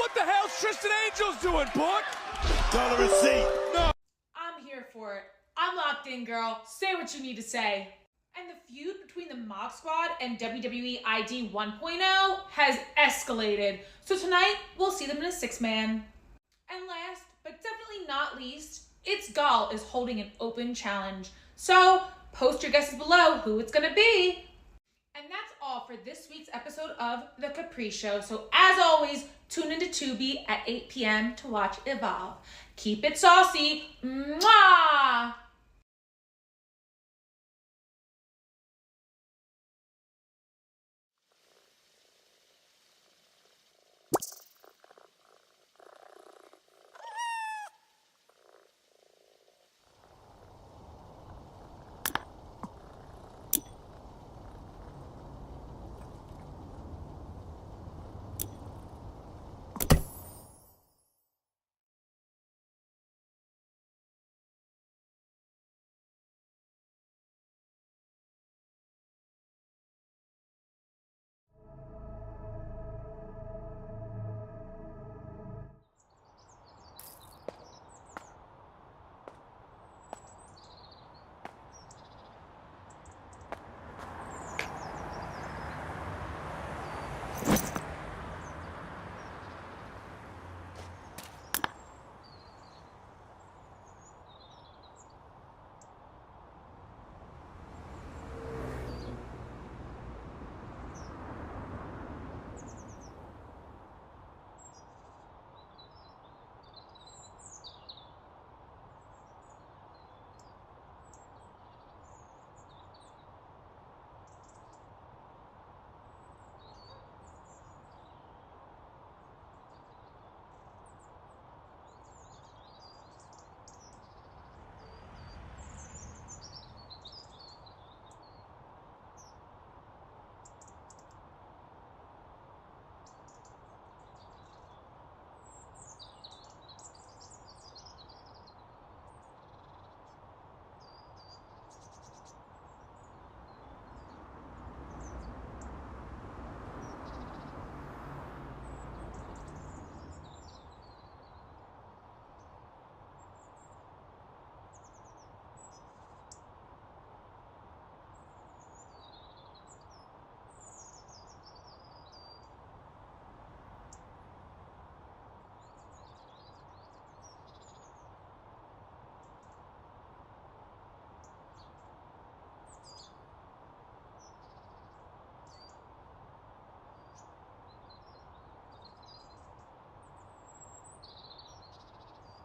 What the hell's Tristan Angels doing, Book? Got a receipt. No. I'm here for it. I'm locked in, girl. Say what you need to say. And the feud between the Mob Squad and WWE ID 1.0 has escalated. So tonight, we'll see them in a six-man. And last, but definitely not least, It's Gall is holding an open challenge. So, post your guesses below who it's gonna be. And that's all for this week's episode of The Capri Show. So as always, tune into Tubi at 8 p.m. to watch Evolve. Keep it saucy. Mwah!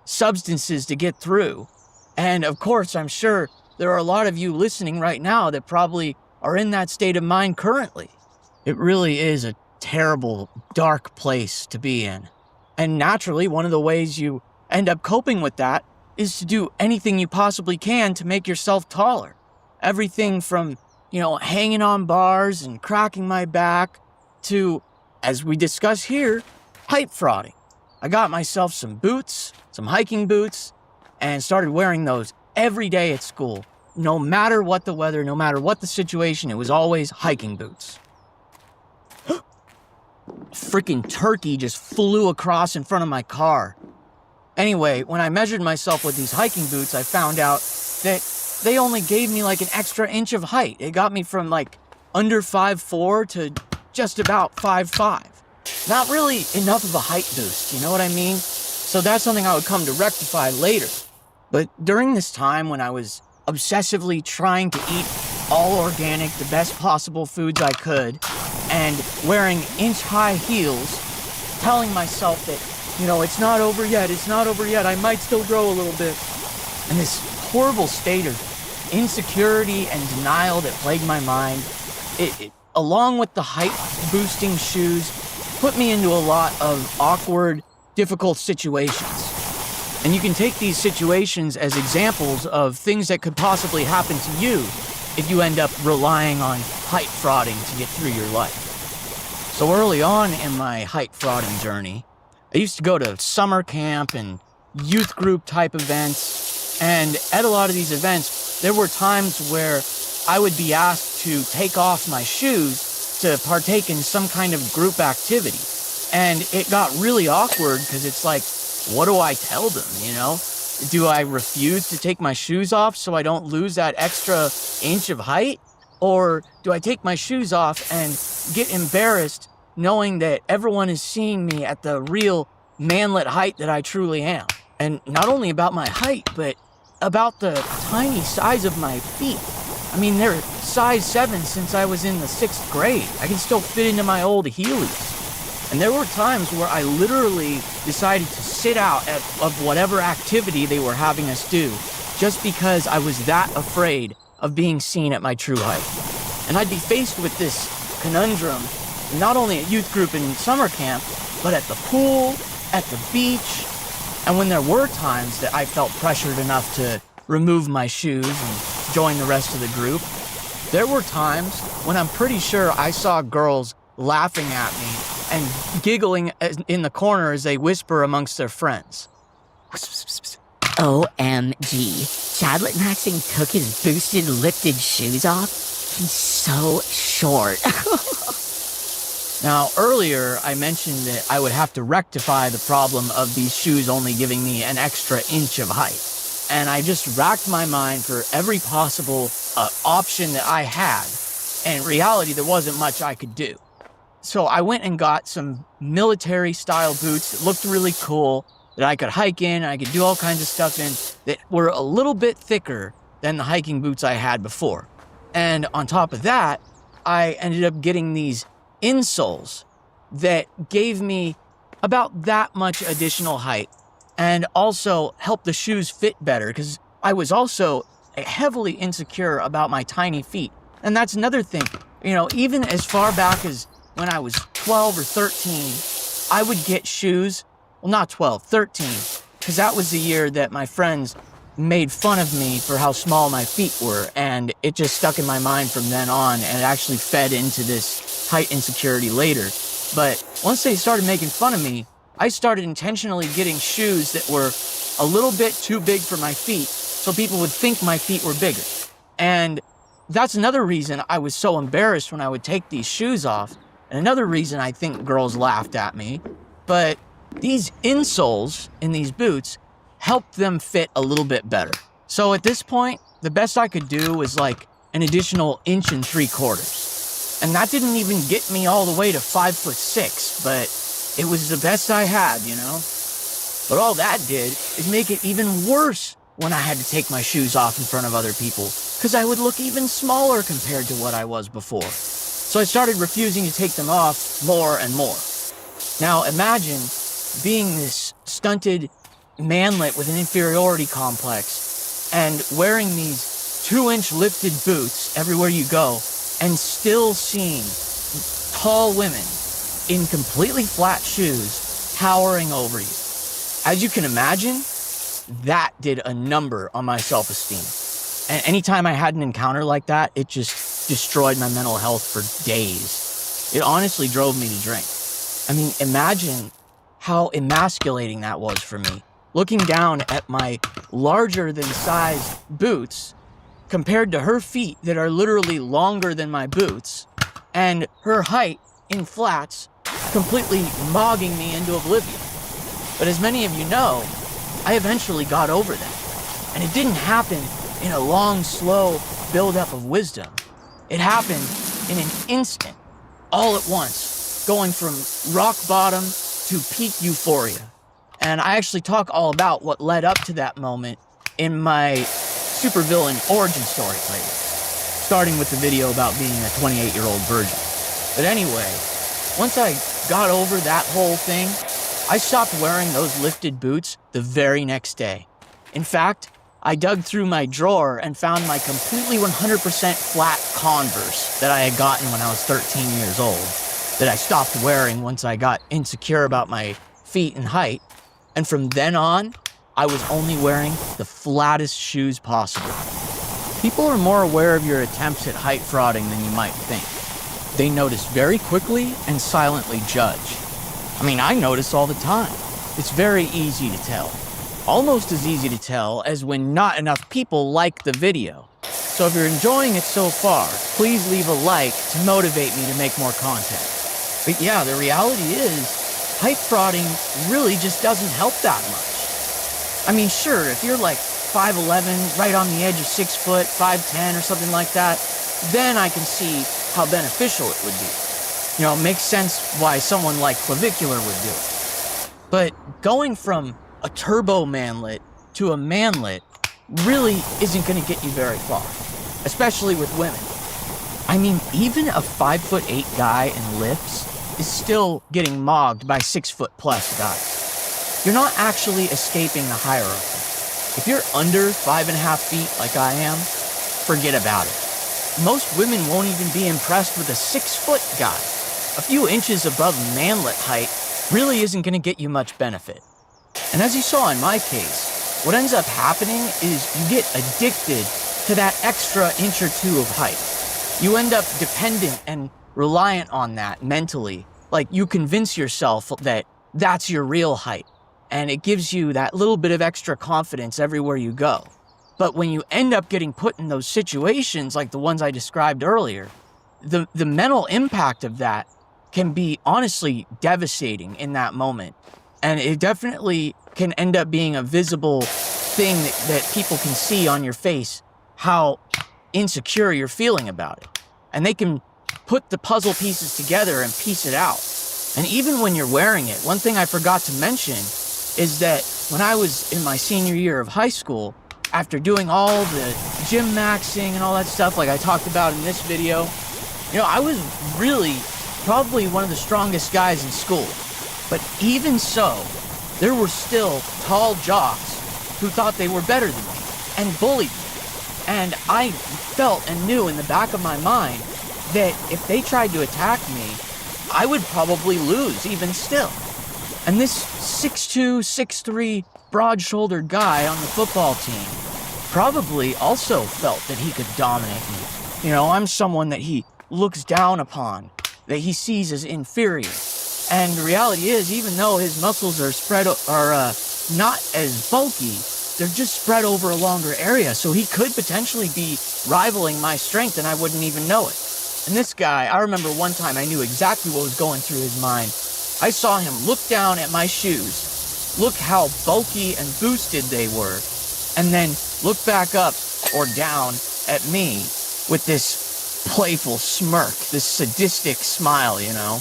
Substances to get through. And of course, I'm sure there are a lot of you listening right now that probably are in that state of mind currently. It really is a terrible, dark place to be in. And naturally, one of the ways you end up coping with that is to do anything you possibly can to make yourself taller. Everything from, hanging on bars and cracking my back to, as we discuss here, height frauding. I got myself some boots, some hiking boots, and started wearing those every day at school. No matter what the weather, no matter what the situation, it was always hiking boots. Freaking turkey just flew across in front of my car. Anyway, when I measured myself with these hiking boots, I found out that they only gave me like an extra inch of height. It got me from like under 5'4" to just about 5'5". Not really enough of a height boost, you know what I mean? So that's something I would come to rectify later. But during this time when I was obsessively trying to eat all organic, the best possible foods I could, and wearing inch-high heels, telling myself that, it's not over yet, I might still grow a little bit. And this horrible state of insecurity and denial that plagued my mind, it along with the height-boosting shoes, put me into a lot of awkward, difficult situations. And you can take these situations as examples of things that could possibly happen to you if you end up relying on height frauding to get through your life. So early on in my height frauding journey, I used to go to summer camp and youth group type events. And at a lot of these events, there were times where I would be asked to take off my shoes to partake in some kind of group activity. And it got really awkward because it's like, what do I tell them, you know? Do I refuse to take my shoes off so I don't lose that extra inch of height? Or do I take my shoes off and get embarrassed knowing that everyone is seeing me at the real manlet height that I truly am? And not only about my height, but about the tiny size of my feet. I mean, they're size 7 since I was in the 6th grade. I can still fit into my old Heelys. And there were times where I literally decided to sit out of whatever activity they were having us do, just because I was that afraid of being seen at my true height. And I'd be faced with this conundrum, not only at youth group and summer camp, but at the pool, at the beach. And when there were times that I felt pressured enough to remove my shoes and join the rest of the group, there were times when I'm pretty sure I saw girls laughing at me and giggling in the corner as they whisper amongst their friends. OMG. Chadlet Maxing took his boosted, lifted shoes off? He's so short. Now, earlier I mentioned that I would have to rectify the problem of these shoes only giving me an extra inch of height. And I just racked my mind for every possible option that I had. And in reality, there wasn't much I could do. So I went and got some military-style boots that looked really cool, that I could hike in, and I could do all kinds of stuff in, that were a little bit thicker than the hiking boots I had before. And on top of that, I ended up getting these insoles that gave me about that much additional height and also helped the shoes fit better because I was also heavily insecure about my tiny feet. And that's another thing, you know, even as far back as when I was 12 or 13, I would get shoes, well, not 12, 13, because that was the year that my friends made fun of me for how small my feet were, and it just stuck in my mind from then on, and it actually fed into this height insecurity later. But once they started making fun of me, I started intentionally getting shoes that were a little bit too big for my feet, so people would think my feet were bigger. And that's another reason I was so embarrassed when I would take these shoes off, and another reason I think girls laughed at me. But these insoles in these boots helped them fit a little bit better. So at this point, the best I could do was like an additional 1 3/4 inches. And that didn't even get me all the way to 5'6", but it was the best I had, you know? But all that did is make it even worse when I had to take my shoes off in front of other people, because I would look even smaller compared to what I was before. So I started refusing to take them off more and more. Now imagine being this stunted manlet with an inferiority complex and wearing these 2-inch lifted boots everywhere you go and still seeing tall women in completely flat shoes towering over you. As you can imagine, that did a number on my self-esteem. And anytime I had an encounter like that, it just destroyed my mental health for days. It honestly drove me to drink. I mean, imagine how emasculating that was for me. Looking down at my larger than size boots compared to her feet that are literally longer than my boots, and her height in flats completely mogging me into oblivion. But as many of you know, I eventually got over that. And it didn't happen in a long, slow buildup of wisdom. It happened in an instant, all at once, going from rock bottom to peak euphoria. And I actually talk all about what led up to that moment in my supervillain origin story later, starting with the video about being a 28-year-old virgin. But anyway, once I got over that whole thing, I stopped wearing those lifted boots the very next day. In fact, I dug through my drawer and found my completely 100% flat Converse that I had gotten when I was 13 years old, that I stopped wearing once I got insecure about my feet and height. And from then on, I was only wearing the flattest shoes possible. People are more aware of your attempts at height frauding than you might think. They notice very quickly and silently judge. I mean, I notice all the time. It's very easy to tell. Almost as easy to tell as when not enough people like the video. So if you're enjoying it so far, please leave a like to motivate me to make more content. But yeah, the reality is, height frauding really just doesn't help that much. I mean, sure, if you're like 5'11", right on the edge of 6 foot, 5'10", or something like that, then I can see how beneficial it would be. You know, it makes sense why someone like Clavicular would do it. But going from a turbo manlet to a manlet really isn't going to get you very far, especially with women. I mean, even a 5'8" guy in lifts is still getting mogged by 6 foot plus guys. You're not actually escaping the hierarchy. If you're under 5.5 feet like I am, forget about it. Most women won't even be impressed with a 6 foot guy. A few inches above manlet height really isn't going to get you much benefit. And as you saw in my case, what ends up happening is you get addicted to that extra inch or two of height. You end up dependent and reliant on that mentally. Like, you convince yourself that that's your real height, and it gives you that little bit of extra confidence everywhere you go. But when you end up getting put in those situations like the ones I described earlier, the mental impact of that can be honestly devastating in that moment. And it definitely can end up being a visible thing that people can see on your face, how insecure you're feeling about it. And they can put the puzzle pieces together and piece it out. And even when you're wearing it, one thing I forgot to mention is that when I was in my senior year of high school, after doing all the gym maxing and all that stuff like I talked about in this video, you know, I was really probably one of the strongest guys in school. But even so, there were still tall jocks who thought they were better than me and bullied me. And I felt and knew in the back of my mind that if they tried to attack me, I would probably lose even still. And this 6'2", 6'3", broad-shouldered guy on the football team probably also felt that he could dominate me. You know, I'm someone that he looks down upon, that he sees as inferior. And the reality is, even though his muscles are not as bulky, they're just spread over a longer area, so he could potentially be rivaling my strength and I wouldn't even know it. And this guy, I remember one time I knew exactly what was going through his mind. I saw him look down at my shoes, look how bulky and boosted they were, and then look back up or down at me with this playful smirk, this sadistic smile, you know?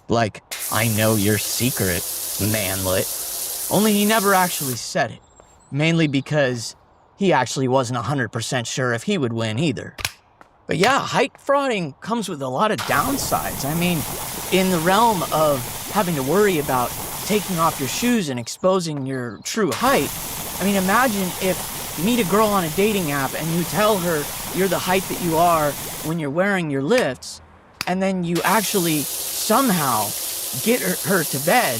Like, I know your secret, manlet. Only he never actually said it, mainly because he actually wasn't 100% sure if he would win either. But yeah, height frauding comes with a lot of downsides. I mean, in the realm of having to worry about taking off your shoes and exposing your true height, I mean, imagine if you meet a girl on a dating app and you tell her you're the height that you are when you're wearing your lifts, and then you actually somehow get her to bed,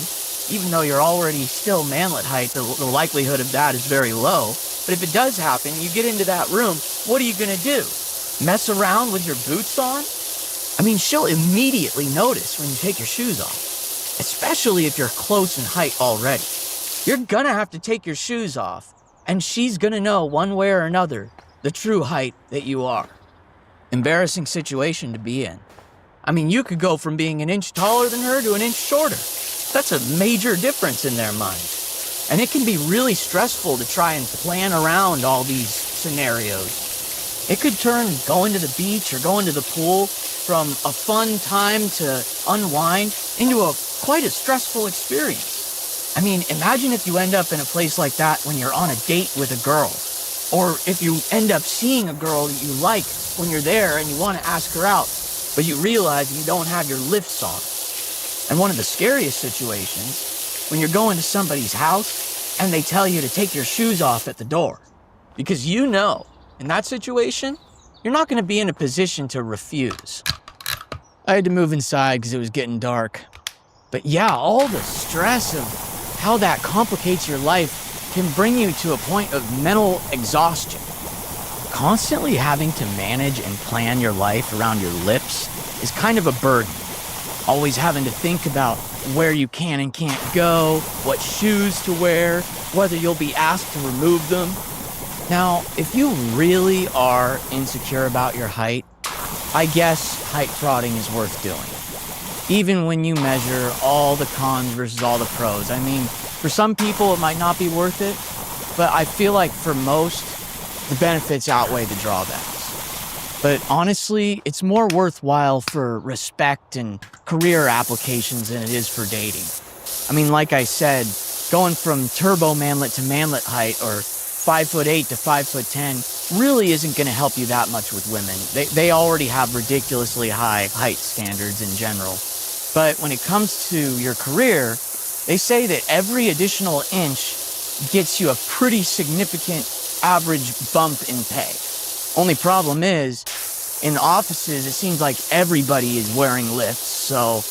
even though you're already still manlet height. The likelihood of that is very low. But if it does happen, you get into that room, what are you going to do? Mess around with your boots on? I mean, she'll immediately notice when you take your shoes off, especially if you're close in height already. You're going to have to take your shoes off, and she's going to know one way or another the true height that you are. Embarrassing situation to be in. I mean, you could go from being an inch taller than her to an inch shorter. That's a major difference in their mind. And it can be really stressful to try and plan around all these scenarios. It could turn going to the beach or going to the pool from a fun time to unwind into quite a stressful experience. I mean, imagine if you end up in a place like that when you're on a date with a girl. Or if you end up seeing a girl that you like when you're there and you want to ask her out, but you realize you don't have your lifts on. And one of the scariest situations, when you're going to somebody's house and they tell you to take your shoes off at the door. Because you know, in that situation, you're not going to be in a position to refuse. I had to move inside because it was getting dark. But yeah, all the stress of how that complicates your life can bring you to a point of mental exhaustion. Constantly having to manage and plan your life around your lips is kind of a burden. Always having to think about where you can and can't go, what shoes to wear, whether you'll be asked to remove them. Now, if you really are insecure about your height, I guess height frauding is worth doing. even when you measure all the cons versus all the pros. I mean, for some people it might not be worth it, but I feel like for most, the benefits outweigh the drawbacks. But honestly, it's more worthwhile for respect and career applications than it is for dating. I mean, like I said, going from turbo manlet to manlet height or 5'8" to 5'10" really isn't going to help you that much with women. They already have ridiculously high height standards in general. But when it comes to your career, they say that every additional inch gets you a pretty significant average bump in pay. Only problem is, in offices, it seems like everybody is wearing lifts, so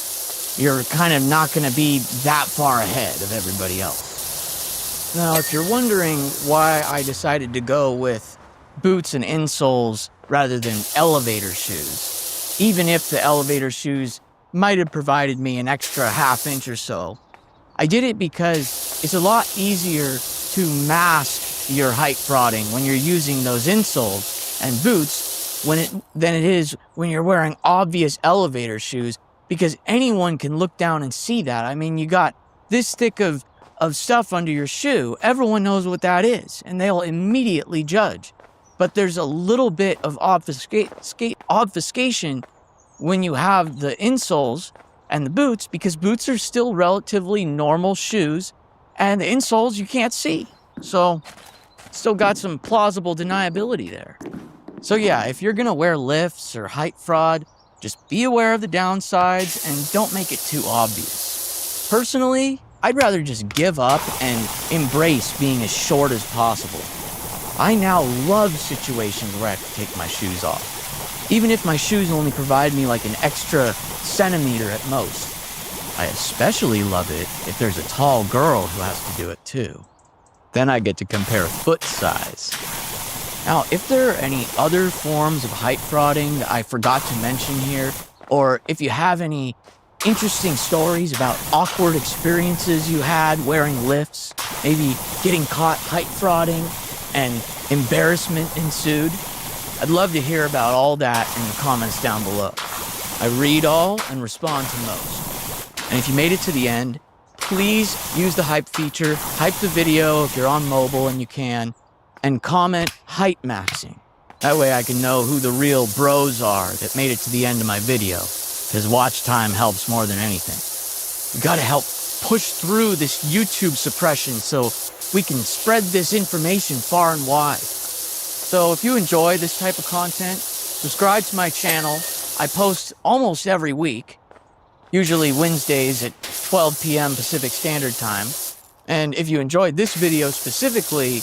you're kind of not going to be that far ahead of everybody else. Now, if you're wondering why I decided to go with boots and insoles rather than elevator shoes, even if the elevator shoes might have provided me an extra half inch or so, I did it because it's a lot easier to mask your height frauding when you're using those insoles and boots than it is when you're wearing obvious elevator shoes, because anyone can look down and see that. I mean, you got this thick of stuff under your shoe. Everyone knows what that is, and they'll immediately judge. But there's a little bit of obfuscation when you have the insoles and the boots, because boots are still relatively normal shoes, and the insoles you can't see. So, still got some plausible deniability there. So yeah, if you're gonna wear lifts or height fraud, just be aware of the downsides and don't make it too obvious. Personally, I'd rather just give up and embrace being as short as possible. I now love situations where I have to take my shoes off, even if my shoes only provide me like an extra centimeter at most. I especially love it if there's a tall girl who has to do it too. Then I get to compare foot size. Now, if there are any other forms of height frauding that I forgot to mention here, or if you have any interesting stories about awkward experiences you had wearing lifts, maybe getting caught height frauding and embarrassment ensued, I'd love to hear about all that in the comments down below. I read all and respond to most. And if you made it to the end, please use the hype feature, hype the video if you're on mobile and you can, and comment height maxing. That way I can know who the real bros are that made it to the end of my video, because watch time helps more than anything. We gotta help push through this YouTube suppression so we can spread this information far and wide. So if you enjoy this type of content, subscribe to my channel. I post almost every week, usually Wednesdays at 12 p.m. Pacific Standard Time. And if you enjoyed this video specifically,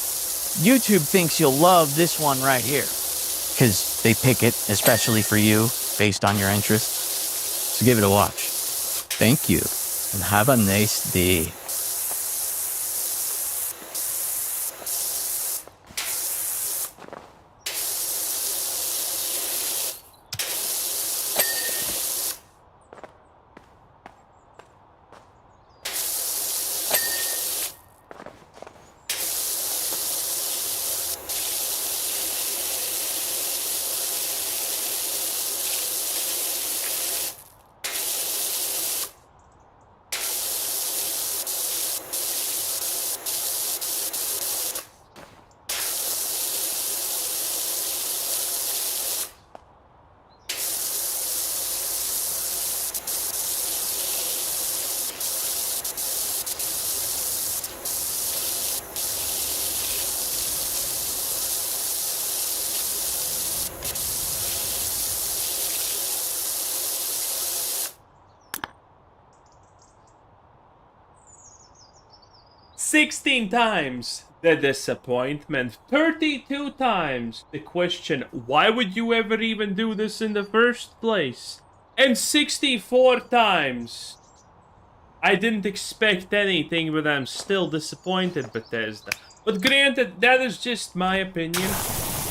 YouTube thinks you'll love this one right here, because they pick it especially for you based on your interests. So give it a watch. Thank you, and have a nice day. "16 times the disappointment, 32 times the question, why would you ever even do this in the first place? And 64 times, I didn't expect anything, but I'm still disappointed, Bethesda." But granted, that is just my opinion.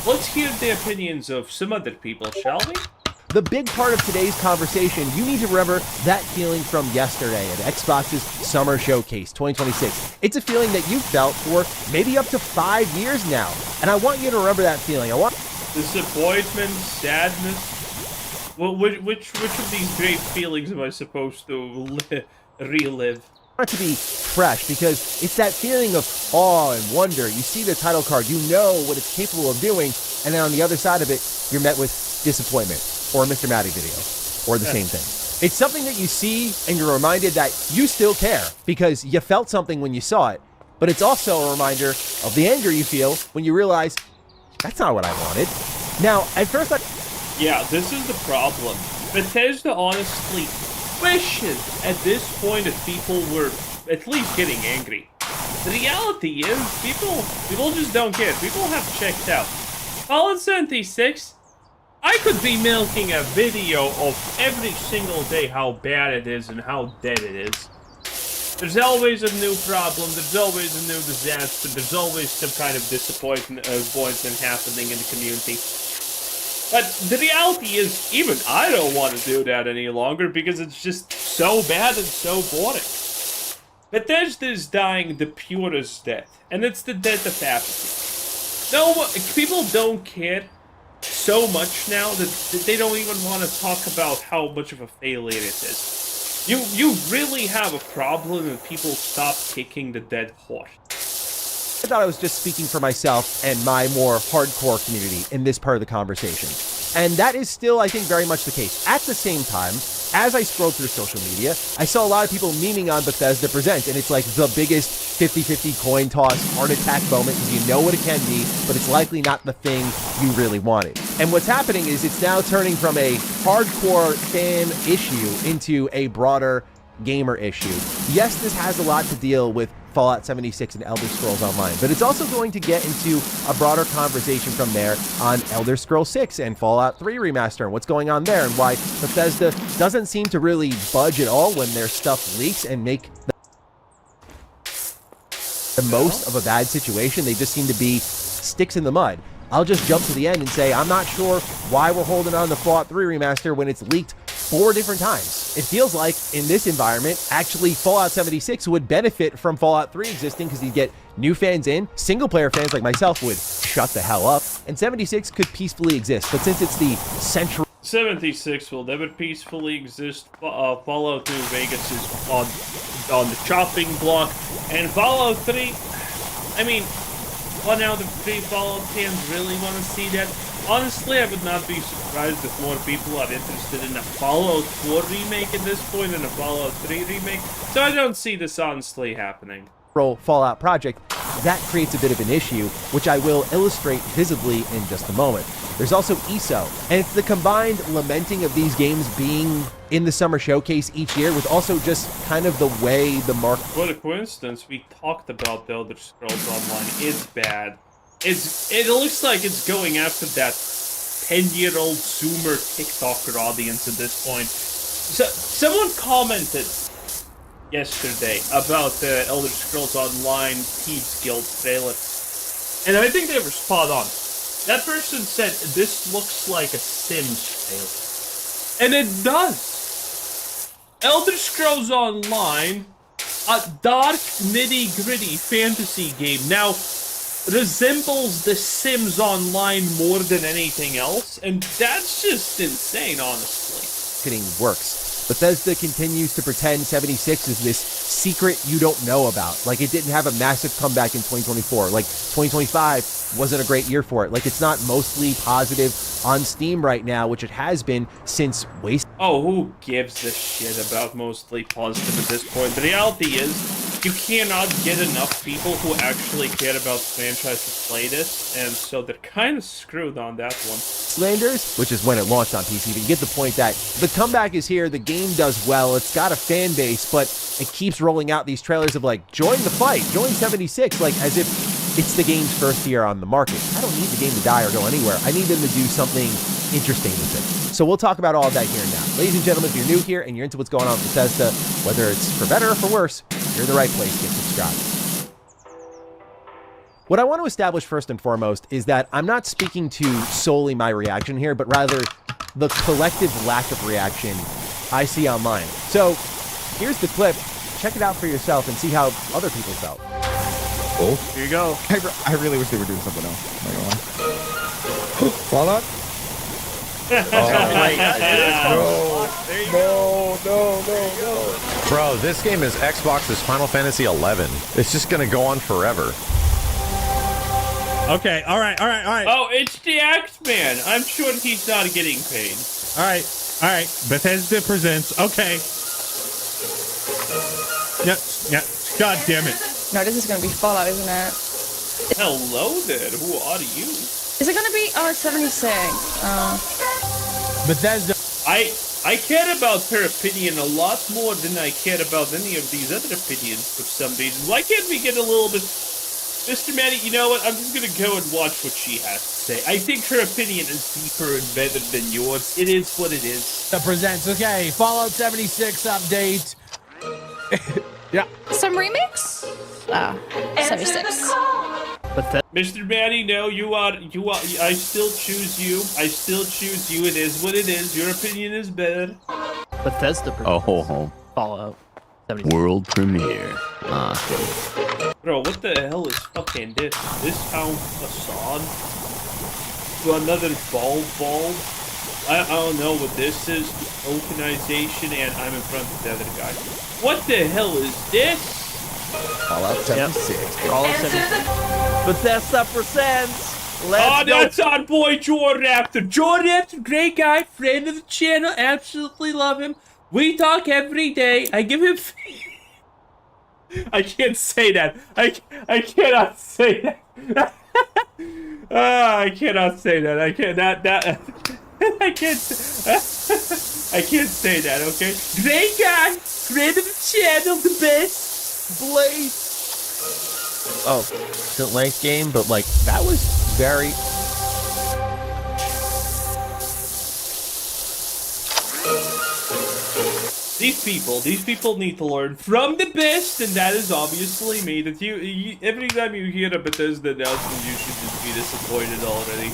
Let's hear the opinions of some other people, shall we? The big part of today's conversation, you need to remember that feeling from yesterday at Xbox's Summer Showcase 2026. It's a feeling that you've felt for maybe up to 5 years now. And I want you to remember that feeling. Disappointment, sadness. Well, which of these great feelings am I supposed to relive? Want it to be fresh because it's that feeling of awe and wonder. You see the title card, you know what it's capable of doing, and then on the other side of it, you're met with disappointment or a Mr. Matty video or the same thing. It's something that you see and you're reminded that you still care because you felt something when you saw it, but it's also a reminder of the anger you feel when you realize that's not what I wanted. Now, at first Yeah, this is the problem. Bethesda honestly wishes at this point that people were at least getting angry. The reality is, people just don't care. People have checked out. Fallout 76, I could be milking a video of every single day how bad it is and how dead it is. There's always a new problem, there's always a new disaster, there's always some kind of disappointment happening in the community. But the reality is, even I don't want to do that any longer because it's just so bad and so boring. Bethesda is dying the purest death, and it's the death of apathy. No, people don't care so much now that they don't even want to talk about how much of a failure it is. You really have a problem if people stop kicking the dead horse. I thought I was just speaking for myself and my more hardcore community in this part of the conversation. And that is still, I think, very much the case. At the same time, as I scrolled through social media, I saw a lot of people memeing on Bethesda Presents, and it's like the biggest 50-50 coin toss, heart attack moment, because you know what it can be, but it's likely not the thing you really wanted. And what's happening is it's now turning from a hardcore fan issue into a broader gamer issue. Yes, this has a lot to deal with Fallout 76 and Elder Scrolls Online, but it's also going to get into a broader conversation from there on Elder Scrolls 6 and Fallout 3 Remaster and what's going on there and why Bethesda doesn't seem to really budge at all when their stuff leaks and make the most of a bad situation. They just seem to be sticks in the mud. I'll just jump to the end and say I'm not sure why we're holding on to Fallout 3 Remaster when it's leaked 4 different times. It feels like in this environment, actually Fallout 76 would benefit from Fallout 3 existing because you'd get new fans in, single player fans like myself would shut the hell up, and 76 could peacefully exist. But since it's the central 76 will never peacefully exist. Fallout 2 Vegas is on the chopping block, and Fallout 3, I mean, 1 out of 3 Fallout fans really want to see that. Honestly, I would not be surprised if more people are interested in a Fallout 4 remake at this point than a Fallout 3 remake, so I don't see this honestly happening. Fallout project, that creates a bit of an issue, which I will illustrate visibly in just a moment. There's also ESO, and it's the combined lamenting of these games being in the summer showcase each year with also just kind of the way the market... What a coincidence, we talked about the Elder Scrolls Online. It's bad. It looks like it's going after that 10-year-old Zoomer TikToker audience at this point. So, someone commented yesterday about the Elder Scrolls Online Thieves Guild trailer, and I think they were spot on. That person said, this looks like a Sims trailer. And it does! Elder Scrolls Online, a dark, nitty-gritty fantasy game, now resembles The Sims Online more than anything else, and that's just insane, honestly. Works. Bethesda continues to pretend 76 is this secret you don't know about. Like it didn't have a massive comeback in 2024. Like 2025 wasn't a great year for it. Like it's not mostly positive on Steam right now, which it has been since Waste. Oh, who gives a shit about mostly positive at this point? The reality is, you cannot get enough people who actually care about the franchise to play this, and so they're kind of screwed on that one. Landers, which is when it launched on PC, but you get the point that the comeback is here, the game does well, it's got a fan base, but it keeps rolling out these trailers of like, join the fight, join 76, like as if it's the game's first year on the market. I don't need the game to die or go anywhere. I need them to do something interesting with it. So we'll talk about all of that here and now. Ladies and gentlemen, if you're new here and you're into what's going on with Bethesda, whether it's for better or for worse, you're in the right place. Get subscribed. What I want to establish first and foremost is that I'm not speaking to solely my reaction here, but rather the collective lack of reaction I see online. So here's the clip. Check it out for yourself and see how other people felt. Oh, here you go. I really wish they were doing something else. Fallout? No. Bro, this game is Xbox's Final Fantasy 11. It's just gonna go on forever. Okay, all right. Oh, it's the X-Man. I'm sure he's not getting paid. All right. Bethesda presents. Okay. Yeah. God damn it. No, this is gonna be Fallout, isn't it? Hello there. Who are you? Is it gonna be 76? Bethesda. I care about her opinion a lot more than I care about any of these other opinions for some reason. Why can't we get a little bit... Mr. Manny, you know what? I'm just gonna go and watch what she has to say. I think her opinion is deeper and better than yours. It is what it is. Presents. Okay, Fallout 76 update. Yeah. Some remix? 76. Mr. Manny, no, you are, I still choose you. It is what it is. Your opinion is better. Bethesda presents Fallout 76. World premiere. Bro, what the hell is fucking this? This town facade? To another bald? I don't know what this is. Organization, and I'm in front of the other guy. What the hell is this? Fallout 76. Fallout 76. Bethesda presents. Oh, that's our boy Joe Raptor. Joe Raptor, great guy, friend of the channel, absolutely love him. We talk every day. I give him... I can't say that. I cannot say that. I cannot say that. I can't I can't say that, okay? Great guy, friend of the channel, the best. Blaze. Oh, it's a length game, but like that was very. These people need to learn from the best, and that is obviously me. That you every time you hear a Bethesda announcement, you should just be disappointed already.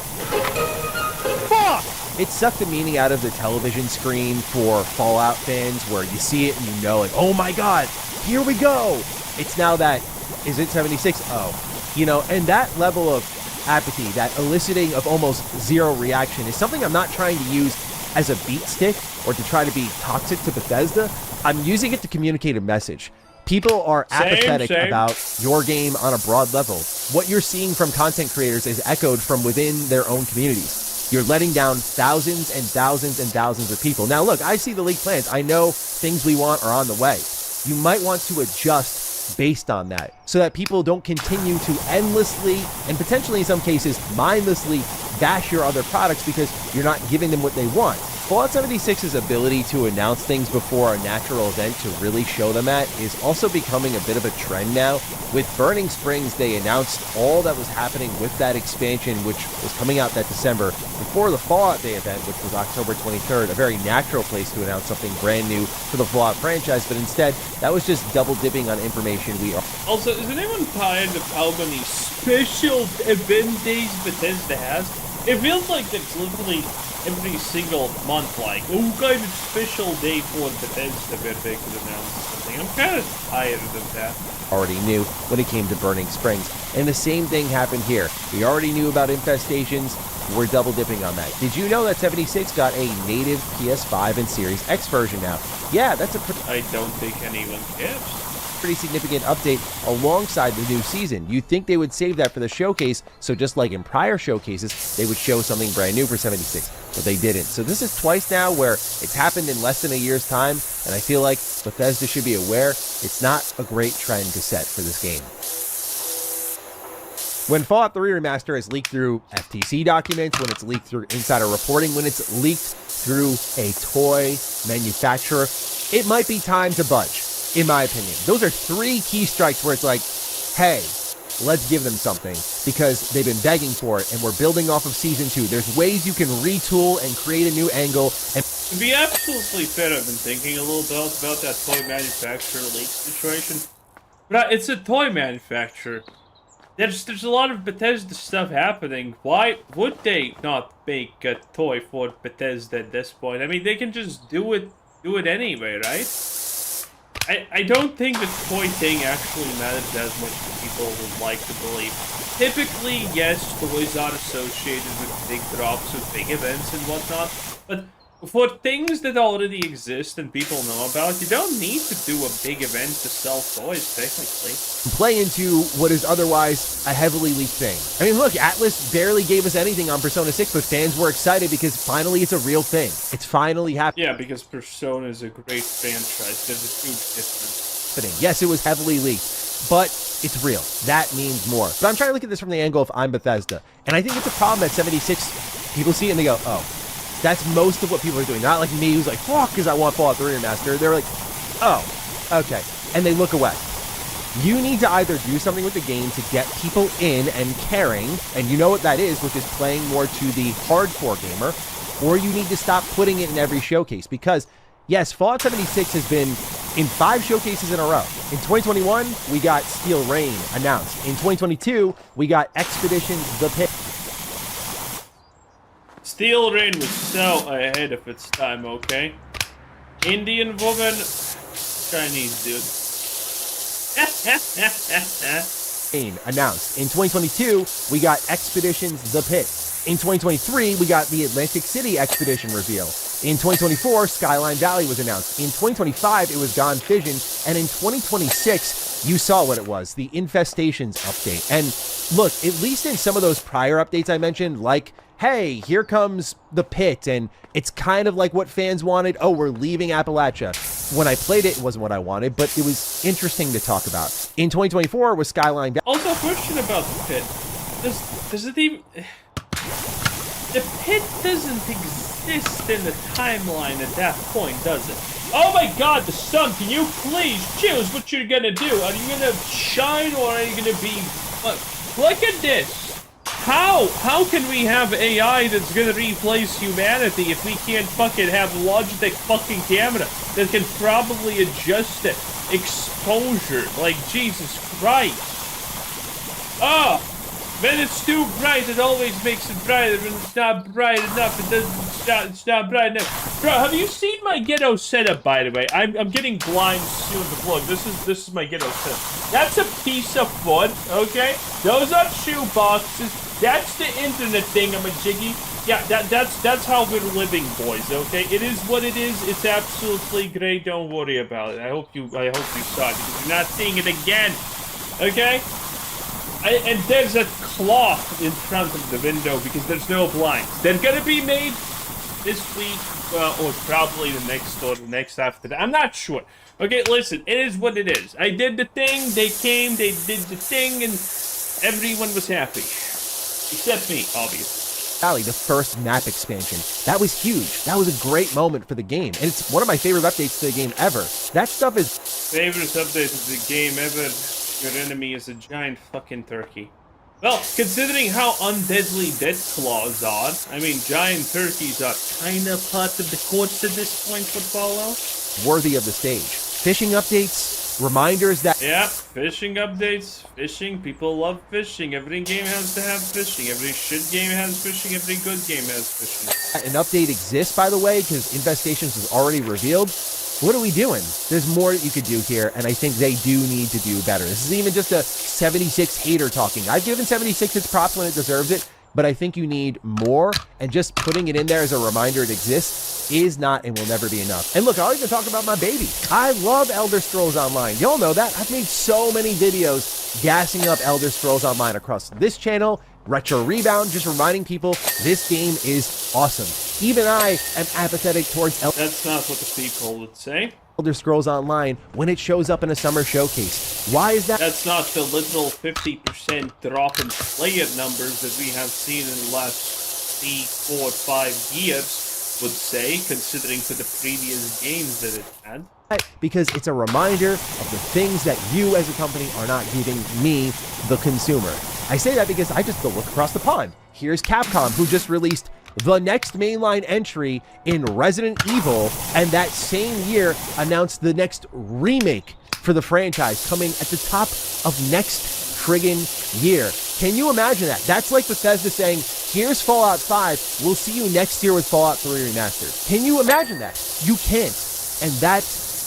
Fuck! It sucked the meaning out of the television screen for Fallout fans, where you see it and you know, like, oh my god, here we go. It's now that, is it 76? Oh, you know, and that level of apathy, that eliciting of almost zero reaction, is something I'm not trying to use as a beat stick or to try to be toxic to Bethesda. I'm using it to communicate a message. People are apathetic about your game on a broad level. What you're seeing from content creators is echoed from within their own communities. You're letting down thousands and thousands and thousands of people. Now, look, I see the league plans. I know things we want are on the way. You might want to adjust based on that so that people don't continue to endlessly and potentially in some cases mindlessly bash your other products because you're not giving them what they want. Fallout 76's ability to announce things before a natural event to really show them at is also becoming a bit of a trend now. With Burning Springs, they announced all that was happening with that expansion, which was coming out that December, before the Fallout Day event, which was October 23rd, a very natural place to announce something brand new for the Fallout franchise, but instead, that was just double dipping on information we are. Also, is anyone tired of how many special event days Bethesda has? It feels like it's literally every single month, like, oh, kind of special day for Bethesda where they could announce something. I'm kind of tired of that. Already knew when it came to Burning Springs. And the same thing happened here. We already knew about infestations. We're double dipping on that. Did you know that 76 got a native PS5 and Series X version now? Yeah, that's a I don't think anyone cares. Pretty significant update alongside the new season. You'd think they would save that for the showcase, so just like in prior showcases, they would show something brand new for 76, but they didn't. So this is twice now where it's happened in less than a year's time, and I feel like Bethesda should be aware it's not a great trend to set for this game. When Fallout 3 Remaster is leaked through FTC documents, when it's leaked through insider reporting, when it's leaked through a toy manufacturer, it might be time to budge. In my opinion, those are three key strikes where it's like, hey, let's give them something because they've been begging for it and we're building off of Season 2. There's ways you can retool and create a new angle. And to be absolutely fair, I've been thinking a little bit about that toy manufacturer leak situation. But it's a toy manufacturer. There's a lot of Bethesda stuff happening. Why would they not make a toy for Bethesda at this point? I mean, they can just do it anyway, right? I don't think the toy thing actually matters as much as people would like to believe. typically, yes, toys are associated with big drops, with big events and whatnot, but for things that already exist and people know about, you don't need to do a big event to sell toys, technically. Play into what is otherwise a heavily leaked thing. I mean, look, Atlas barely gave us anything on Persona 6, but fans were excited because finally it's a real thing. It's finally happening. Yeah, because Persona is a great franchise. There's a huge difference. Yes, it was heavily leaked, but it's real. That means more. But I'm trying to look at this from the angle of I'm Bethesda, and I think it's a problem that 76 people see it and they go, oh, that's most of what people are doing. Not like me, who's like, fuck, because I want Fallout 3 Remastered. They're like, oh, okay. And they look away. You need to either do something with the game to get people in and caring, and you know what that is, which is playing more to the hardcore gamer, or you need to stop putting it in every showcase. Because, yes, Fallout 76 has been in 5 showcases in a row. In 2021, we got Steel Rain announced. In 2022, we got Expeditions The Pit. Steel Rain was so ahead of its time, okay? Indian woman, Chinese dude. Announced. In 2022, we got Expeditions The Pit. In 2023, we got the Atlantic City Expedition reveal. In 2024, Skyline Valley was announced. In 2025, it was Gone Fission. And in 2026, you saw what it was, the Infestations update. And look, at least in some of those prior updates I mentioned, like, hey, here comes the pit, and it's kind of like what fans wanted. Oh, we're leaving Appalachia. When I played it, it wasn't what I wanted, but it was interesting to talk about. In 2024 was Skyline. Also, a question about the pit. Does it even... The pit doesn't exist in the timeline at that point, does it? Oh my god, the sun, can you please choose what you're gonna do? Are you gonna shine, or are you gonna be... Look at this! How can we have AI that's gonna replace humanity if we can't fucking have Logitech fucking camera that can probably adjust the exposure? Like, Jesus Christ. Oh, when it's too bright, it always makes it brighter. When it's not bright enough, it's not bright enough. Bro, have you seen my ghetto setup, by the way? I'm getting blind soon to look. This is my ghetto setup. That's a piece of wood, okay? Those are shoe boxes. That's the internet thing, I'm a jiggy. Yeah, that's how we're living, boys, okay? It is what it is. It's absolutely great. Don't worry about it. I hope you saw it, because you're not seeing it again. Okay? And there's a cloth in front of the window because there's no blinds. They're gonna be made this week, or probably the next or the next after that. I'm not sure. Okay, listen, it is what it is. I did the thing, they came, they did the thing, and everyone was happy. Except me, obviously. Valley, the first map expansion. That was huge. That was a great moment for the game. And it's one of my favorite updates to the game ever. That stuff is... Favorite update of the game ever. Your enemy is a giant fucking turkey. Well, considering how undeadly death claws are, I mean, giant turkeys are kind of part of the course at this point for Fallout. Worthy of the stage. Fishing updates, reminders that... Yeah, fishing updates, fishing, people love fishing. Every game has to have fishing. Every shit game has fishing. Every good game has fishing. An update exists, by the way, because Infestations was already revealed. What are we doing? There's more that you could do here, and I think they do need to do better. This is even just a 76 hater talking. I've given 76 its props when it deserves it, but I think you need more, and just putting it in there as a reminder it exists is not and will never be enough. And look, I'll even talk about my baby. I love Elder Scrolls Online. Y'all know that. I've made so many videos gassing up Elder Scrolls Online across this channel, Retro Rebound, just reminding people this game is awesome. Even I am apathetic towards That's not what the people would say. Elder Scrolls Online when it shows up in a summer showcase. Why is that? That's not the literal 50% drop in player numbers that we have seen in the last 3, 4, 5 years would say, considering to the previous games that it had. Because it's a reminder of the things that you as a company are not giving me, the consumer. I say that because I just go look across the pond. Here's Capcom, who just released the next mainline entry in Resident Evil, and that same year announced the next remake for the franchise coming at the top of next friggin' year. Can you imagine that? That's like Bethesda saying, here's Fallout 5, we'll see you next year with Fallout 3 Remastered. Can you imagine that? You can't. And that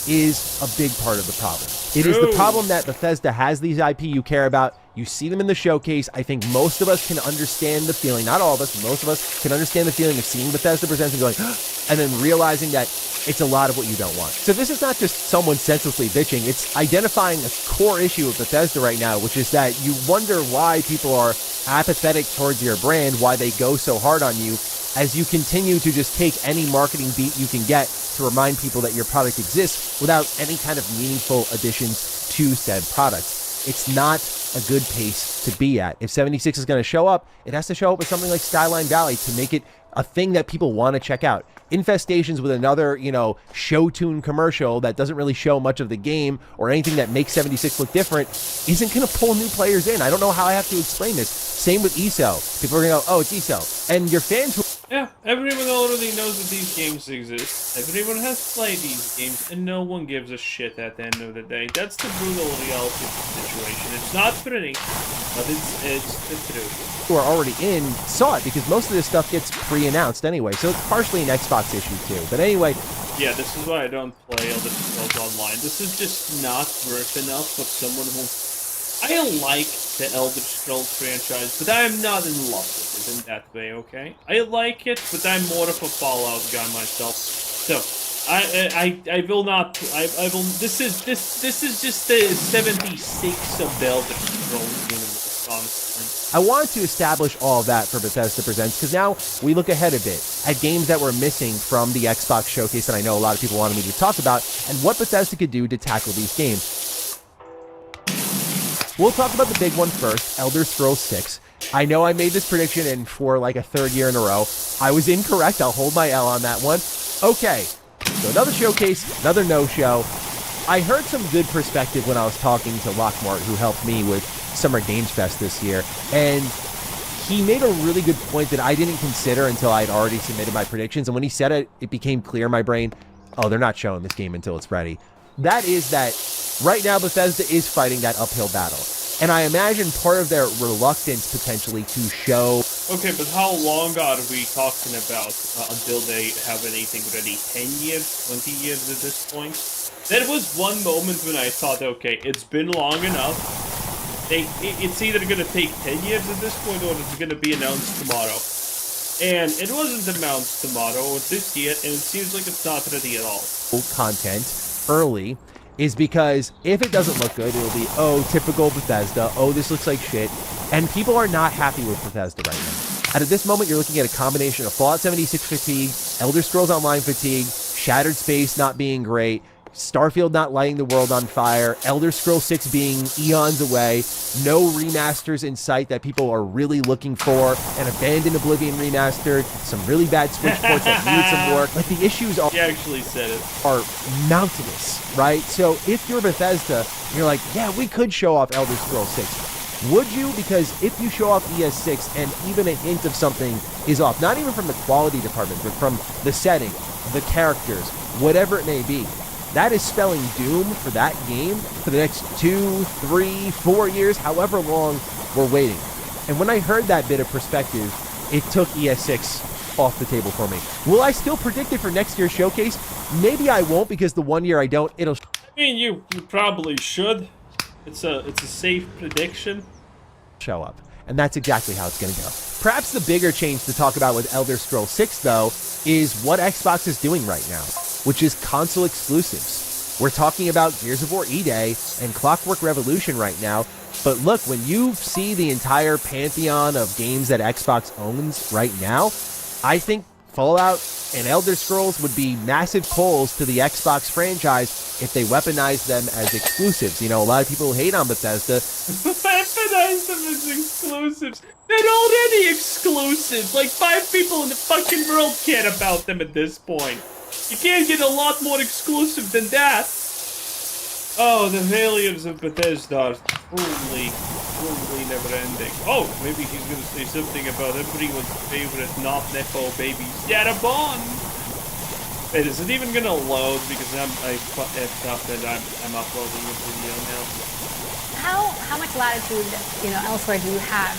is a big part of the problem. It is the problem that Bethesda has these IP you care about. You see them in the showcase. I think most of us can understand the feeling, not all of us, but most of us can understand the feeling of seeing Bethesda present and going, and then realizing that it's a lot of what you don't want. So this is not just someone senselessly bitching. It's identifying a core issue of Bethesda right now, which is that you wonder why people are apathetic towards your brand, why they go so hard on you, as you continue to just take any marketing beat you can get to remind people that your product exists without any kind of meaningful additions to said product. It's not a good pace to be at. If 76 is going to show up, it has to show up with something like Skyline Valley to make it a thing that people want to check out. Infestations with another, show tune commercial that doesn't really show much of the game or anything that makes 76 look different isn't going to pull new players in. I don't know how I have to explain this. Same with ESO. People are going to go, oh, it's ESO. And your fans who... Yeah, everyone already knows that these games exist. Everyone has played these games, and no one gives a shit at the end of the day. That's the brutal reality of the situation. It's not pretty, but it's the truth. Who are already in saw it, because most of this stuff gets pre-announced anyway, so it's partially an Xbox issue too. But anyway... Yeah, this is why I don't play Elder Scrolls Online. This is just not worth enough for someone who... I like the Elder Scrolls franchise, but I am not in love with it in that way, okay? I like it, but I'm more of a Fallout guy myself. So, I will not, I will, this is just the 76 of the Elder Scrolls universe, honestly. I wanted to establish all of that for Bethesda Presents, because now we look ahead a bit at games that were missing from the Xbox showcase that I know a lot of people wanted me to talk about, and what Bethesda could do to tackle these games. We'll talk about the big one first, Elder Scrolls 6. I know I made this prediction, and for like a third year in a row, I was incorrect. I'll hold my L on that one. Okay, so another showcase, another no-show. I heard some good perspective when I was talking to Lockmart, who helped me with Summer Games Fest this year, and he made a really good point that I didn't consider until I'd already submitted my predictions, and when he said it, it became clear in my brain, oh, they're not showing this game until it's ready. That is that right now Bethesda is fighting that uphill battle. And I imagine part of their reluctance potentially to show... Okay, but how long are we talking about until they have anything ready? 10 years? 20 years at this point? There was one moment when I thought, okay, it's been long enough. It's either going to take 10 years at this point or it's going to be announced tomorrow. And it wasn't announced tomorrow or this year, and it seems like it's not ready at all. Content early is because if it doesn't look good, it'll be, oh, typical Bethesda, oh, this looks like shit, and people are not happy with Bethesda right now. And at this moment, you're looking at a combination of Fallout 76 fatigue, Elder Scrolls Online fatigue, Shattered Space not being great, Starfield not lighting the world on fire, Elder Scrolls 6 being eons away, no remasters in sight that people are really looking for, an abandoned Oblivion remastered, some really bad Switch ports that needed some work. Like, the issues are... He actually said it. ...are mountainous, right? So if you're Bethesda, you're like, yeah, we could show off Elder Scrolls 6. Would you? Because if you show off ES6 and even a hint of something is off, not even from the quality department, but from the setting, the characters, whatever it may be, that is spelling doom for that game for the next 2, 3, 4 years, however long we're waiting. And when I heard that bit of perspective, it took ES6 off the table for me. Will I still predict it for next year's showcase? Maybe I won't, because the one year I don't, it'll... I mean, you probably should. It's a safe prediction. Show up. And that's exactly how it's going to go. Perhaps the bigger change to talk about with Elder Scrolls 6, though, is what Xbox is doing right now, which is console exclusives. We're talking about Gears of War E-Day and Clockwork Revolution right now, but look, when you see the entire pantheon of games that Xbox owns right now, I think Fallout and Elder Scrolls would be massive pulls to the Xbox franchise if they weaponized them as exclusives. You know, a lot of people hate on Bethesda. Weaponize them as exclusives. They're already exclusive. Like 5 people in the fucking world care about them at this point. You can't get a lot more exclusive than that. Oh, the failures of Bethesda are truly never ending. Oh, maybe he's gonna say something about everyone's favorite not Nepo baby, Sarabon. Wait, is it even gonna load? Because I effed up and I'm uploading a video now. How much latitude, elsewhere do you have?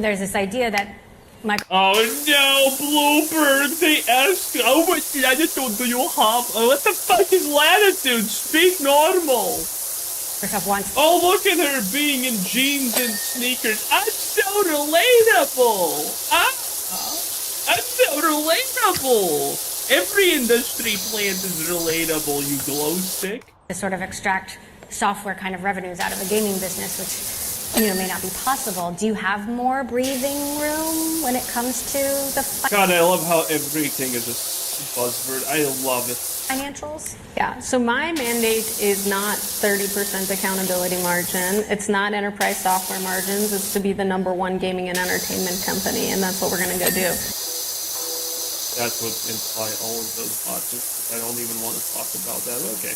There's this idea that Oh no, Blooper! They ask, oh, what latitude do you have? Oh, what the fuck is latitude? Speak normal! Oh, look at her being in jeans and sneakers. I'm so relatable! I'm so relatable! Every industry plant is relatable, you glow stick. To sort of extract software kind of revenues out of a gaming business, which may not be possible. Do you have more breathing room when it comes to the God, I love how everything is a buzzword. I love it. financials? Yeah, so my mandate is not 30% accountability margin. It's not enterprise software margins. It's to be the #1 gaming and entertainment company, and that's what we're going to go do. That would imply all of those logics. I don't even want to talk about that. Okay.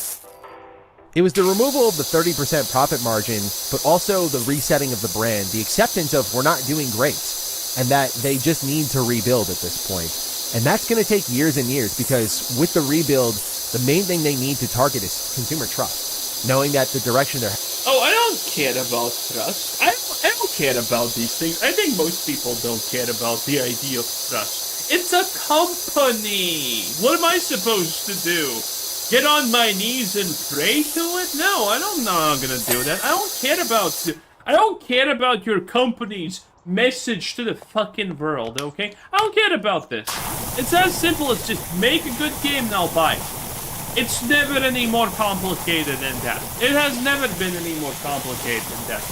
It was the removal of the 30% profit margin, but also the resetting of the brand, the acceptance of we're not doing great, and that they just need to rebuild at this point. And that's going to take years and years, because with the rebuild, the main thing they need to target is consumer trust, knowing that the direction they're... Oh, I don't care about trust. I don't care about these things. I think most people don't care about the idea of trust. It's a company! What am I supposed to do? Get on my knees and pray to it? No, I'm not gonna do that. I don't care about your company's message to the fucking world, okay? I don't care about this. It's as simple as just make a good game and I'll buy it. It's never any more complicated than that. It has never been any more complicated than that.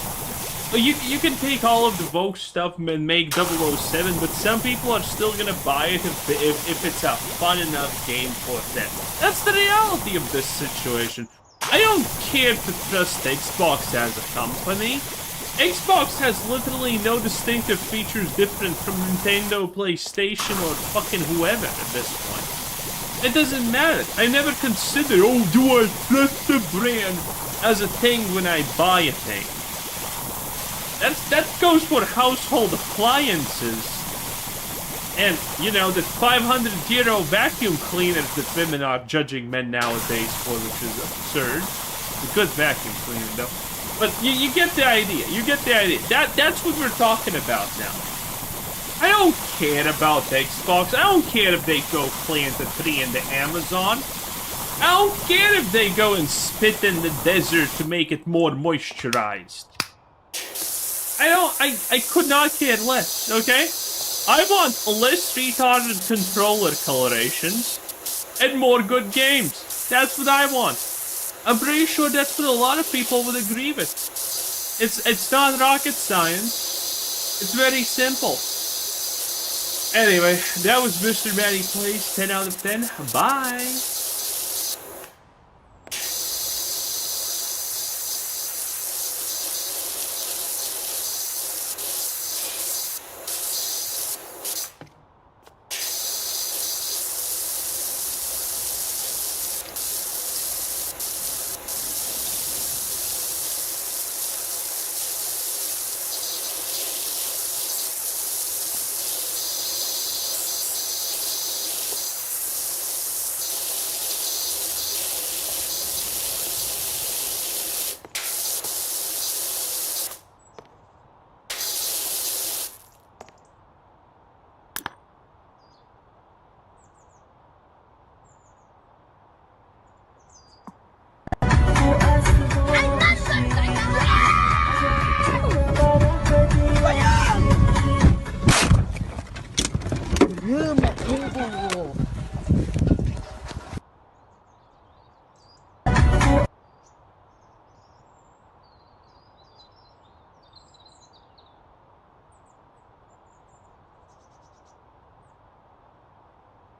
You can take all of the Vogue stuff and make 007, but some people are still gonna buy it if it's a fun enough game for them. That's the reality of this situation. I don't care to trust Xbox as a company. Xbox has literally no distinctive features different from Nintendo, PlayStation, or fucking whoever at this point. It doesn't matter. I never consider, oh, do I trust the brand as a thing when I buy a thing. That goes for household appliances. And, the 500 euro vacuum cleaners that women are judging men nowadays for, which is absurd. A good vacuum cleaner, though. But you get the idea. You get the idea. That's what we're talking about now. I don't care about Xbox. I don't care if they go plant a tree in the Amazon. I don't care if they go and spit in the desert to make it more moisturized. I could not care less, okay? I want less retarded controller colorations and more good games. That's what I want. I'm pretty sure that's what a lot of people would agree with. It's not rocket science. It's very simple. Anyway, that was Mr. Matty Plays 10 out of 10. Bye!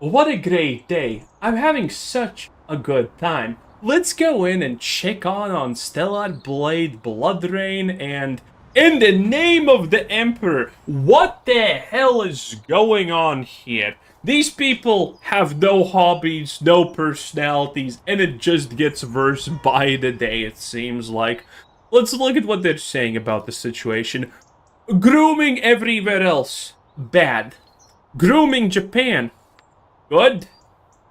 What a great day. I'm having such a good time. Let's go in and check on Stellar Blade, Blood Rain, and in the name of the Emperor, what the hell is going on here? These people have no hobbies, no personalities, and it just gets worse by the day, it seems like. Let's look at what they're saying about the situation. Grooming everywhere else. Bad. Grooming Japan. Good.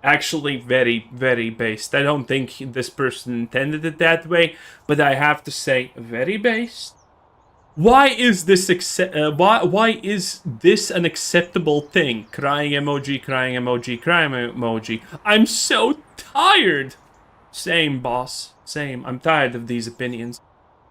Actually, very, very based. I don't think this person intended it that way, but I have to say, very based. Why is this why is this an acceptable thing? Crying emoji, crying emoji, crying emoji. I'm so tired. Same, boss. Same. I'm tired of these opinions.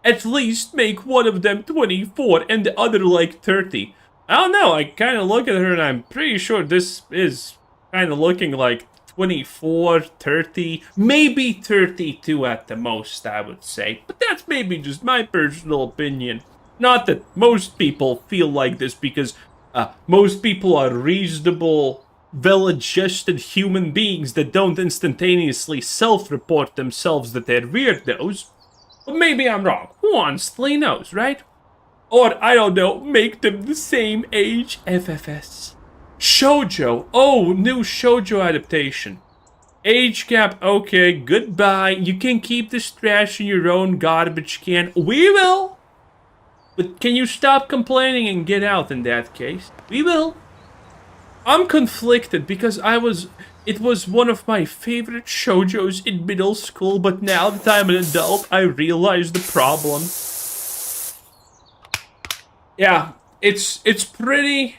At least make one of them 24 and the other like 30. I don't know. I kind of look at her and I'm pretty sure this is kind of looking like 24, 30, maybe 32 at the most, I would say. But that's maybe just my personal opinion. Not that most people feel like this, because most people are reasonable, well-adjusted human beings that don't instantaneously self-report themselves that they're weirdos. But maybe I'm wrong. Who honestly knows, right? Or, I don't know, make them the same age. FFS. Shoujo. Oh, new shoujo adaptation. Age gap. Okay, goodbye. You can keep this trash in your own garbage can. We will. But can you stop complaining and get out in that case? We will. I'm conflicted because it was one of my favorite shoujos in middle school, but now that I'm an adult, I realize the problem. Yeah, it's pretty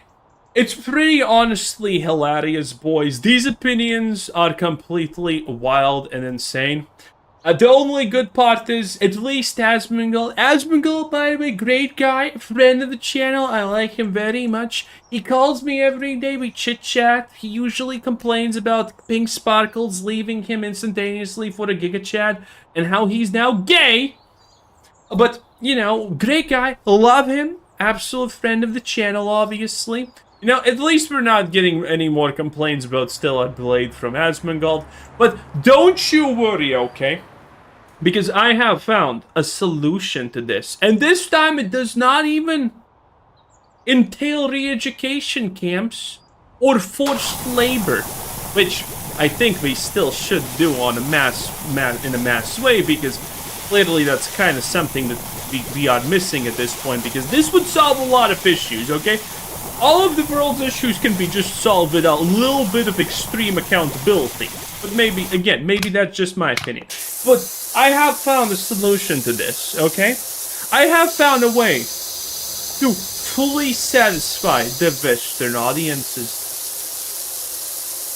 honestly hilarious, boys. These opinions are completely wild and insane. The only good part is, at least Asmongold. Asmongold, by the way, great guy, friend of the channel. I like him very much. He calls me every day, we chit-chat. He usually complains about pink sparkles leaving him instantaneously for a Giga Chat, and how he's now gay. But, you know, great guy, love him. Absolute friend of the channel, obviously. You know, at least we're not getting any more complaints about Stellar Blade from Asmongold. But don't you worry, okay? Because I have found a solution to this. And this time it does not even entail re-education camps or forced labor. Which I think we still should do on a in a mass way, because clearly that's kind of something that we are missing at this point, because this would solve a lot of issues, okay? All of the world's issues can be just solved with a little bit of extreme accountability. But maybe, again, maybe that's just my opinion. But I have found a solution to this, okay? I have found a way to fully satisfy the Western audiences.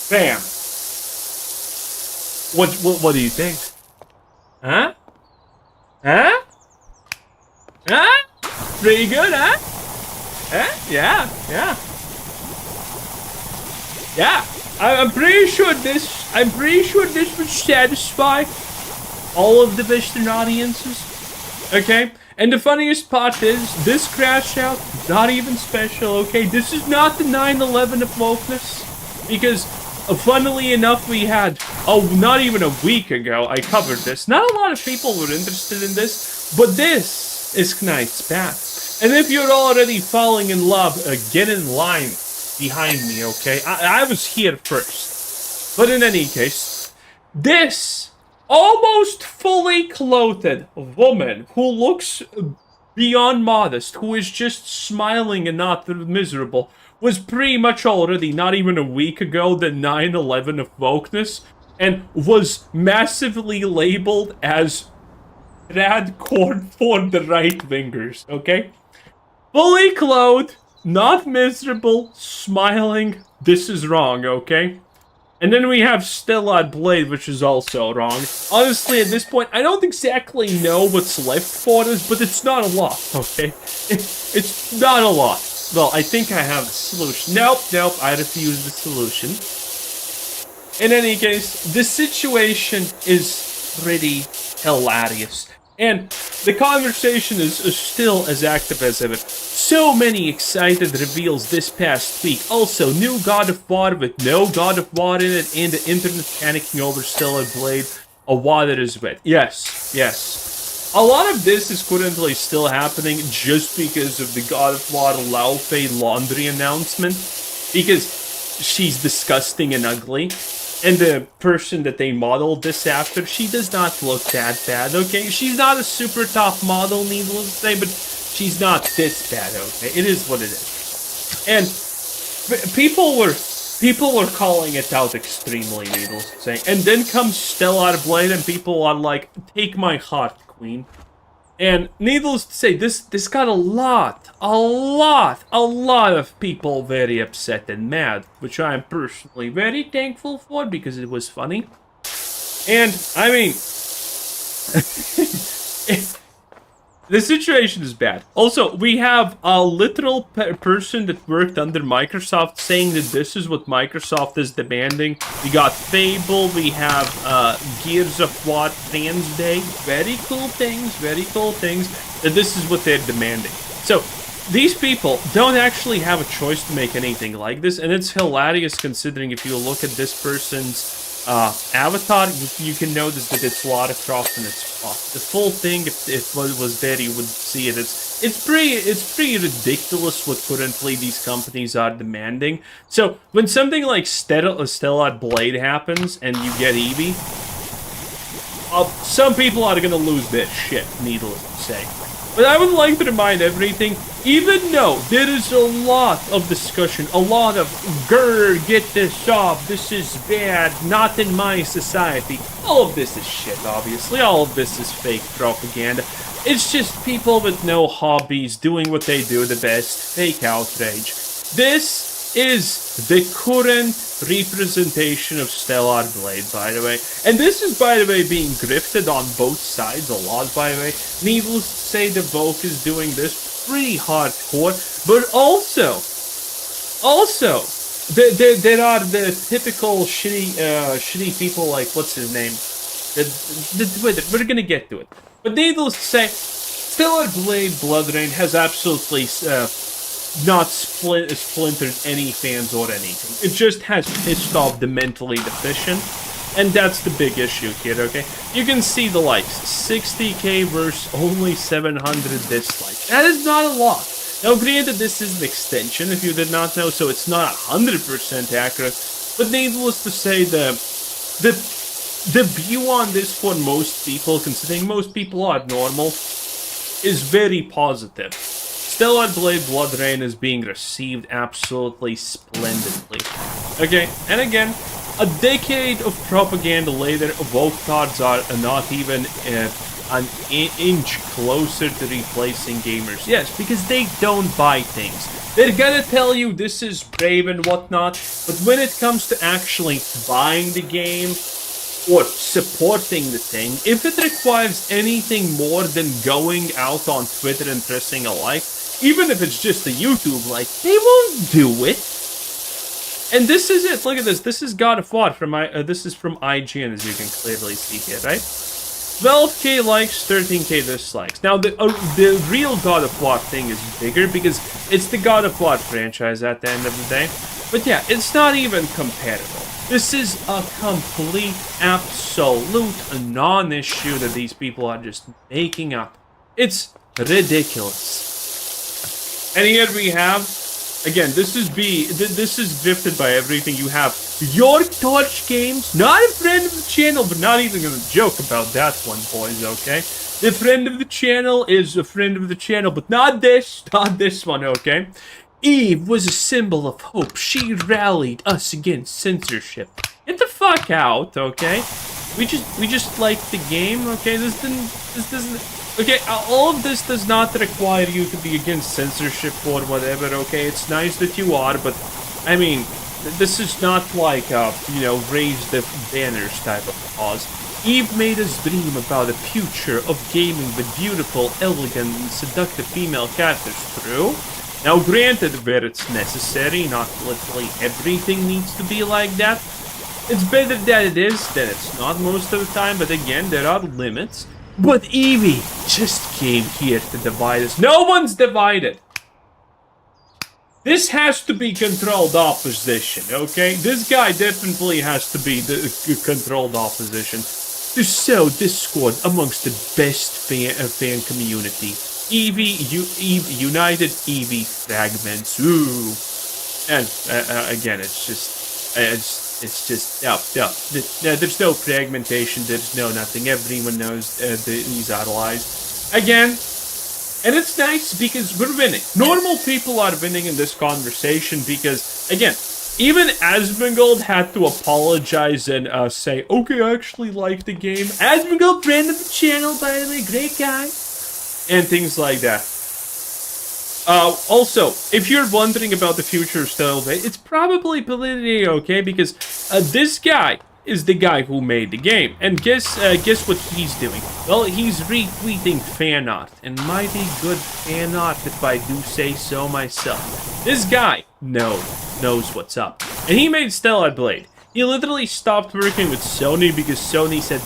Bam. What do you think? Huh? Huh? Huh? Pretty good, huh? Huh? Yeah. Yeah. I'm pretty sure this would satisfy all of the Western audiences. Okay? And the funniest part is, this crash out, not even special, okay? This is not the 9/11 of wokeness. Because, funnily enough, we had, not even a week ago, I covered this. Not a lot of people were interested in this, but this is Knight's Path. And if you're already falling in love, get in line behind me, okay? I was here first. But in any case, this almost fully clothed woman who looks beyond modest, who is just smiling and not miserable, was pretty much already, not even a week ago, the 9/11 of wokeness, and was massively labeled as radcorn for the right-wingers, okay? Fully clothed, not miserable, smiling. This is wrong, okay? And then we have Stellar Blade, which is also wrong. Honestly, at this point, I don't exactly know what's left for us, but it's not a lot, okay? It's not a lot. Well, I think I have the solution. Nope, I refuse the solution. In any case, the situation is pretty hilarious. And the conversation is still as active as ever. So many excited reveals this past week. Also, new God of War with no God of War in it, and the internet panicking over Stellar Blade. A water is wet. Yes. A lot of this is currently still happening just because of the God of War Lao Fei laundry announcement. Because she's disgusting and ugly. And the person that they modeled this after, she does not look that bad, okay? She's not a super top model, needless to say, but she's not this bad, okay? It is what it is. And people were calling it out extremely, needless to say. And then comes Stellar Blade and people are like, take my heart, queen. And needless to say, this got a lot of people very upset and mad, which I'm personally very thankful for because it was funny. And, I mean, the situation is bad. Also, we have a literal person that worked under Microsoft saying that this is what Microsoft is demanding. We got Fable, we have Gears of War Fans Day. Very cool things, that this is what they're demanding. So, these people don't actually have a choice to make anything like this, and it's hilarious considering if you look at this person's avatar, you can notice that it's Lara Croft and it's Croft. The full thing, if it was there, you would see it. It's pretty ridiculous what currently these companies are demanding. So when something like Stellar Blade happens and you get Eevee, some people are gonna lose their shit, needless to say. But I would like to remind everything, even though there is a lot of discussion, a lot of, grr, get this off, this is bad, not in my society. All of this is shit, obviously. All of this is fake propaganda. It's just people with no hobbies doing what they do the best, fake outrage. This is the current representation of Stellar Blade, by the way. And this is, by the way, being grifted on both sides a lot, by the way. Needless to say, the Vogue is doing this pretty hardcore. But also, there are the typical shitty people like, what's his name? We're gonna get to it. But needless to say, Stellar Blade BloodRayne has absolutely not splintered any fans or anything. It just has pissed off the mentally deficient, and that's the big issue here, okay? You can see the likes, 60k versus only 700 dislikes. That is not a lot. Now, granted, this is an extension, if you did not know, so it's not 100% accurate, but needless to say, the view on this for most people, considering most people are normal, is very positive. Stellar Blade BloodRayne is being received absolutely splendidly. Okay, and again, a decade of propaganda later, Vogue cards are not even an inch closer to replacing gamers. Yes, because they don't buy things. They're gonna tell you this is brave and whatnot, but when it comes to actually buying the game or supporting the thing, if it requires anything more than going out on Twitter and pressing a like, even if it's just a YouTube like, they won't do it. And this is it. Look at this. This is God of War from this is from IGN, as you can clearly see here, right? 12k likes, 13k dislikes. Now the real God of War thing is bigger because it's the God of War franchise at the end of the day. But yeah, it's not even comparable. This is a complete, absolute non-issue that these people are just making up. It's ridiculous. And here we have, again, this is drifted by everything. You have Your Torch Games, not a friend of the channel, but not even gonna joke about that one, boys, okay? The friend of the channel is a friend of the channel, but not this one, okay? Eve was a symbol of hope. She rallied us against censorship. Get the fuck out, okay? We just like the game, okay? This doesn't. Okay, all of this does not require you to be against censorship or whatever, okay? It's nice that you are, but, I mean, this is not like, you know, raise the banners type of cause. Eve made us dream about a future of gaming with beautiful, elegant, and seductive female characters. True? Now, granted, where it's necessary, not literally everything needs to be like that. It's better that it is than it's not most of the time, but again, there are limits. But Eevee just came here to divide us. No one's divided. This has to be controlled opposition, okay? This guy definitely has to be the controlled opposition. To sow discord amongst the best fan community. Eve united, Eevee fragments. Ooh. And again, it's just no. There's no fragmentation. There's no nothing. Everyone knows these are lies. Again, and it's nice because we're winning. Normal people are winning in this conversation because, again, even Asmongold had to apologize and say, okay, I actually like the game. Asmongold, friend of the channel, by the way, great guy. and things like that. Also, if you're wondering about the future of Stellar Blade, it's probably politically okay, because this guy is the guy who made the game. And guess what he's doing? Well, he's retweeting fan art, and mighty good fan art, if I do say so myself. This guy knows what's up. And he made Stellar Blade. He literally stopped working with Sony because Sony said,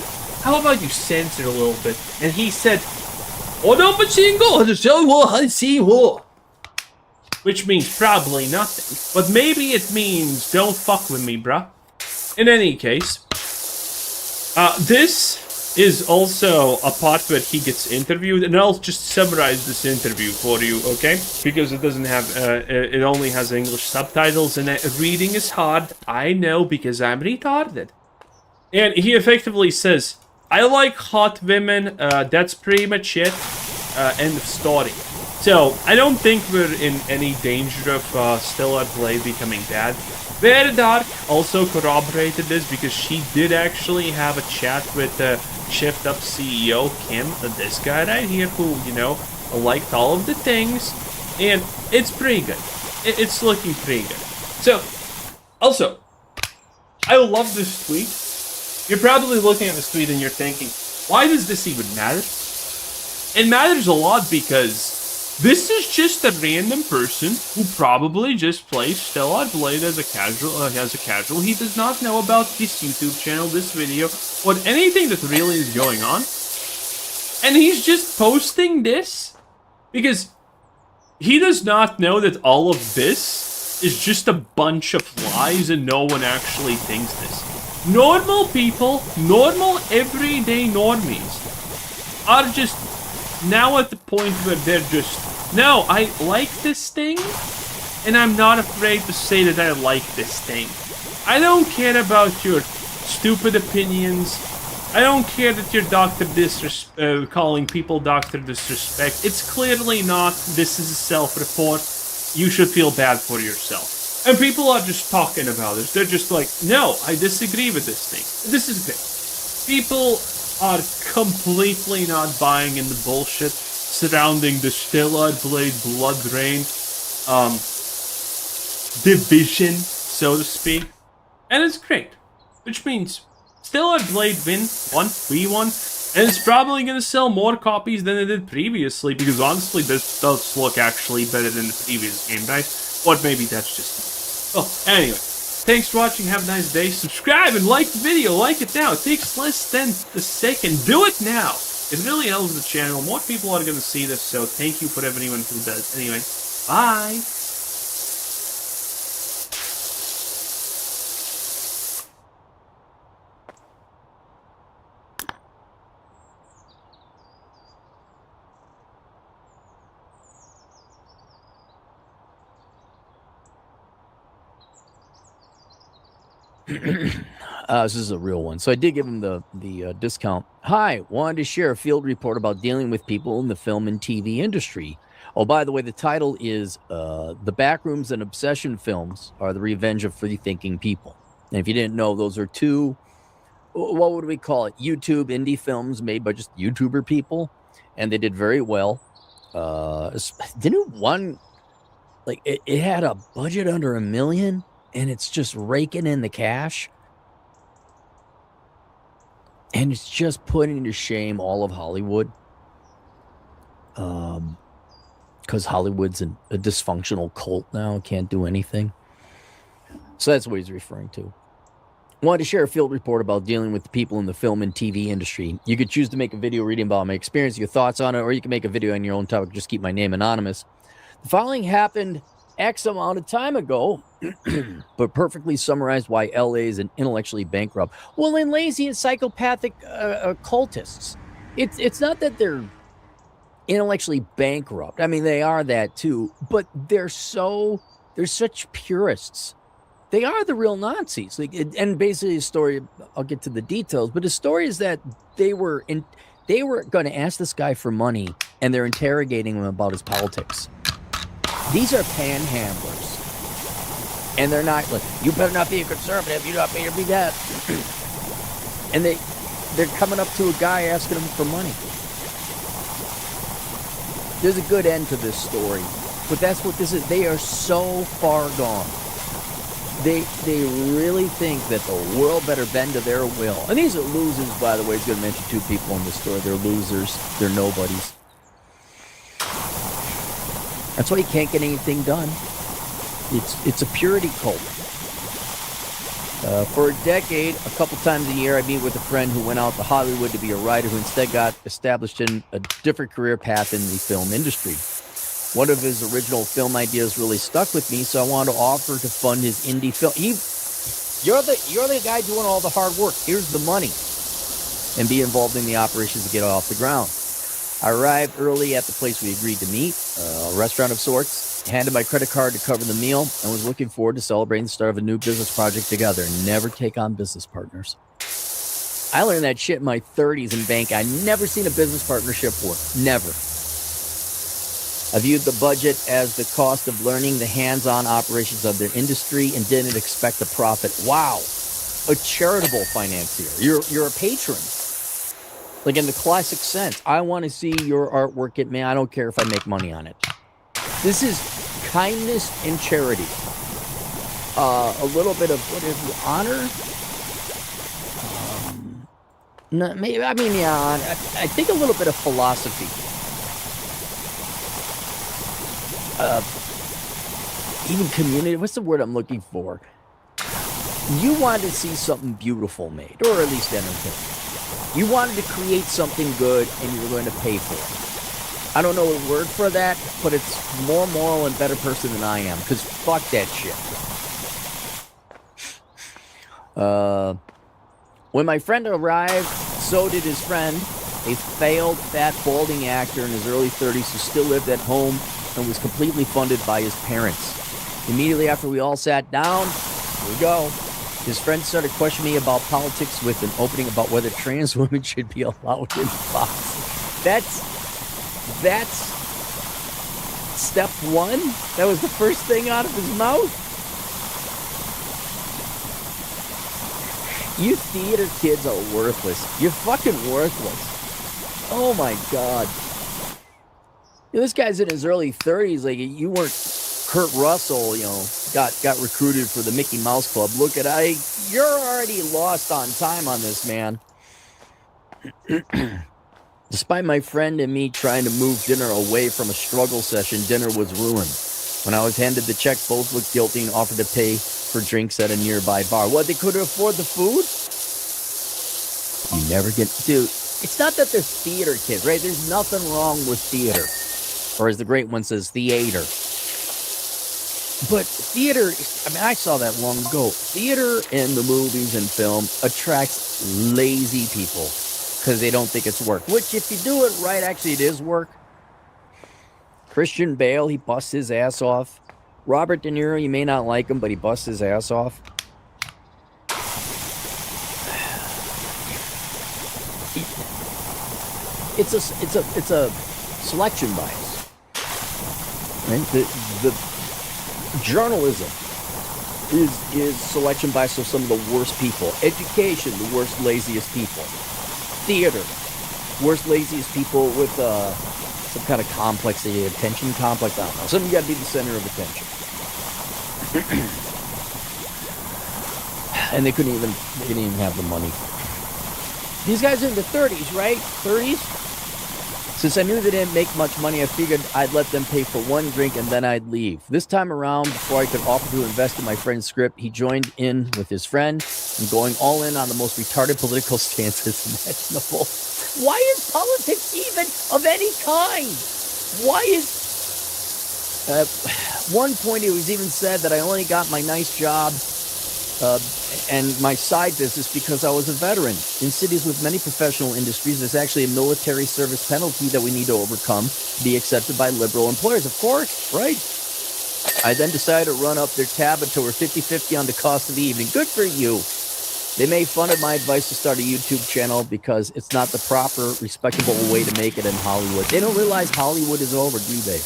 how about you censor a little bit? And he said, which means probably nothing. But maybe it means don't fuck with me, bruh. In any case, this is also a part where he gets interviewed, and I'll just summarize this interview for you, okay? Because it doesn't have, it only has English subtitles, and reading is hard. I know, because I'm retarded. And he effectively says, I like hot women, that's pretty much it, end of story. So, I don't think we're in any danger of Stellar Blade becoming bad. Very Dark also corroborated this because she did actually have a chat with Shift Up CEO Kim, this guy right here, who, you know, liked all of the things, and it's pretty good. It's looking pretty good. So, also, I love this tweet. You're probably looking at this tweet and you're thinking, why does this even matter? It matters a lot because this is just a random person who probably just plays Stellar Blade as a casual. He does not know about this YouTube channel, this video, or anything that really is going on. And he's just posting this because he does not know that all of this is just a bunch of lies and no one actually thinks this. Normal people, normal everyday normies, are just now at the point where they're just, no, I like this thing, and I'm not afraid to say that I like this thing. I don't care about your stupid opinions. I don't care that you're calling people Dr. Disrespect. It's clearly not. This is a self-report. You should feel bad for yourself. And people are just talking about it. They're just like, no, I disagree with this thing. This is good. People are completely not buying in the bullshit surrounding the Stellar Blade Blood Rain division, so to speak. And it's great. Which means Stellar Blade we won, and it's probably going to sell more copies than it did previously, because honestly, this does look actually better than the previous game, right? Or maybe that's just me. Well, anyway, thanks for watching, have a nice day, subscribe and like the video, like it now, it takes less than a second, do it now! It really helps the channel, more people are going to see this, so thank you for everyone who does. Anyway, bye! This is a real one. So I did give him the discount. Hi, wanted to share a field report about dealing with people in the film and TV industry. Oh, by the way, the title is The Backrooms and Obsession Films Are the Revenge of Free-Thinking People. And if you didn't know, those are two, what would we call it? YouTube indie films made by just YouTuber people. And they did very well. Didn't one, like, it had a budget under $1 million? And it's just raking in the cash. And it's just putting to shame all of Hollywood. Because Hollywood's a dysfunctional cult now. Can't do anything. So that's what he's referring to. Wanted to share a field report about dealing with the people in the film and TV industry. You could choose to make a video reading about my experience, your thoughts on it, or you can make a video on your own topic. Just keep my name anonymous. The following happened X amount of time ago, but perfectly summarized why LA is an intellectually bankrupt. Well, and lazy and psychopathic cultists. It's not that they're intellectually bankrupt. I mean, they are that too, but they're such purists. They are the real Nazis. Like, and basically, the story, I'll get to the details, but the story is that they were going to ask this guy for money, and they're interrogating him about his politics. These are panhandlers. And they're not like, you better not be a conservative, you don't better be that. And they're coming up to a guy asking him for money. There's a good end to this story, but that's what this is. They are so far gone. They really think that the world better bend to their will. And these are losers, by the way. I was going to mention 2 people in this story. They're losers. They're nobodies. That's why you can't get anything done. It's a purity cult. For a decade, a couple times a year, I meet with a friend who went out to Hollywood to be a writer who instead got established in a different career path in the film industry. One of his original film ideas really stuck with me, so I wanted to offer to fund his indie film. You're the guy doing all the hard work. Here's the money. And be involved in the operations to get it off the ground. I arrived early at the place we agreed to meet, a restaurant of sorts, handed my credit card to cover the meal, and was looking forward to celebrating the start of a new business project together. Never take on business partners. I learned that shit in my 30s in bank. I never seen a business partnership work. Never. I viewed the budget as the cost of learning the hands-on operations of their industry and didn't expect a profit. Wow. A charitable financier. You're a patron. Like in the classic sense. I want to see your artwork get made. I don't care if I make money on it. This is kindness and charity. A little bit of what is it, honor? No, maybe. I mean, yeah. I think a little bit of philosophy. Even community. What's the word I'm looking for? You wanted to see something beautiful made, or at least entertained. You wanted to create something good, and you were going to pay for it. I don't know a word for that, but it's more moral and better person than I am, because fuck that shit. When my friend arrived, so did his friend, a failed, fat, balding actor in his early 30s who still lived at home and was completely funded by his parents. Immediately after we all sat down, here we go. His friend started questioning me about politics with an opening about whether trans women should be allowed in boxing. That's step one? That was the first thing out of his mouth? You theater kids are worthless. You're fucking worthless. Oh my God. This guy's in his early 30s. Like, you weren't Kurt Russell, got recruited for the Mickey Mouse Club. Look at you're already lost on time on this, man. Despite my friend and me trying to move dinner away from a struggle session, dinner was ruined. When I was handed the check, both looked guilty and offered to pay for drinks at a nearby bar. What, they couldn't afford the food? You never get... Dude, it's not that they're theater kids, right? There's nothing wrong with theater. Or as the great one says, theater. But theater, I mean, I saw that long ago. Theater and the movies and film attracts lazy people because they don't think it's work. Which, if you do it right, actually it is work. Christian Bale, he busts his ass off. Robert De Niro, you may not like him, but he busts his ass off. It's a selection bias. Right? The journalism is selection bias of some of the worst people. Education, the worst, laziest people. Theater, worst, laziest people with some kind of complex, attention complex. I don't know. Some of you got to be the center of attention. And they didn't even have the money. These guys are in the 30s, right? 30s? Since I knew they didn't make much money, I figured I'd let them pay for one drink and then I'd leave. This time around, before I could offer to invest in my friend's script, he joined in with his friend and going all in on the most retarded political stances imaginable. Why is politics even of any kind? Why is... At one point, it was even said that I only got my nice job and my side business because I was a veteran. In cities with many professional industries, there's actually a military service penalty that we need to overcome to be accepted by liberal employers. Of course, right? I then decided to run up their tab until we're 50-50 on the cost of the evening. Good for you. They made fun of my advice to start a YouTube channel because it's not the proper, respectable way to make it in Hollywood. They don't realize Hollywood is over, do they?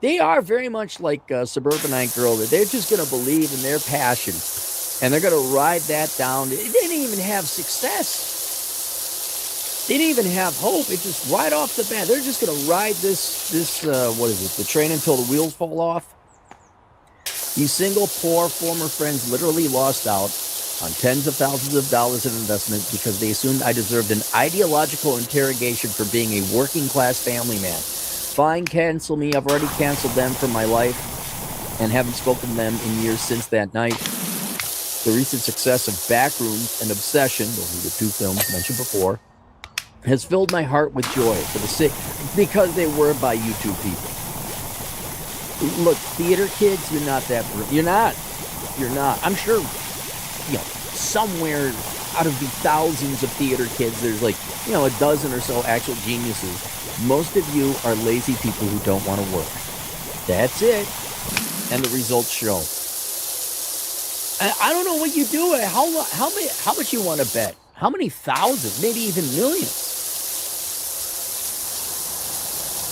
They are very much like a suburbanite girl. That they're just going to believe in their passion. And they're going to ride that down. They didn't even have success. They didn't even have hope. It just right off the bat, they're just gonna ride this what is it? The train until the wheels fall off. These single, poor former friends literally lost out on tens of thousands of dollars of investment because they assumed I deserved an ideological interrogation for being a working class family man. Fine, cancel me. I've already canceled them from my life and haven't spoken to them in years since that night. The recent success of Backrooms and Obsession, those are the two films mentioned before, has filled my heart with joy for the sake because they were by YouTube people. Look, theater kids, you're not that. You're not. I'm sure, somewhere out of the thousands of theater kids, there's like, a dozen or so actual geniuses. Most of you are lazy people who don't want to work. That's it. And the results show. I don't know what you do. How much you want to bet? How many thousands, maybe even millions?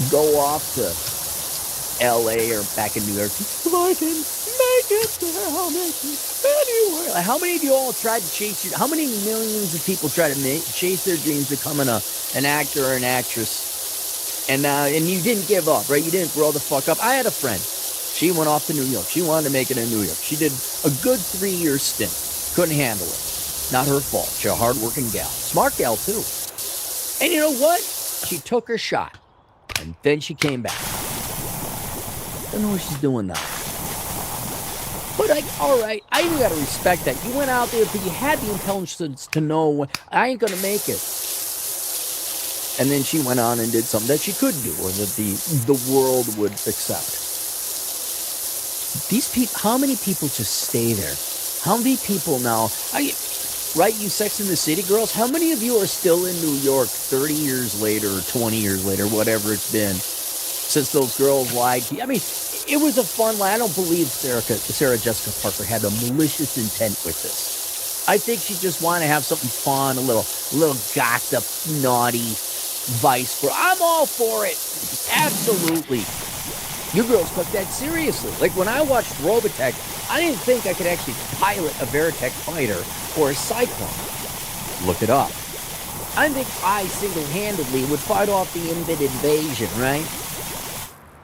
Go off to LA or back in New York. If I can make it there, I'll make it anywhere. Like, how many of you all tried to chase how many millions of people try to chase their dreams, becoming an actor or an actress, and you didn't give up, right? You didn't grow the fuck up. I had a friend. She went off to New York. She wanted to make it in New York. She did a good 3-year stint. Couldn't handle it. Not her fault. She's a hardworking gal. Smart gal, too. And you know what? She took her shot. And then she came back. Don't know what she's doing now. But all right, I even gotta respect that. You went out there, but you had the intelligence to know I ain't gonna make it. And then she went on and did something that she could do, or that the world would accept. These people, how many people just stay there? How many people now? Right, you Sex and the City girls? How many of you are still in New York 30 years later, or 20 years later, whatever it's been, since those girls lied to you? I mean, it was a fun lie. I don't believe Sarah Jessica Parker had a malicious intent with this. I think she just wanted to have something fun, a little gossip, naughty vice. I'm all for it. Absolutely. You girls took that seriously. Like when I watched Robotech, I didn't think I could actually pilot a Veritech fighter or a Cyclone. Look it up. I didn't think I single-handedly would fight off the invasion, right?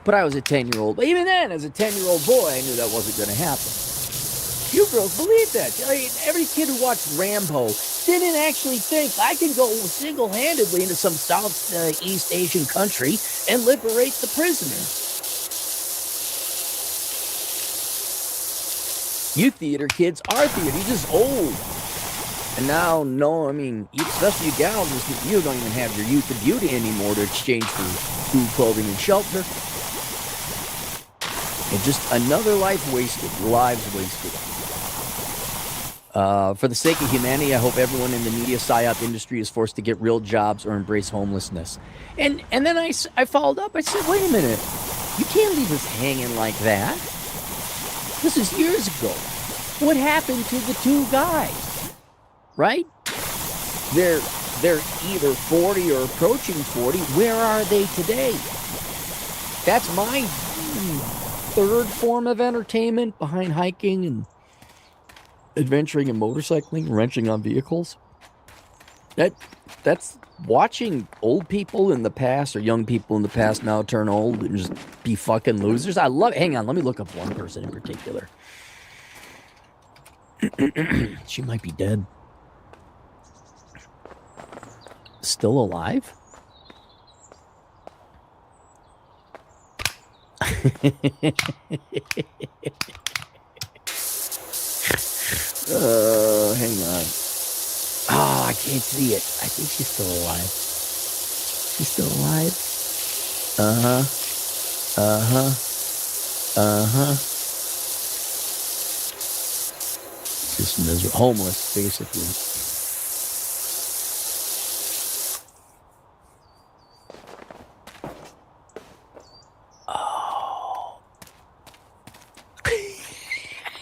But I was a 10-year-old. But even then, as a 10-year-old boy, I knew that wasn't going to happen. You girls believe that. I mean, every kid who watched Rambo didn't actually think I can go single-handedly into some Southeast Asian country and liberate the prisoners. You theater kids are theater. You're just old. And now, no, I mean, especially you gals, you don't even have your youth and beauty anymore to exchange for food, clothing, and shelter. And just another life wasted. Lives wasted. For the sake of humanity, I hope everyone in the media psyop industry is forced to get real jobs or embrace homelessness. And then I followed up. I said, wait a minute. You can't leave us hanging like that. This is years ago. What happened to the two guys? Right? They're either 40 or approaching 40. Where are they today? That's my third form of entertainment behind hiking and adventuring and motorcycling, wrenching on vehicles. That's watching old people in the past or young people in the past now turn old and just be fucking losers. I love it. Hang on, let me look up one person in particular. She might be dead. Still alive? Hang on. Oh, I can't see it. I think she's still alive. She's still alive? Uh-huh. Just miserable. Homeless, basically. Oh.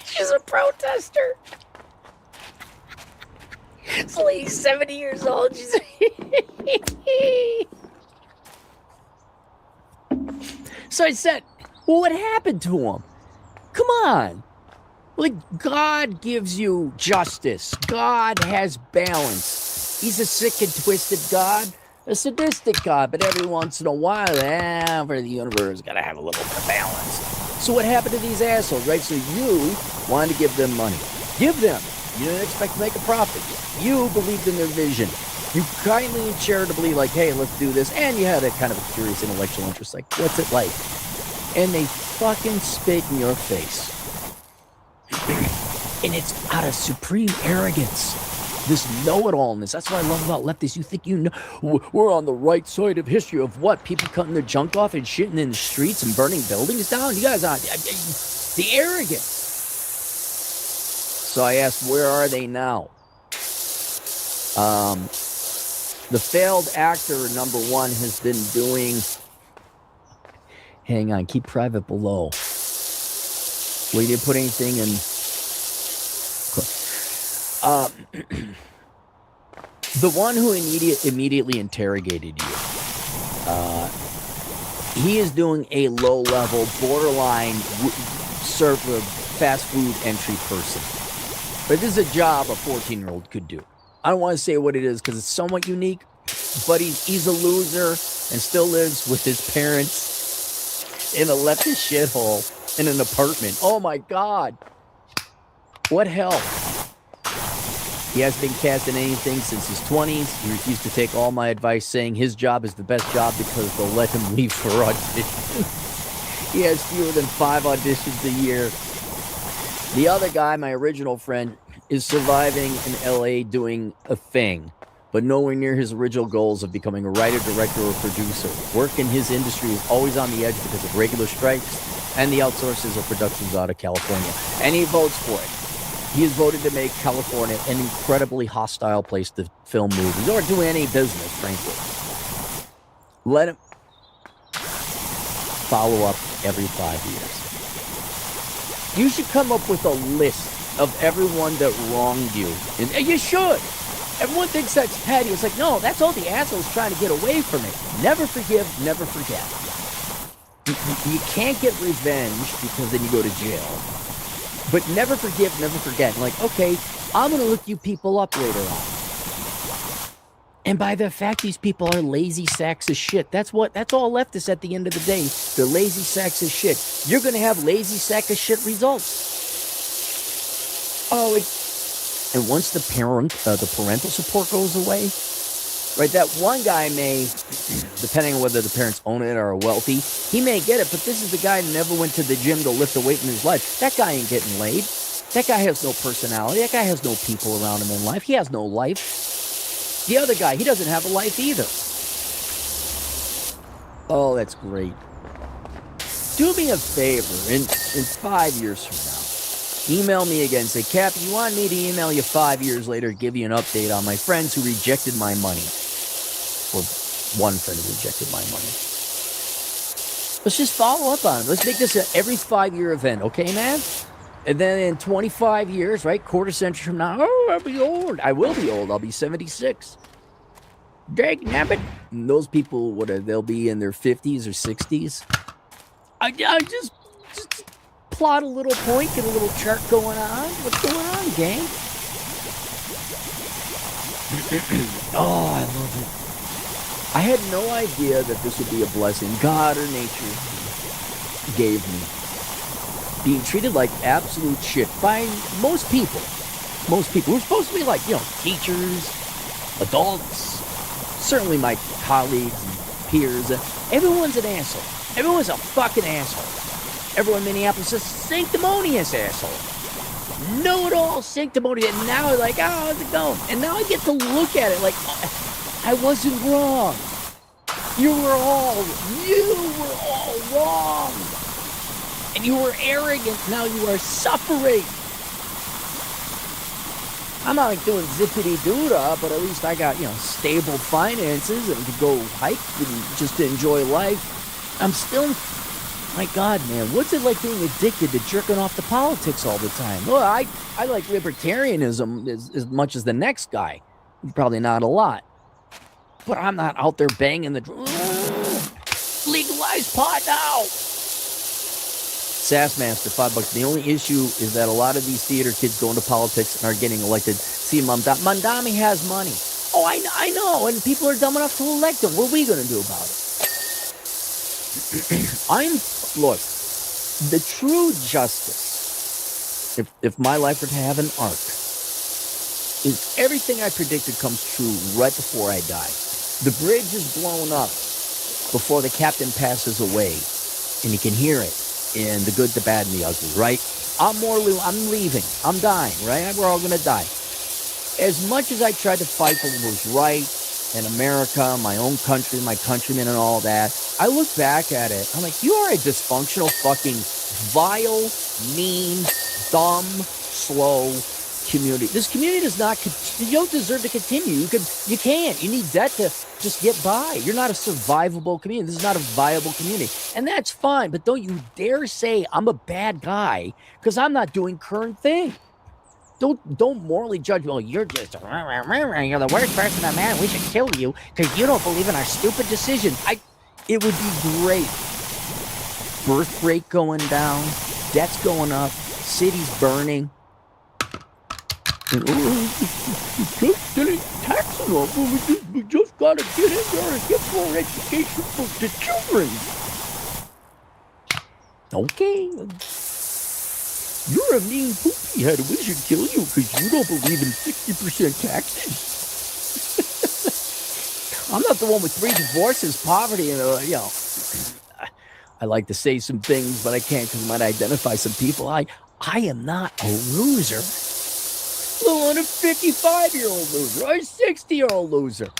She's a protester. This lady's 70 years old. She's So I said, well, what happened to him? Come on. Like, God gives you justice. God has balance. He's a sick and twisted God, a sadistic God, but every once in a while, for the universe, gotta have a little bit of balance. So what happened to these assholes, right? So you wanted to give them money. Give them. You didn't expect to make a profit. You believed in their vision. You kindly and charitably, like, hey, let's do this. And you had a kind of a curious intellectual interest, like, what's it like? And they fucking spit in your face. And it's out of supreme arrogance. This know-it-allness. That's what I love about leftists. You think you know we're on the right side of history of what? People cutting their junk off and shitting in the streets and burning buildings down? You guys are the arrogance. So I asked, where are they now? The failed actor number one has been doing... Hang on, keep private below. We didn't put anything in... the one who immediately interrogated you, he is doing a low-level, borderline fast food entry person. But this is a job a 14-year-old could do. I don't want to say what it is because it's somewhat unique, but he's a loser and still lives with his parents in a leftist shithole in an apartment. Oh my God. What hell? He hasn't been cast in anything since his 20s. He refused to take all my advice, saying his job is the best job because they'll let him leave for auditions. He has fewer than 5 auditions a year. The other guy, my original friend, is surviving in LA doing a thing, but nowhere near his original goals of becoming a writer, director, or producer. Work in his industry is always on the edge because of regular strikes and the outsources of productions out of California. And he votes for it. He has voted to make California an incredibly hostile place to film movies or do any business, frankly. Let him follow up every 5 years. You should come up with a list of everyone that wronged you. And you should. Everyone thinks that's petty. It's like, no, that's all the assholes trying to get away from it. Never forgive, never forget. You can't get revenge because then you go to jail. But never forgive, never forget. Like, okay, I'm going to look you people up later on. And by the fact these people are lazy sacks of shit, that's all leftists at the end of the day. They're lazy sacks of shit. You're going to have lazy sack of shit results. And once the parental support goes away, right, that one guy may, depending on whether the parents own it or are wealthy, he may get it, but this is the guy who never went to the gym to lift a weight in his life. That guy ain't getting laid. That guy has no personality. That guy has no people around him in life. He has no life. The other guy, he doesn't have a life either. Oh, that's great. Do me a favor, in 5 years from now, email me again. Say, Cap, you want me to email you 5 years later, give you an update on my friends who rejected my money? Or one friend who rejected my money. Let's just follow up on it. Let's make this an every 5-year event, okay, man? And then in 25 years, right, quarter century from now, I'll be old. I will be old. I'll be 76. Dag nabbit. And those people, they'll be in their 50s or 60s. I just plot a little point, get a little chart going on. What's going on, gang? Oh, I love it. I had no idea that this would be a blessing God or nature gave me. Being treated like absolute shit by most people. Most people. We're supposed to be like, teachers, adults, certainly my colleagues and peers. Everyone's an asshole. Everyone's a fucking asshole. Everyone in Minneapolis is a sanctimonious asshole. Know-it-all sanctimonious. And now I'm like, how's it going? And now I get to look at it like, I wasn't wrong. You were all wrong. And you were arrogant. Now you are suffering. I'm not like doing zippity-doo-dah, but at least I got, stable finances and could go hike and just enjoy life. I'm still... My God, man, what's it like being addicted to jerking off to politics all the time? Well, I like libertarianism as much as the next guy. Probably not a lot. But I'm not out there banging the... Legalize pot now! Sassmaster, $5. The only issue is that a lot of these theater kids go into politics and are getting elected. See, Mandami has money. Oh, I know, and people are dumb enough to elect him. What are we going to do about it? Look, the true justice, if my life were to have an arc, is everything I predicted comes true right before I die. The bridge is blown up before the captain passes away, and you can hear it in the good, the bad, and the ugly, right? I'm leaving. I'm dying, right? We're all going to die. As much as I tried to fight for what was right in America, my own country, my countrymen and all that, I look back at it, I'm like, you are a dysfunctional, fucking, vile, mean, dumb, slow community. This community does not, you don't deserve to continue. You can't. You need debt to just get by. You're not a survivable community. This is not a viable community. And that's fine, but don't you dare say I'm a bad guy because I'm not doing current thing. Don't morally judge me. Oh, you're just, you're the worst person on man. We should kill you because you don't believe in our stupid decision. It would be great. Birth rate going down, debt's going up, cities burning. Just getting taxes off. We just gotta get in there and get more education for the children. Okay. You're a mean poopy head. We should kill you because you don't believe in 60% taxes. I'm not the one with 3 divorces, poverty, and I like to say some things, but I can't because I might identify some people. I am not a loser. Let alone a 55-year-old loser or a 60-year-old loser.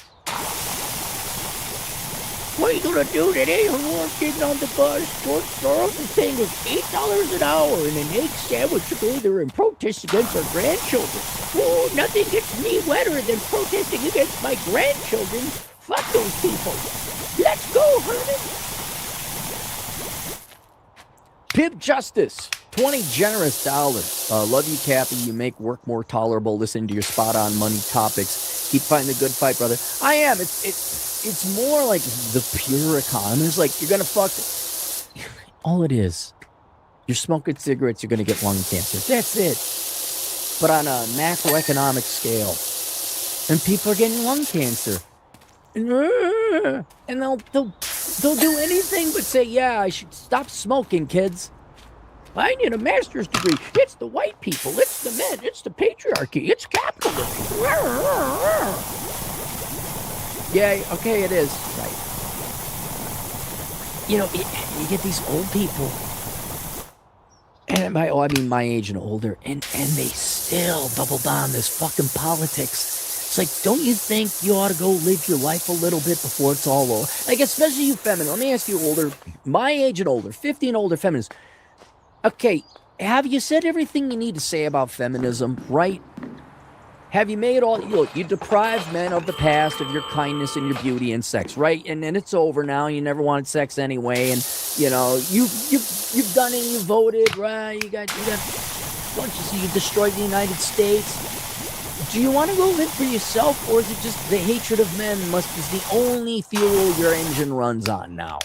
What are you gonna do today? I'm getting on the bus. George Soros is paying us $8 an hour and an egg sandwich to go there and protest against our grandchildren. Oh, nothing gets me wetter than protesting against my grandchildren. Fuck those people. Let's go, Herman. Pimp Justice, 20 generous dollars. Love you, Cappy. You make work more tolerable. Listen to your spot-on money topics. Keep fighting the good fight, brother. I am. It's more like the pure economy. It's like you're gonna fuck. All it is, you're smoking cigarettes. You're gonna get lung cancer. That's it. But on a macroeconomic scale, and people are getting lung cancer, and they'll do anything but say, "Yeah, I should stop smoking, kids. I need a master's degree. It's the white people. It's the men. It's the patriarchy. It's capitalism." Yeah, okay, it is. Right. You know, you get these old people, and my age and older, and they still double down this fucking politics. It's like, don't you think you ought to go live your life a little bit before it's all over? Like, especially you feminists. Let me ask you older, my age and older, 50 and older feminists. Okay, have you said everything you need to say about feminism, right? Have you made all, look, you deprived men of the past, of your kindness and your beauty and sex, right? And it's over now. You never wanted sex anyway. And, you know, you've done it, you voted, right? You got bunches of, you destroyed the United States. Do you want to go live for yourself, or is it just the hatred of men is the only fuel your engine runs on now?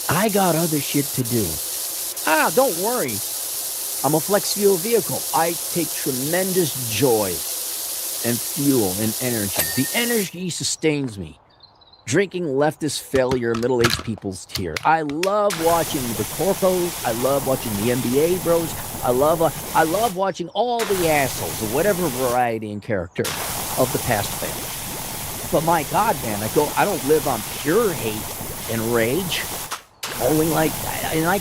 I got other shit to do. Don't worry. I'm a flex fuel vehicle. I take tremendous joy and fuel and energy. The energy sustains me. Drinking leftist failure, middle-aged people's tear. I love watching the corpos. I love watching the NBA bros. I love watching all the assholes of whatever variety and character of the past family. But my God, man, I don't live on pure hate and rage. Only I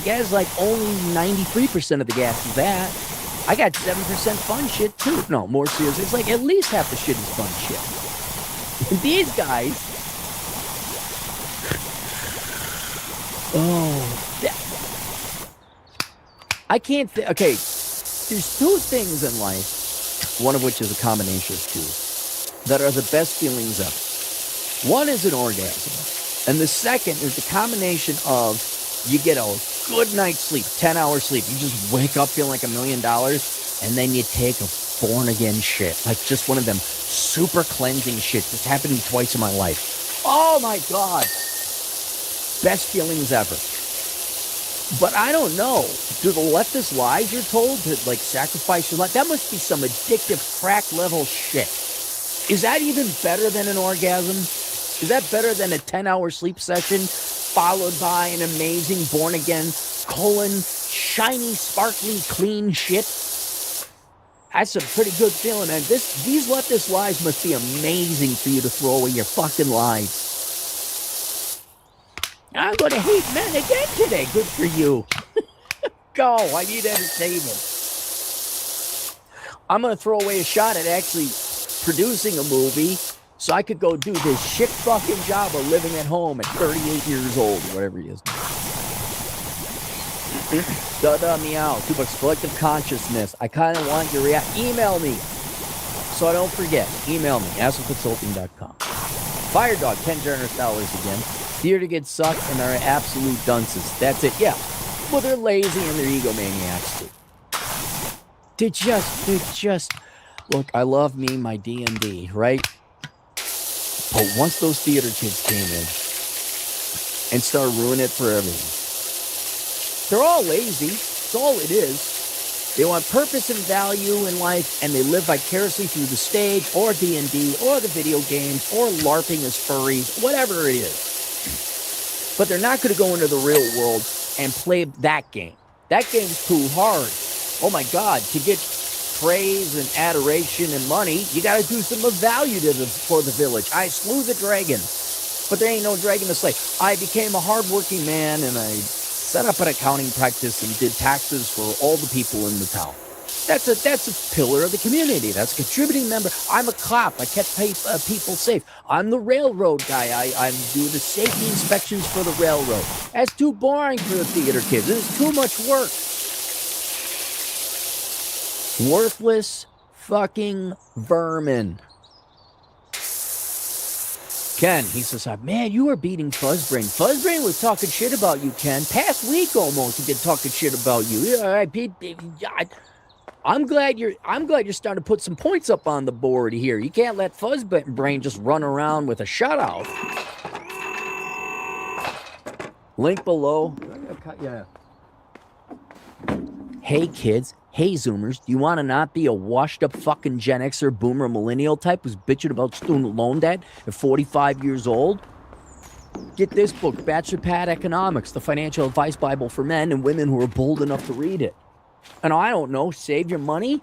guess only 93% of the gas is that. I got 7% fun shit too. No, more serious. It's like at least half the shit is fun shit. These guys. I can't. Okay, there's 2 things in life, one of which is a combination of 2, that are the best feelings ever. One is an orgasm. And the second is the combination of you get a good night's sleep, 10-hour sleep. You just wake up feeling like $1 million, and then you take a born-again shit. Like just one of them super cleansing shits. This happened to me twice in my life. Oh, my God. Best feelings ever. But I don't know. Do the leftist lies you're told to like sacrifice your life? That must be some addictive crack level shit. Is that even better than an orgasm? Is that better than a 10-hour sleep session followed by an amazing born again shiny, sparkly, clean shit? That's a pretty good feeling, man. These leftist lies must be amazing for you to throw away your fucking lives. I'm going to hate men again today. Good for you. Go. I need entertainment. I'm going to throw away a shot at actually producing a movie so I could go do this shit fucking job of living at home at 38 years old, or whatever he is. Da-da meow. Too much collective consciousness. I kind of want your email me. So I don't forget. Email me. AsselConsulting.com. Fire Dog, $10 generous dollars again. Theater gets sucked and are absolute dunces. That's it. Yeah. Well, they're lazy and they're egomaniacs too. They're just. Look, I love me my D&D, right? But once those theater kids came in and started ruining it for everyone, they're all lazy. That's all it is. They want purpose and value in life, and they live vicariously through the stage, or D&D, or the video games, or LARPing as furries, whatever it is. But they're not going to go into the real world and play that game. That game's too hard. Oh my God, to get praise and adoration and money, you got to do some of value for the village. I slew the dragon, but there ain't no dragon to slay. I became a hardworking man, and I set up an accounting practice and did taxes for all the people in the town. That's a pillar of the community. That's a contributing member. I'm a cop. I kept people safe. I'm the railroad guy. I'm doing the safety inspections for the railroad. That's too boring for the theater kids. It's too much work. Worthless fucking vermin. Ken, he says, man, you are beating Fuzzbrain. Fuzzbrain was talking shit about you, Ken. Past week almost, he did talking shit about you. Yeah, I'm glad you're starting to put some points up on the board here. You can't let Fuzzbrain just run around with a shutout. Link below. Yeah. Hey kids, hey Zoomers, do you want to not be a washed up fucking Gen Xer, Boomer, Millennial type who's bitching about student loan debt at 45 years old? Get this book, Bachelor Pad Economics, the financial advice Bible for men and women who are bold enough to read it. And I don't know, save your money?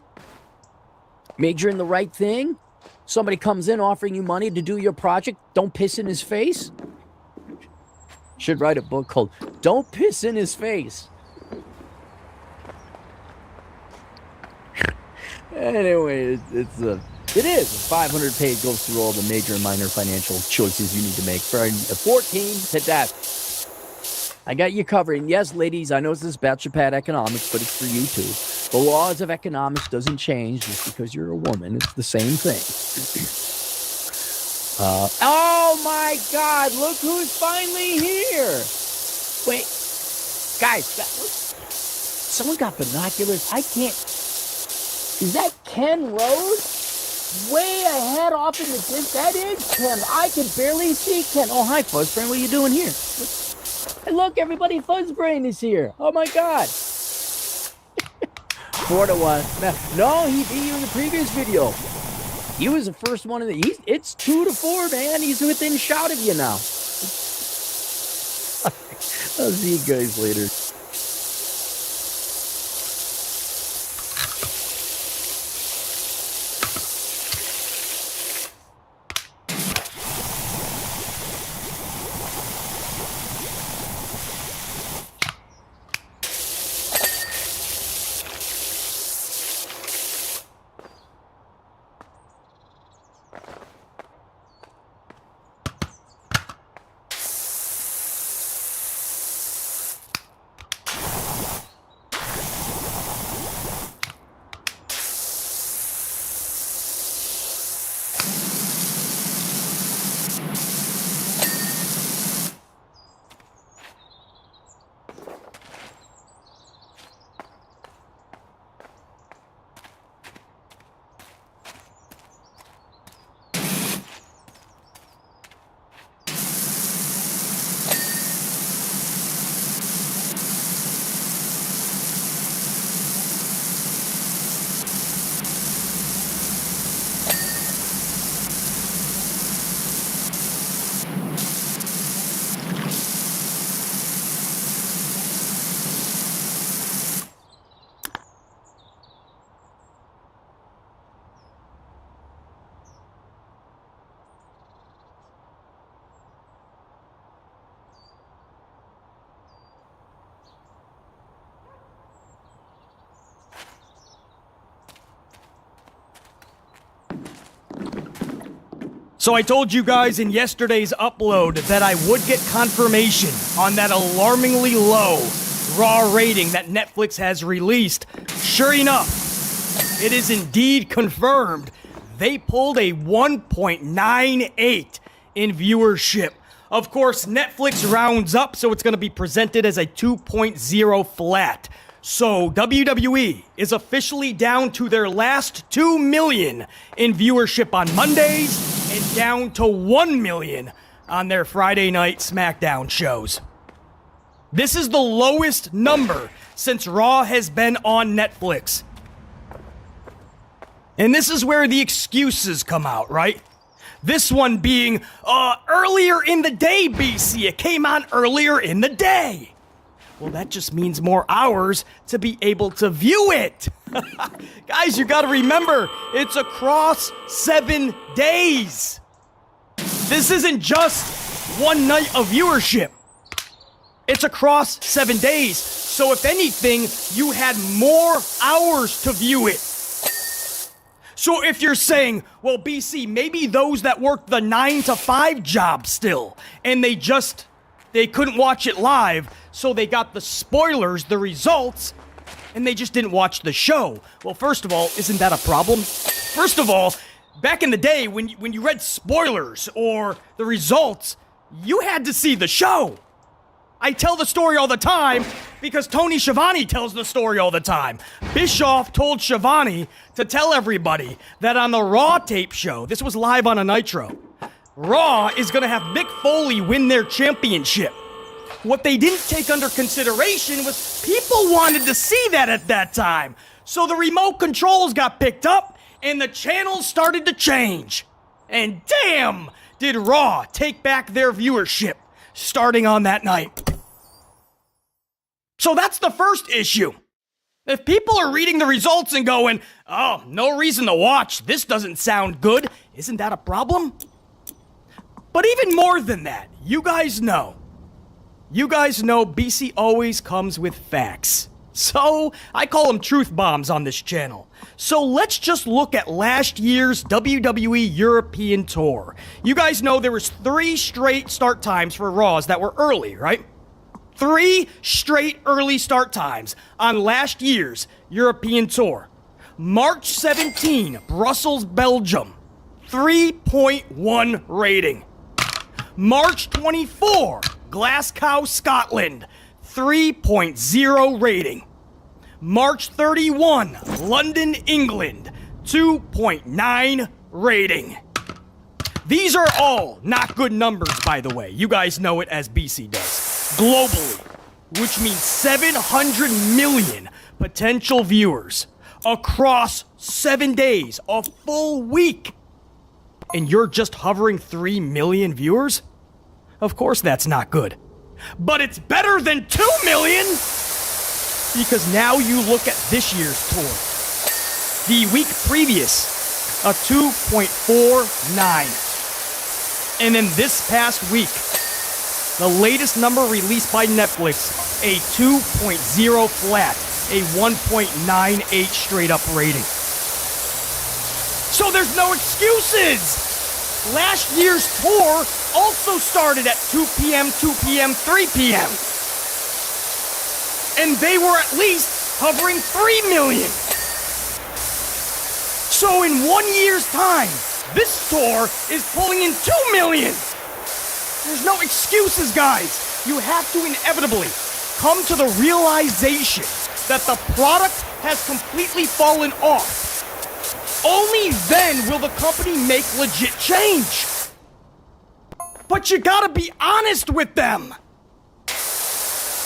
Major in the right thing? Somebody comes in offering you money to do your project, don't piss in his face? Should write a book called Don't Piss in His Face. Anyway, it is. 500 page goes through all the major and minor financial choices you need to make. For 14 to death. I got you covered. And yes, ladies, I know this is Bachelor Pad Economics, but it's for you too. The laws of economics doesn't change just because you're a woman. It's the same thing. Oh my God, look who's finally here. Wait, guys, someone got binoculars? I can't. Is that Ken Rose? Way ahead off in the distance. That is Ken. I can barely see Ken. Oh, hi, Fuzzbrain. What are you doing here? Hey, look, everybody, Fuzzbrain is here. Oh, my God. 4-1. No, he beat you in the previous video. He was the first one. It's 2-4, man. He's within shout of you now. I'll see you guys later. So I told you guys in yesterday's upload that I would get confirmation on that alarmingly low Raw rating that Netflix has released. Sure enough, it is indeed confirmed. They pulled a 1.98 in viewership. Of course, Netflix rounds up, so it's going to be presented as a 2.0 flat. So WWE is officially down to their last 2 million in viewership on Mondays and down to 1 million on their Friday night SmackDown shows. This is the lowest number since Raw has been on Netflix. And this is where the excuses come out, right? This one being, earlier in the day, BC. It came on earlier in the day. Well, that just means more hours to be able to view it. Guys, you gotta remember, it's across 7 days. This isn't just one night of viewership. It's across 7 days. So if anything, you had more hours to view it. So if you're saying, well, BC, maybe those that worked the 9 to 5 job still, and they couldn't watch it live, so they got the spoilers, the results, and they just didn't watch the show. Well, first of all, isn't that a problem? First of all, back in the day, when you read spoilers or the results, you had to see the show. I tell the story all the time because Tony Schiavone tells the story all the time. Bischoff told Schiavone to tell everybody that on the Raw tape show, this was live on a Nitro, Raw is going to have Mick Foley win their championship. What they didn't take under consideration was people wanted to see that at that time. So the remote controls got picked up and the channels started to change. And damn, did Raw take back their viewership starting on that night. So that's the first issue. If people are reading the results and going, oh, no reason to watch, this doesn't sound good, isn't that a problem? But even more than that, you guys know BC always comes with facts. So I call them truth bombs on this channel. So let's just look at last year's WWE European Tour. You guys know there was 3 straight start times for Raws that were early, right? 3 straight early start times on last year's European Tour. March 17, Brussels, Belgium, 3.1 rating. March 24, Glasgow, Scotland, 3.0 rating. March 31, London, England, 2.9 rating. These are all not good numbers, by the way. You guys know it as BC does. Globally, which means 700 million potential viewers across 7 days, a full week. And you're just hovering 3 million viewers? Of course that's not good. But it's better than 2 million! Because now you look at this year's tour. The week previous, a 2.49. And then this past week, the latest number released by Netflix, a 2.0 flat, a 1.98 straight up rating. So there's no excuses! Last year's tour also started at 2 p.m., 2 p.m., 3 p.m. And they were at least hovering 3 million. So in 1 year's time, this tour is pulling in 2 million. There's no excuses, guys. You have to inevitably come to the realization that the product has completely fallen off. Only then will the company make legit change. But you gotta be honest with them.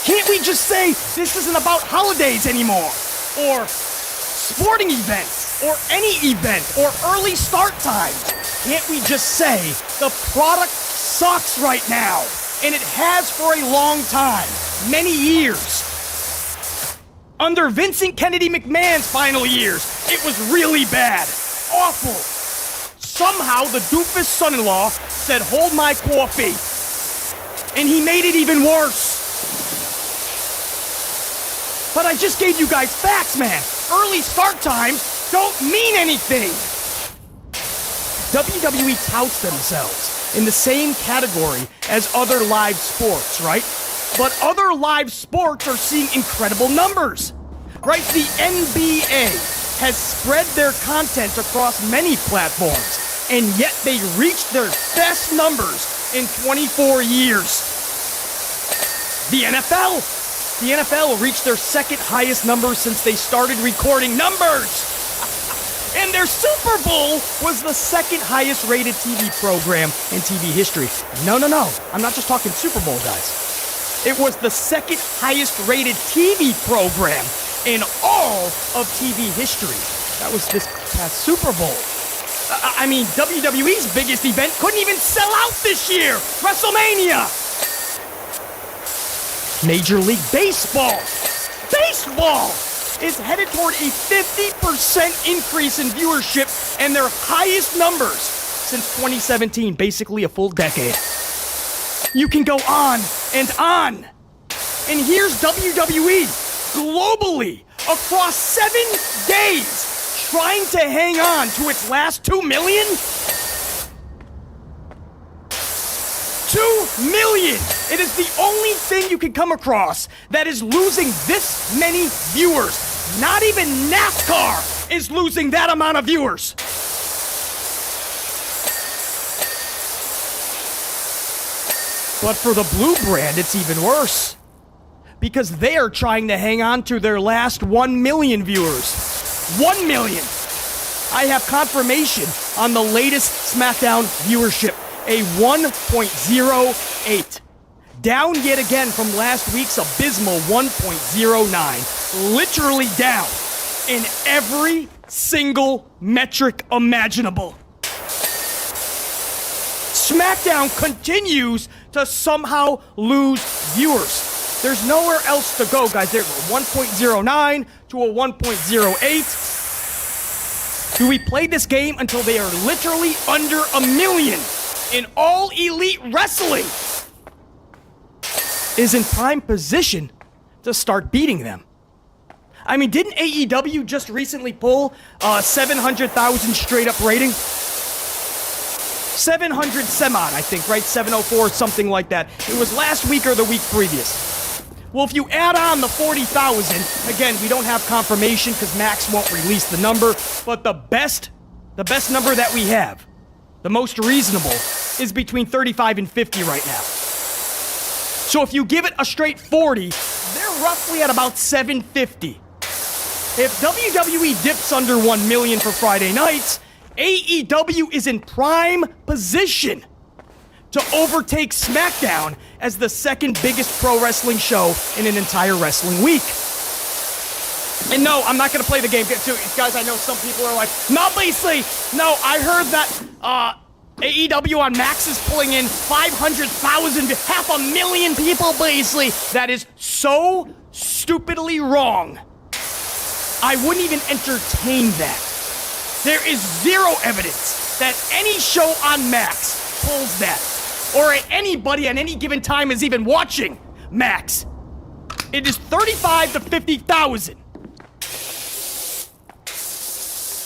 Can't we just say this isn't about holidays anymore? Or sporting events? Or any event? Or early start times? Can't we just say the product sucks right now? And it has for a long time. Many years. Under Vincent Kennedy McMahon's final years, it was really bad. Awful. Somehow the doofus son-in-law said, hold my coffee. And he made it even worse. But I just gave you guys facts, man. Early start times don't mean anything. WWE touts themselves in the same category as other live sports, right? But other live sports are seeing incredible numbers, right? The NBA has spread their content across many platforms, and yet they reached their best numbers in 24 years. The NFL reached their second highest numbers since they started recording numbers. And their Super Bowl was the second highest rated TV program in TV history. No. I'm not just talking Super Bowl, guys. It was the second highest rated TV program in all of TV history. That was this past Super Bowl. I mean, WWE's biggest event couldn't even sell out this year. WrestleMania. Major League Baseball is headed toward a 50% increase in viewership and their highest numbers since 2017, basically a full decade. You can go on and on. And here's WWE globally across 7 days trying to hang on to its last 2 million. 2 million! It is the only thing you can come across that is losing this many viewers. Not even NASCAR is losing that amount of viewers. But for the Blue brand, it's even worse. Because they are trying to hang on to their last 1 million viewers. 1 million! I have confirmation on the latest SmackDown viewership. A 1.08. Down yet again from last week's abysmal 1.09. Literally down in every single metric imaginable. SmackDown continues to somehow lose viewers. There's nowhere else to go, guys. There's a 1.09 to a 1.08. Do we play this game until they are literally under a million? In All Elite Wrestling is in prime position to start beating them. I mean, didn't AEW just recently pull 700,000 straight up rating? 700 some odd, I think, right? 704, something like that. It was last week or the week previous. Well, if you add on the 40,000, again, we don't have confirmation because Max won't release the number, but the best number that we have, the most reasonable, is between 35 and 50 right now. So if you give it a straight 40, they're roughly at about 750. If WWE dips under 1 million for Friday nights, AEW is in prime position to overtake SmackDown as the second biggest pro wrestling show in an entire wrestling week. And no, I'm not going to play the game. Guys, I know some people are like, no, basically, no, I heard that AEW on Max is pulling in 500,000, 500,000 people, basically. That is so stupidly wrong. I wouldn't even entertain that. There is zero evidence that any show on Max pulls that, or anybody at any given time is even watching Max. It is 35 to 50,000.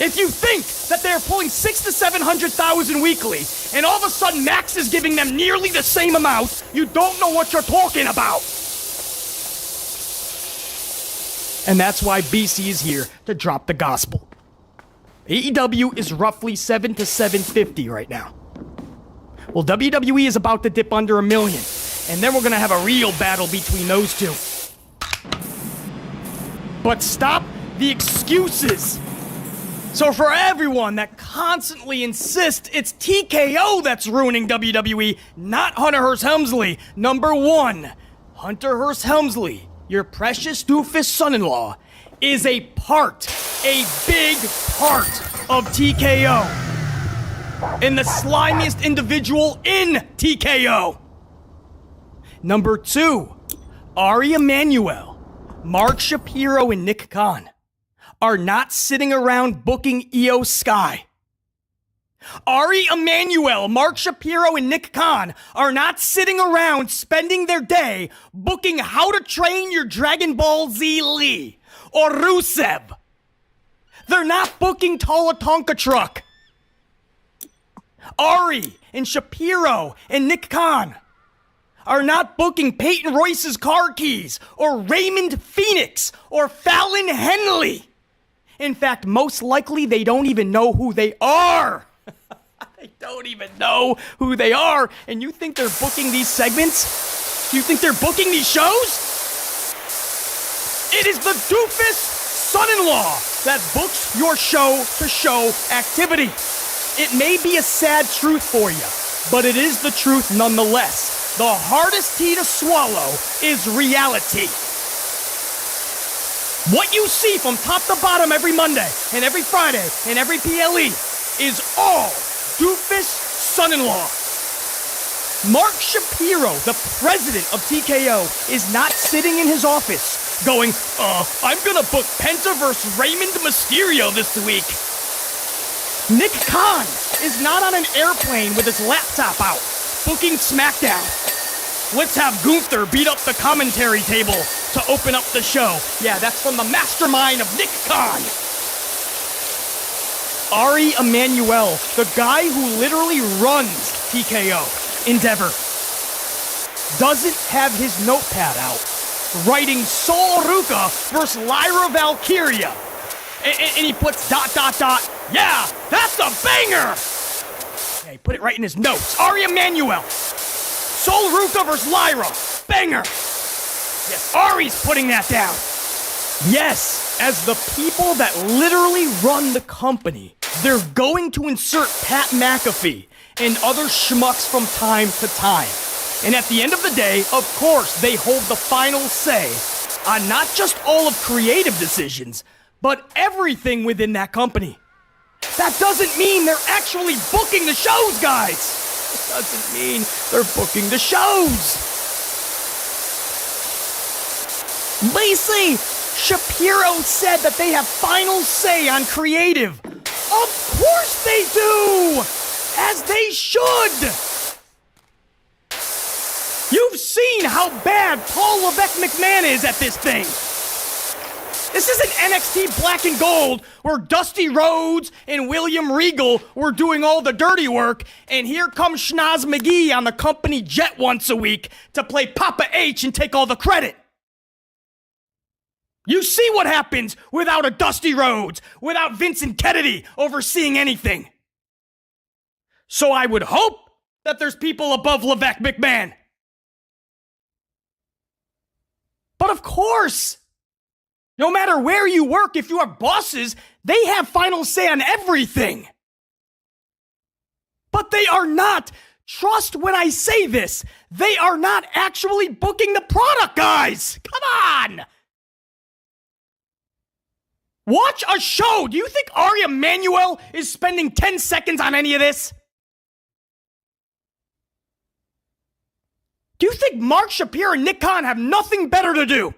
If you think that they're pulling 600,000 to 700,000 weekly, and all of a sudden Max is giving them nearly the same amount, you don't know what you're talking about. And that's why BC is here to drop the gospel. AEW is roughly 7 to 750 right now. Well, WWE is about to dip under 1 million, and then we're going to have a real battle between those two. But stop the excuses. So for everyone that constantly insists it's TKO that's ruining WWE, not Hunter Hearst Helmsley. Number one, Hunter Hearst Helmsley, your precious doofus son-in-law, is a big part of TKO. And the slimiest individual in TKO. Number two, Ari Emanuel, Mark Shapiro, and Nick Khan are not sitting around booking Io Sky. Ari Emanuel, Mark Shapiro, and Nick Khan are not sitting around spending their day booking How to Train Your Dragon Ball Z Lee or Rusev. They're not booking Tala Tonka Truck. Ari and Shapiro and Nick Khan are not booking Peyton Royce's car keys or Raymond Phoenix or Fallon Henley. In fact, most likely they don't even know who they are. They don't even know who they are. And you think they're booking these segments? You think they're booking these shows? It is the doofus son-in-law that books your show-to-show activity. It may be a sad truth for you, but it is the truth nonetheless. The hardest tea to swallow is reality. What you see from top to bottom every Monday and every Friday and every PLE is all doofus son-in-law. Mark Shapiro, the president of TKO, is not sitting in his office going, I'm gonna book Penta versus Raymond Mysterio this week. Nick Khan is not on an airplane with his laptop out, booking SmackDown. Let's have Gunther beat up the commentary table to open up the show. Yeah, that's from the mastermind of Nick Khan. Ari Emanuel, the guy who literally runs TKO Endeavor, doesn't have his notepad out, writing Sol Ruka versus Lyra Valkyria. And he puts ... Yeah, that's a banger! Okay, put it right in his notes. Ari Emanuel. Sol Ruka versus Lyra. Banger! Yes, Ari's putting that down. Yes, as the people that literally run the company, they're going to insert Pat McAfee and other schmucks from time to time. And at the end of the day, of course, they hold the final say on not just all of creative decisions, but everything within that company. That doesn't mean they're actually booking the shows, guys. It doesn't mean they're booking the shows. Lacey, Shapiro said that they have final say on creative. Of course they do! As they should! You've seen how bad Paul Levesque McMahon is at this thing. This isn't NXT Black and Gold where Dusty Rhodes and William Regal were doing all the dirty work, and here comes Schnoz McGee on the company jet once a week to play Papa H and take all the credit. You see what happens without a Dusty Rhodes, without Vincent Kennedy overseeing anything. So I would hope that there's people above Levesque McMahon. But of course, no matter where you work, if you are bosses, they have final say on everything. But they are not, trust when I say this, they are not actually booking the product, guys. Come on. Watch a show. Do you think Ari Emanuel is spending 10 seconds on any of this? Do you think Mark Shapiro and Nick Khan have nothing better to do?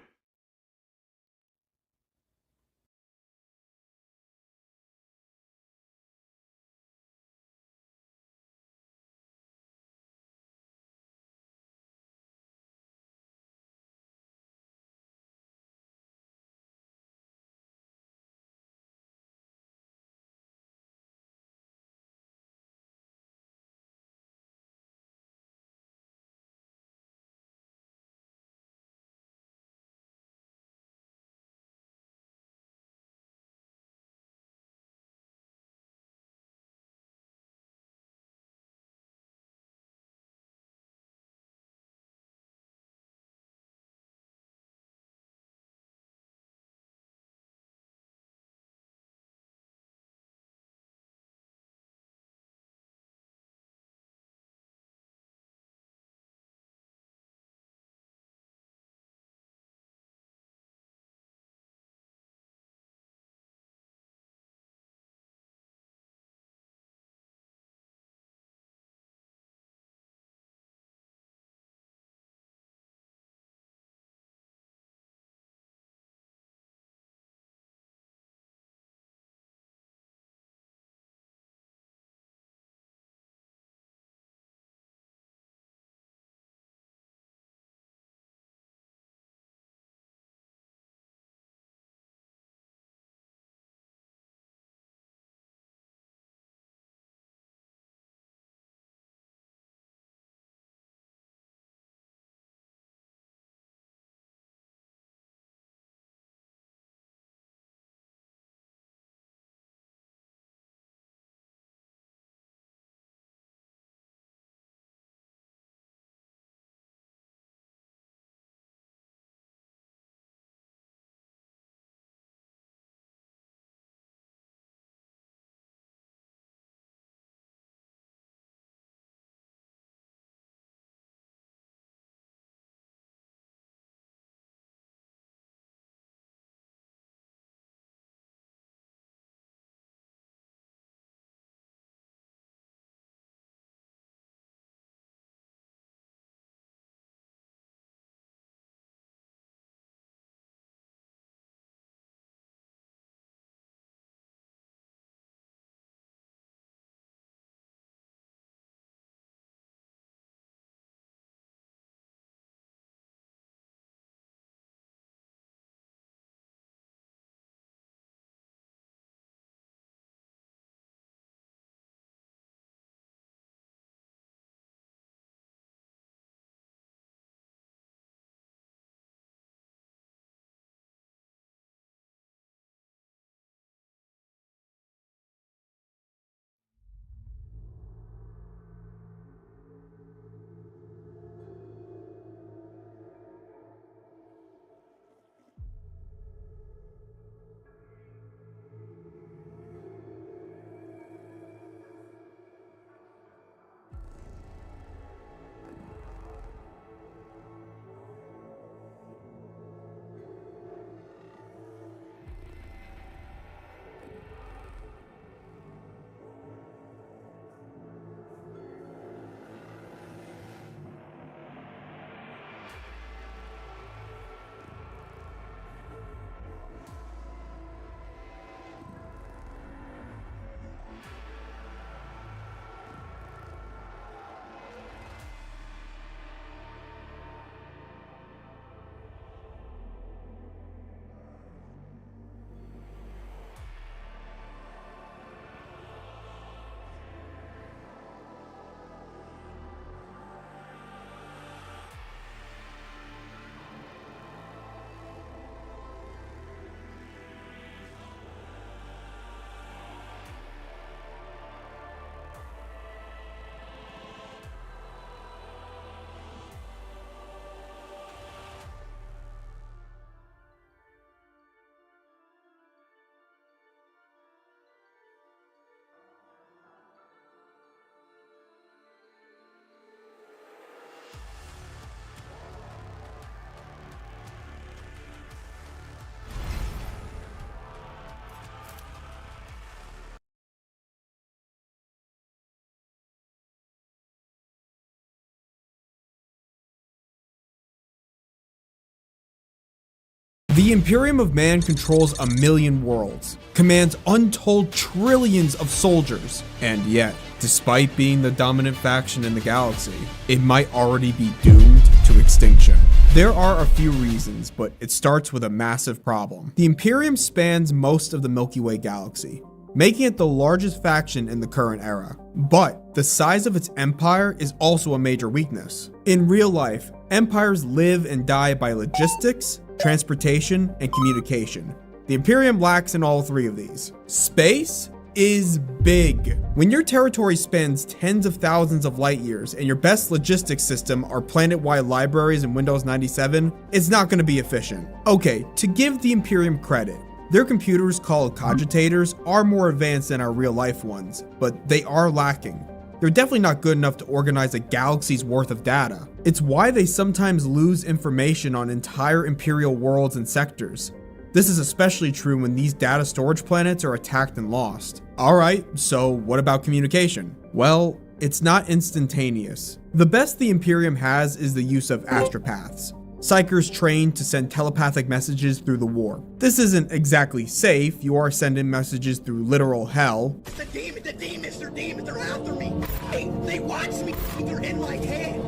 The Imperium of Man controls 1,000,000 worlds, commands untold trillions of soldiers, and yet, despite being the dominant faction in the galaxy, it might already be doomed to extinction. There are a few reasons, but it starts with a massive problem. The Imperium spans most of the Milky Way galaxy, making it the largest faction in the current era. But the size of its empire is also a major weakness. In real life, empires live and die by logistics, transportation, and communication. The Imperium lacks in all three of these. Space is big. When your territory spans tens of thousands of light years and your best logistics system are planet-wide libraries in Windows 97, it's not going to be efficient. Okay, to give the Imperium credit, their computers called cogitators are more advanced than our real-life ones, but they are lacking. They're definitely not good enough to organize a galaxy's worth of data. It's why they sometimes lose information on entire Imperial worlds and sectors. This is especially true when these data storage planets are attacked and lost. Alright, so what about communication? Well, it's not instantaneous. The best the Imperium has is the use of astropaths. Psychers trained to send telepathic messages through the warp. This isn't exactly safe, you are sending messages through literal hell. The demons, they're after me. Hey, they watch me, they're in my head.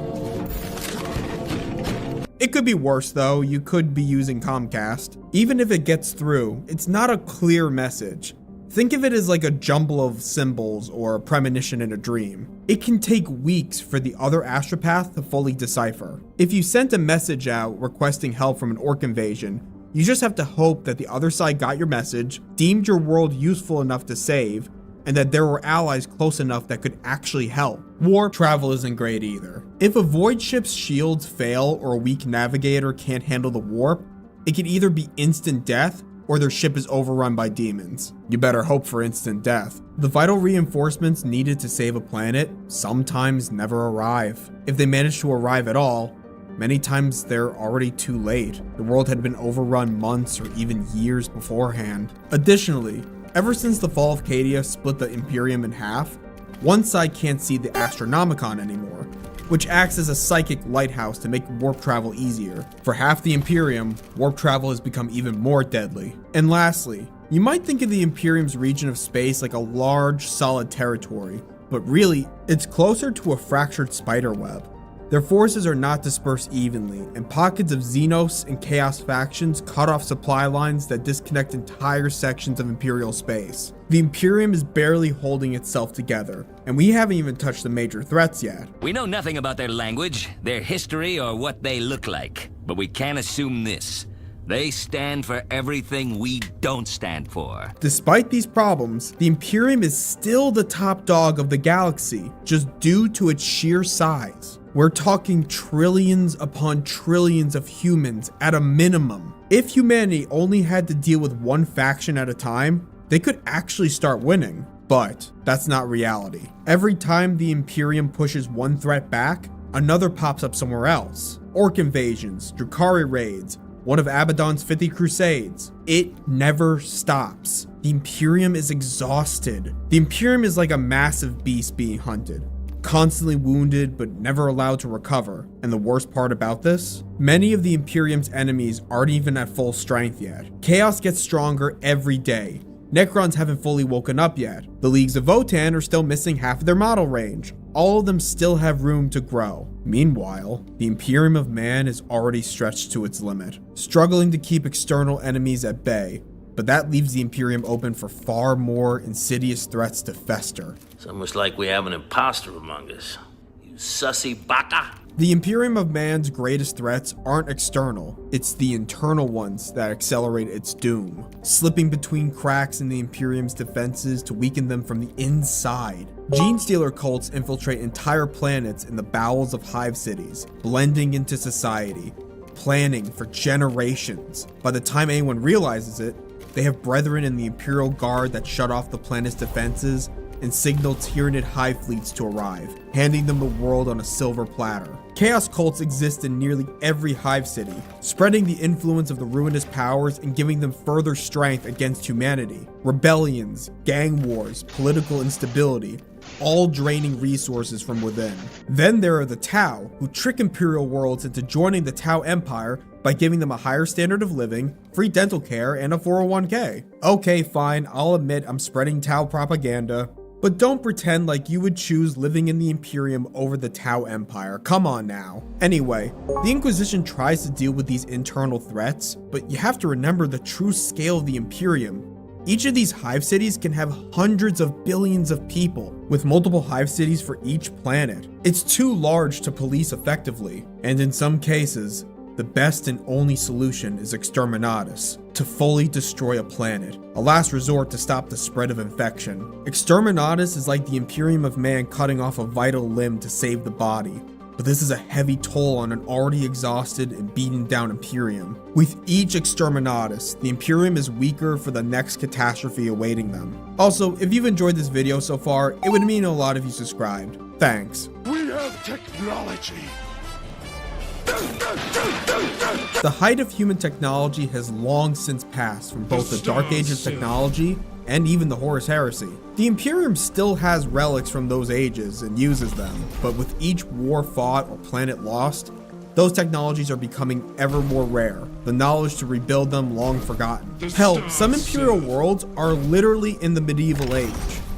It could be worse though, you could be using Comcast. Even if it gets through, it's not a clear message. Think of it as like a jumble of symbols or a premonition in a dream. It can take weeks for the other astropath to fully decipher. If you sent a message out requesting help from an orc invasion, you just have to hope that the other side got your message, deemed your world useful enough to save, and that there were allies close enough that could actually help. Warp travel isn't great either. If a void ship's shields fail or a weak navigator can't handle the warp, it can either be instant death or their ship is overrun by demons. You better hope for instant death. The vital reinforcements needed to save a planet sometimes never arrive. If they manage to arrive at all, many times they're already too late. The world had been overrun months or even years beforehand. Additionally, ever since the fall of Cadia split the Imperium in half, one side can't see the Astronomicon anymore, which acts as a psychic lighthouse to make warp travel easier. For half the Imperium, warp travel has become even more deadly. And lastly, you might think of the Imperium's region of space like a large, solid territory, but really, it's closer to a fractured spider web. Their forces are not dispersed evenly, and pockets of Xenos and Chaos factions cut off supply lines that disconnect entire sections of Imperial space. The Imperium is barely holding itself together, and we haven't even touched the major threats yet. We know nothing about their language, their history, or what they look like, but we can assume this. They stand for everything we don't stand for. Despite these problems, the Imperium is still the top dog of the galaxy, just due to its sheer size. We're talking trillions upon trillions of humans at a minimum. If humanity only had to deal with one faction at a time, they could actually start winning. But that's not reality. Every time the Imperium pushes one threat back, another pops up somewhere else. Orc invasions, Drukhari raids, one of Abaddon's 50 crusades. It never stops. The Imperium is exhausted. The Imperium is like a massive beast being hunted, constantly wounded but never allowed to recover. And the worst part about this? Many of the Imperium's enemies aren't even at full strength yet. Chaos gets stronger every day. Necrons haven't fully woken up yet. The Leagues of Votan are still missing half of their model range. All of them still have room to grow. Meanwhile, the Imperium of Man is already stretched to its limit, struggling to keep external enemies at bay. But that leaves the Imperium open for far more insidious threats to fester. It's almost like we have an imposter among us. You sussy baka. The Imperium of Man's greatest threats aren't external, it's the internal ones that accelerate its doom, slipping between cracks in the Imperium's defenses to weaken them from the inside. Gene stealer cults infiltrate entire planets in the bowels of hive cities, blending into society, planning for generations. By the time anyone realizes it, they have brethren in the Imperial Guard that shut off the planet's defenses and signal Tyranid hive fleets to arrive, handing them the world on a silver platter. Chaos cults exist in nearly every hive city, spreading the influence of the ruinous powers and giving them further strength against humanity. Rebellions, gang wars, political instability, all draining resources from within. Then there are the Tau, who trick Imperial worlds into joining the Tau Empire by giving them a higher standard of living, free dental care, and a 401k. Okay, fine, I'll admit I'm spreading Tau propaganda, but don't pretend like you would choose living in the Imperium over the Tau Empire. Come on now. Anyway, the Inquisition tries to deal with these internal threats, but you have to remember the true scale of the Imperium. Each of these hive cities can have hundreds of billions of people, with multiple hive cities for each planet. It's too large to police effectively, and in some cases, the best and only solution is exterminatus, to fully destroy a planet, a last resort to stop the spread of infection. Exterminatus is like the Imperium of Man cutting off a vital limb to save the body, but this is a heavy toll on an already exhausted and beaten down Imperium. With each exterminatus, the Imperium is weaker for the next catastrophe awaiting them. Also, if you've enjoyed this video so far, it would mean a lot if you subscribed. Thanks. We have technology. The height of human technology has long since passed from both the Dark Age of technology and even the Horus Heresy. The Imperium still has relics from those ages and uses them, but with each war fought or planet lost, those technologies are becoming ever more rare, the knowledge to rebuild them long forgotten. Hell, some Imperial worlds are literally in the medieval age.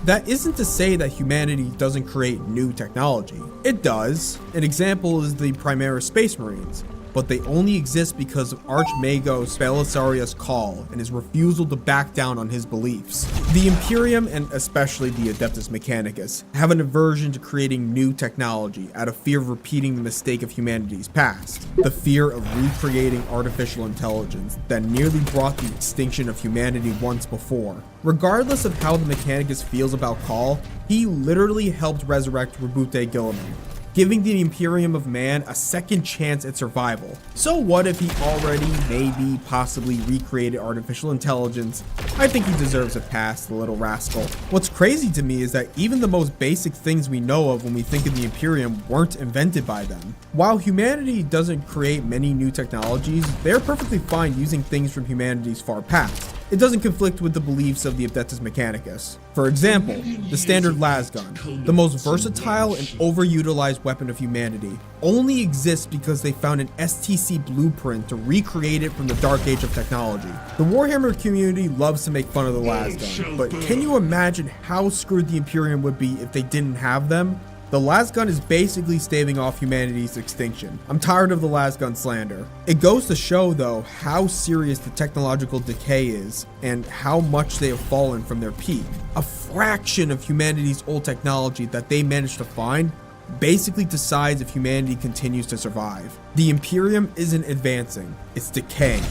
That isn't to say that humanity doesn't create new technology. It does. An example is the Primaris Space Marines, but they only exist because of Archmagos Belisarius' call and his refusal to back down on his beliefs. The Imperium, and especially the Adeptus Mechanicus, have an aversion to creating new technology out of fear of repeating the mistake of humanity's past, the fear of recreating artificial intelligence that nearly brought the extinction of humanity once before. Regardless of how the Mechanicus feels about Call, he literally helped resurrect Rabute Guilliman, giving the Imperium of Man a second chance at survival. So what if he already, maybe, possibly recreated artificial intelligence? I think he deserves a pass, the little rascal. What's crazy to me is that even the most basic things we know of when we think of the Imperium weren't invented by them. While humanity doesn't create many new technologies, they're perfectly fine using things from humanity's far past. It doesn't conflict with the beliefs of the Adeptus Mechanicus. For example, the standard lasgun, the most versatile and overutilized weapon of humanity, only exists because they found an STC blueprint to recreate it from the Dark Age of technology. The Warhammer community loves to make fun of the lasgun, but can you imagine how screwed the Imperium would be if they didn't have them? The lasgun is basically staving off humanity's extinction. I'm tired of the lasgun slander. It goes to show, though, how serious the technological decay is and how much they have fallen from their peak. A fraction of humanity's old technology that they managed to find basically decides if humanity continues to survive. The Imperium isn't advancing, it's decaying,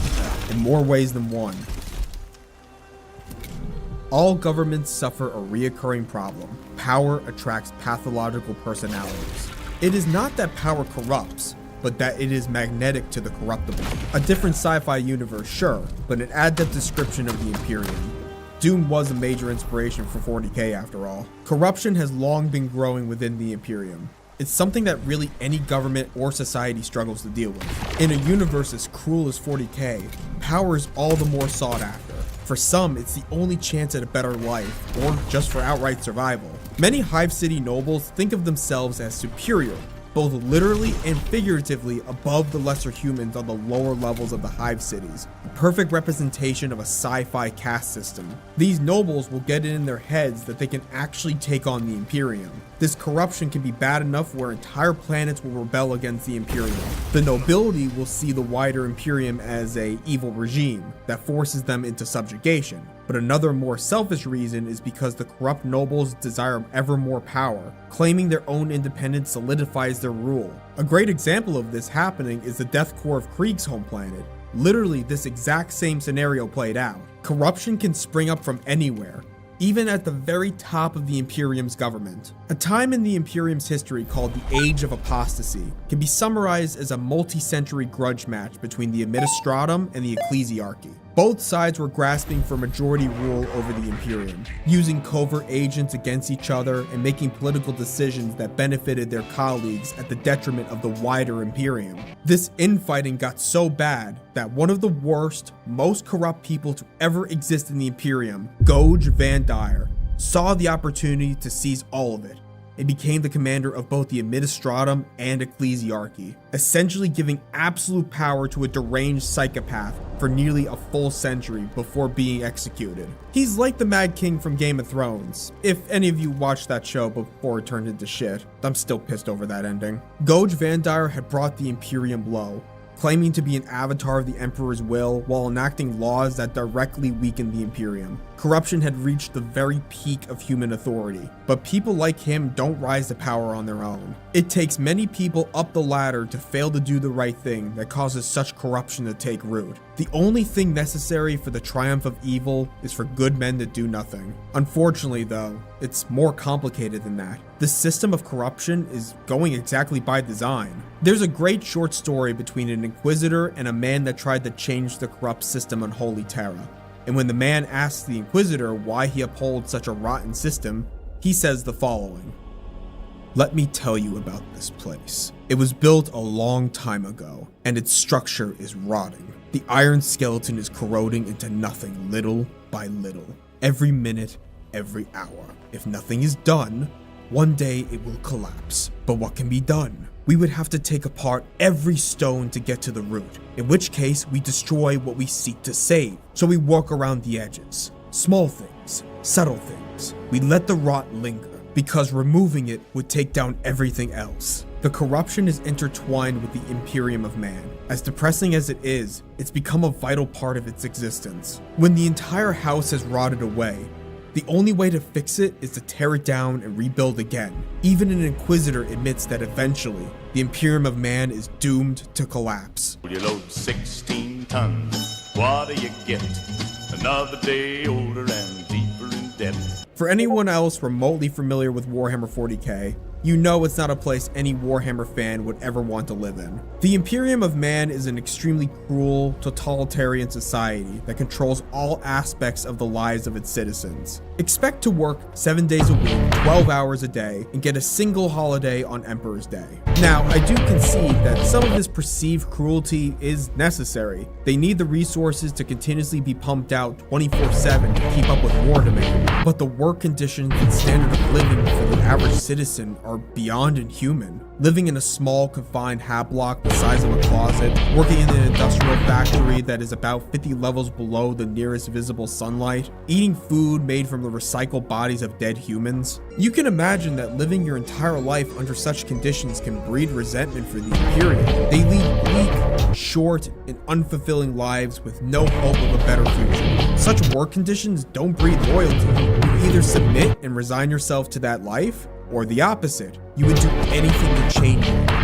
in more ways than one. All governments suffer a reoccurring problem. Power attracts pathological personalities. It is not that power corrupts, but that it is magnetic to the corruptible. A different sci-fi universe, sure, but an adept description of the Imperium. Doom was a major inspiration for 40k after all. Corruption has long been growing within the Imperium. It's something that really any government or society struggles to deal with. In a universe as cruel as 40k, power is all the more sought after. For some, it's the only chance at a better life, or just for outright survival. Many Hive City nobles think of themselves as superior, both literally and figuratively above the lesser humans on the lower levels of the Hive Cities, a perfect representation of a sci-fi caste system. These nobles will get it in their heads that they can actually take on the Imperium. This corruption can be bad enough where entire planets will rebel against the Imperium. The nobility will see the wider Imperium as an evil regime that forces them into subjugation. But another more selfish reason is because the corrupt nobles desire ever more power. Claiming their own independence solidifies their rule. A great example of this happening is the Death Core of Krieg's home planet. Literally, this exact same scenario played out. Corruption can spring up from anywhere, even at the very top of the Imperium's government. A time in the Imperium's history called the Age of Apostasy can be summarized as a multi-century grudge match between the Administratum and the Ecclesiarchy. Both sides were grasping for majority rule over the Imperium, using covert agents against each other and making political decisions that benefited their colleagues at the detriment of the wider Imperium. This infighting got so bad that one of the worst, most corrupt people to ever exist in the Imperium, Goge Van Dyer, saw the opportunity to seize all of it and became the commander of both the administratum and ecclesiarchy, essentially giving absolute power to a deranged psychopath for nearly a full century before being executed. He's like the Mad King from Game of Thrones, if any of you watched that show before it turned into shit. I'm still pissed over that ending. Goj Vandire had brought the Imperium low, claiming to be an avatar of the Emperor's will while enacting laws that directly weakened the Imperium. Corruption had reached the very peak of human authority, but people like him don't rise to power on their own. It takes many people up the ladder to fail to do the right thing that causes such corruption to take root. The only thing necessary for the triumph of evil is for good men to do nothing. Unfortunately, though, it's more complicated than that. The system of corruption is going exactly by design. There's a great short story between an inquisitor and a man that tried to change the corrupt system on Holy Terra. And when the man asks the inquisitor why he upholds such a rotten system, he says the following: "Let me tell you about this place. It was built a long time ago, and its structure is rotting. The iron skeleton is corroding into nothing little by little. Every minute, every hour. If nothing is done, one day it will collapse. But what can be done? We would have to take apart every stone to get to the root, in which case we destroy what we seek to save. So we walk around the edges. Small things, subtle things. We let the rot linger, because removing it would take down everything else." The corruption is intertwined with the Imperium of Man. As depressing as it is, it's become a vital part of its existence. When the entire house has rotted away, the only way to fix it is to tear it down and rebuild again. Even an Inquisitor admits that eventually, the Imperium of Man is doomed to collapse. You load 16 tons, what do you get? Another day older and deeper in debt. For anyone else remotely familiar with Warhammer 40k, you know it's not a place any Warhammer fan would ever want to live in. The Imperium of Man is an extremely cruel, totalitarian society that controls all aspects of the lives of its citizens. Expect to work 7 days a week, 12 hours a day, and get a single holiday on Emperor's Day. Now, I do concede that some of this perceived cruelty is necessary. They need the resources to continuously be pumped out 24/7 to keep up with war demand, but the work conditions and standard of living for the average citizen are beyond inhuman. Living in a small, confined hat block the size of a closet, working in an industrial factory that is about 50 levels below the nearest visible sunlight, eating food made from the recycled bodies of dead humans. You can imagine that living your entire life under such conditions can breed resentment for the Imperium. They lead bleak, short, and unfulfilling lives with no hope of a better future. Such work conditions don't breed loyalty. You either submit and resign yourself to that life, or the opposite. You would do anything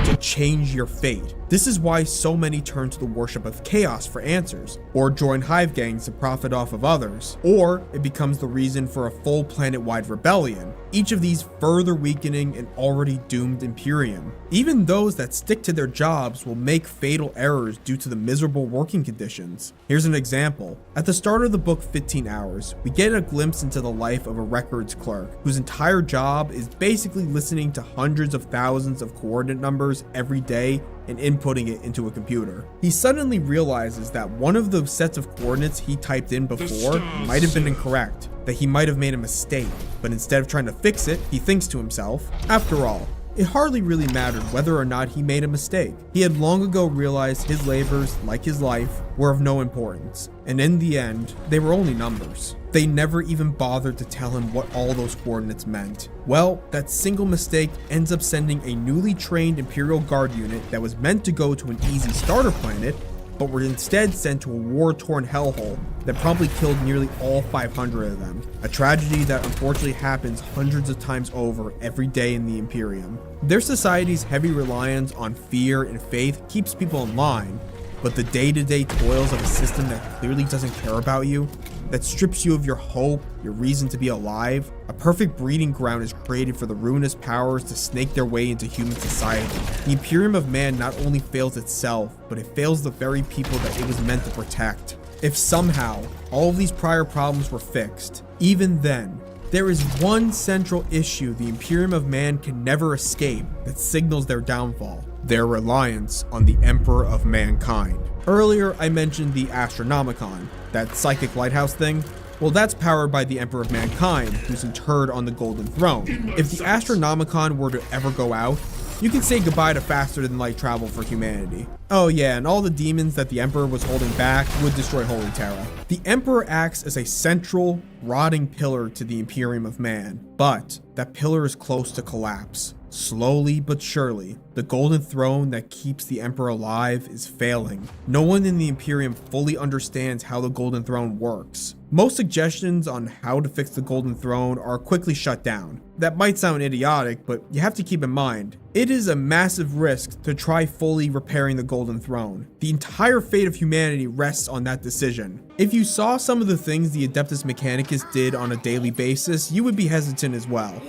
to change your fate. This is why so many turn to the worship of chaos for answers, or join hive gangs to profit off of others, or it becomes the reason for a full planet-wide rebellion, each of these further weakening an already doomed Imperium. Even those that stick to their jobs will make fatal errors due to the miserable working conditions. Here's an example. At the start of the book 15 Hours, we get a glimpse into the life of a records clerk whose entire job is basically listening to hundreds of thousands of coordinate numbers every day and inputting it into a computer. He suddenly realizes that one of the sets of coordinates he typed in before might have been incorrect, that he might have made a mistake, but instead of trying to fix it, he thinks to himself, after all, it hardly really mattered whether or not he made a mistake. He had long ago realized his labors, like his life, were of no importance, and in the end, they were only numbers. They never even bothered to tell him what all those coordinates meant. Well, that single mistake ends up sending a newly trained Imperial Guard unit that was meant to go to an easy starter planet, but were instead sent to a war-torn hellhole that promptly killed nearly all 500 of them. A tragedy that unfortunately happens hundreds of times over every day in the Imperium. Their society's heavy reliance on fear and faith keeps people in line, but the day-to-day toils of a system that clearly doesn't care about you, that strips you of your hope, your reason to be alive, a perfect breeding ground is created for the ruinous powers to snake their way into human society. The Imperium of Man not only fails itself, but it fails the very people that it was meant to protect. If somehow all of these prior problems were fixed, even then, there is one central issue the Imperium of Man can never escape that signals their downfall: their reliance on the Emperor of Mankind. Earlier, I mentioned the Astronomicon, that psychic lighthouse thing. Well, that's powered by the Emperor of Mankind, who's interred on the Golden Throne. If the Astronomicon were to ever go out, you can say goodbye to faster-than-light travel for humanity. Oh yeah, and all the demons that the Emperor was holding back would destroy Holy Terra. The Emperor acts as a central, rotting pillar to the Imperium of Man, but that pillar is close to collapse. Slowly but surely, the Golden Throne that keeps the Emperor alive is failing. No one in the Imperium fully understands how the Golden Throne works. Most suggestions on how to fix the Golden Throne are quickly shut down. That might sound idiotic, but you have to keep in mind, it is a massive risk to try fully repairing the Golden Throne. The entire fate of humanity rests on that decision. If you saw some of the things the Adeptus Mechanicus did on a daily basis, you would be hesitant as well.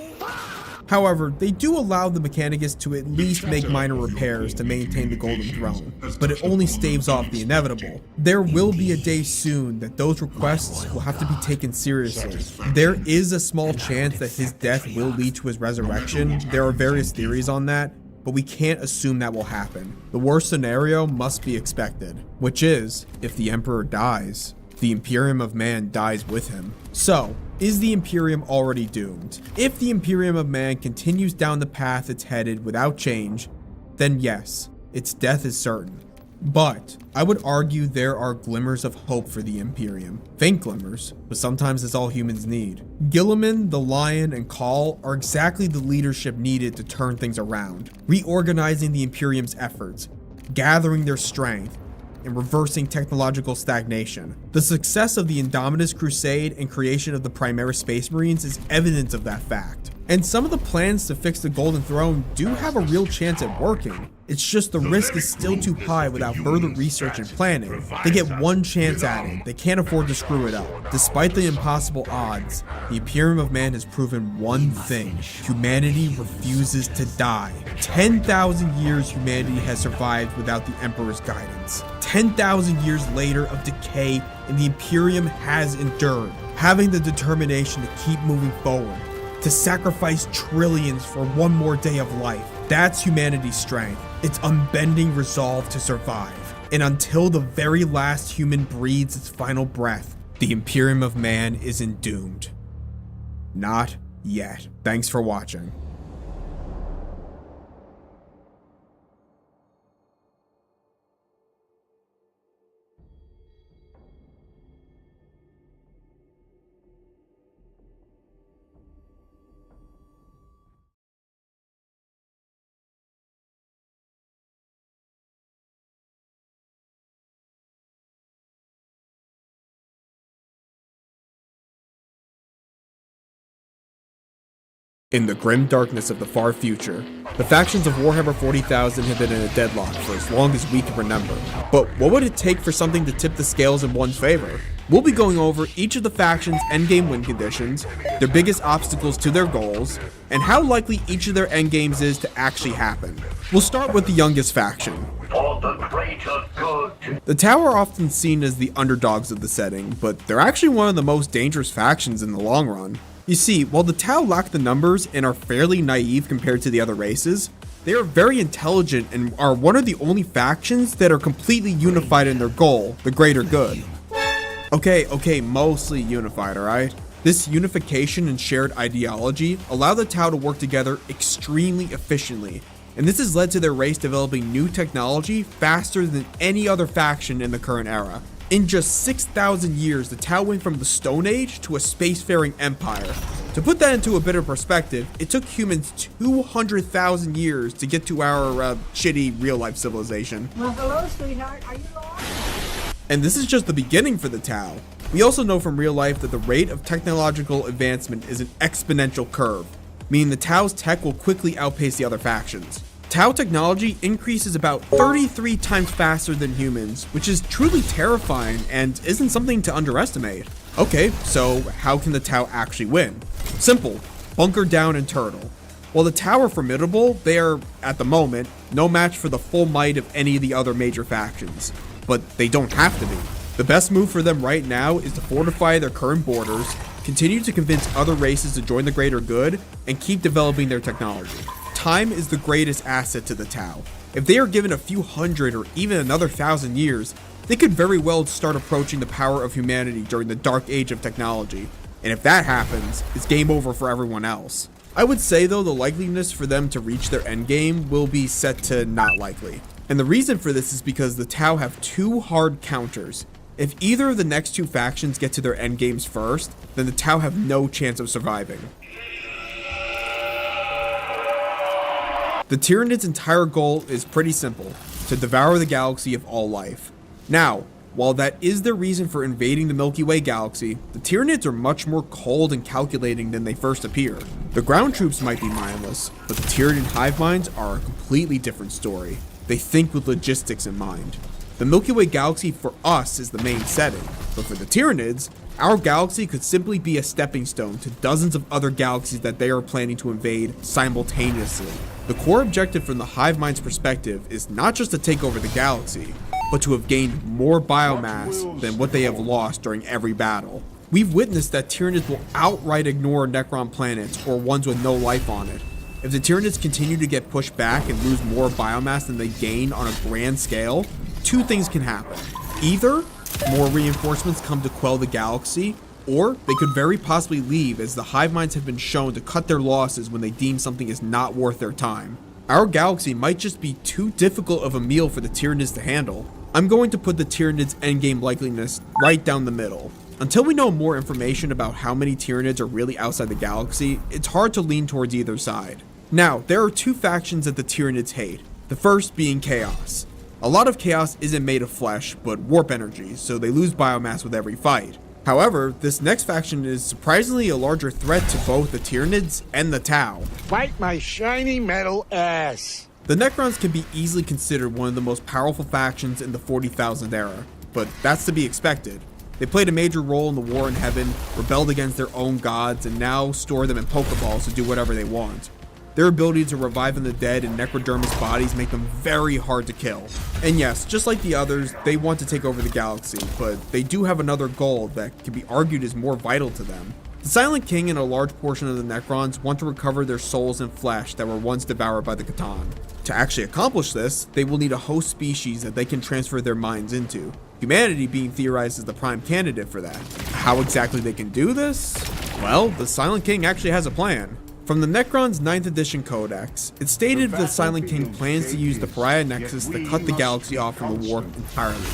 However, they do allow the Mechanicus to at least make minor repairs to maintain the Golden Throne, but it only staves off the inevitable. There will be a day soon that those requests will have to be taken seriously. There is a small chance that his death will lead to his resurrection. There are various theories on that, but we can't assume that will happen. The worst scenario must be expected, which is, if the Emperor dies, the Imperium of Man dies with him. So, is the Imperium already doomed? If the Imperium of Man continues down the path it's headed without change, then yes, its death is certain. But I would argue there are glimmers of hope for the Imperium. Faint glimmers, but sometimes it's all humans need. Gilliman, the Lion, and Call are exactly the leadership needed to turn things around, reorganizing the Imperium's efforts, gathering their strength, and reversing technological stagnation. The success of the Indominus Crusade and creation of the Primaris Space Marines is evidence of that fact. And some of the plans to fix the Golden Throne do have a real chance at working. It's just the risk is still too high without further research and planning. They get one chance at it. They can't afford to screw it up. Despite the impossible odds, the Imperium of Man has proven one thing. Humanity refuses to die. 10,000 years humanity has survived without the Emperor's guidance. 10,000 years later of decay, and the Imperium has endured, having the determination to keep moving forward, to sacrifice trillions for one more day of life. That's humanity's strength. Its unbending resolve to survive. And until the very last human breathes its final breath, the Imperium of Man isn't doomed. Not yet. Thanks for watching. In the grim darkness of the far future, the factions of Warhammer 40,000 have been in a deadlock for as long as we can remember. But what would it take for something to tip the scales in one's favor? We'll be going over each of the factions' endgame win conditions, their biggest obstacles to their goals, and how likely each of their endgames is to actually happen. We'll start with the youngest faction. For the greater good. The Tau are often seen as the underdogs of the setting, but they're actually one of the most dangerous factions in the long run. You see, while the Tau lack the numbers and are fairly naive compared to the other races, they are very intelligent and are one of the only factions that are completely unified in their goal, the greater good. Okay, mostly unified, alright? This unification and shared ideology allow the Tau to work together extremely efficiently, and this has led to their race developing new technology faster than any other faction in the current era. In just 6,000 years, the Tau went from the Stone Age to a spacefaring empire. To put that into a bit of perspective, it took humans 200,000 years to get to our shitty real-life civilization. Well, hello, sweetheart. Are you lost? And this is just the beginning for the Tau. We also know from real life that the rate of technological advancement is an exponential curve, meaning the Tau's tech will quickly outpace the other factions. Tau technology increases about 33 times faster than humans, which is truly terrifying and isn't something to underestimate. Okay, so how can the Tau actually win? Simple, bunker down and turtle. While the Tau are formidable, they are, at the moment, no match for the full might of any of the other major factions. But they don't have to be. The best move for them right now is to fortify their current borders, continue to convince other races to join the greater good, and keep developing their technology. Time is the greatest asset to the Tau. If they are given a few hundred or even another 1,000 years, They could very well start approaching the power of humanity during the dark age of technology, and if that happens, it's game over for everyone else. I would say though the likeliness for them to reach their endgame will be set to not likely. And the reason for this is because the Tau have 2 hard counters. If either of the next 2 factions get to their endgames first, then the Tau have no chance of surviving. The Tyranids' entire goal is pretty simple, to devour the galaxy of all life. Now, while that is their reason for invading the Milky Way galaxy, the Tyranids are much more cold and calculating than they first appear. The ground troops might be mindless, but the Tyranid hive minds are a completely different story. They think with logistics in mind. The Milky Way galaxy for us is the main setting, but for the Tyranids, our galaxy could simply be a stepping stone to dozens of other galaxies that they are planning to invade simultaneously. The core objective from the hive mind's perspective is not just to take over the galaxy, but to have gained more biomass than what they have lost during every battle. We've witnessed that Tyranids will outright ignore Necron planets or ones with no life on it. If the Tyranids continue to get pushed back and lose more biomass than they gain on a grand scale, 2 things can happen. Either more reinforcements come to quell the galaxy, or they could very possibly leave, as the hive minds have been shown to cut their losses when they deem something is not worth their time. Our galaxy might just be too difficult of a meal for the Tyranids to handle. I'm going to put the Tyranids' endgame likeliness right down the middle. Until we know more information about how many Tyranids are really outside the galaxy, it's hard to lean towards either side. Now, there are 2 factions that the Tyranids hate, the first being Chaos. A lot of Chaos isn't made of flesh, but warp energy, so they lose biomass with every fight. However, this next faction is surprisingly a larger threat to both the Tyranids and the Tau. Fight my shiny metal ass. The Necrons can be easily considered one of the most powerful factions in the 40,000 era, but that's to be expected. They played a major role in the War in Heaven, rebelled against their own gods, and now store them in Pokeballs to do whatever they want. Their ability to revive the dead in necrodermis bodies make them very hard to kill. And yes, just like the others, they want to take over the galaxy, but they do have another goal that can be argued is more vital to them. The Silent King and a large portion of the Necrons want to recover their souls and flesh that were once devoured by the Catan. To actually accomplish this, they will need a host species that they can transfer their minds into, humanity being theorized as the prime candidate for that. How exactly they can do this? Well, the Silent King actually has a plan. From the Necron's 9th edition codex, it stated the Silent King plans to use the Pariah Nexus to cut the galaxy off from the warp entirely.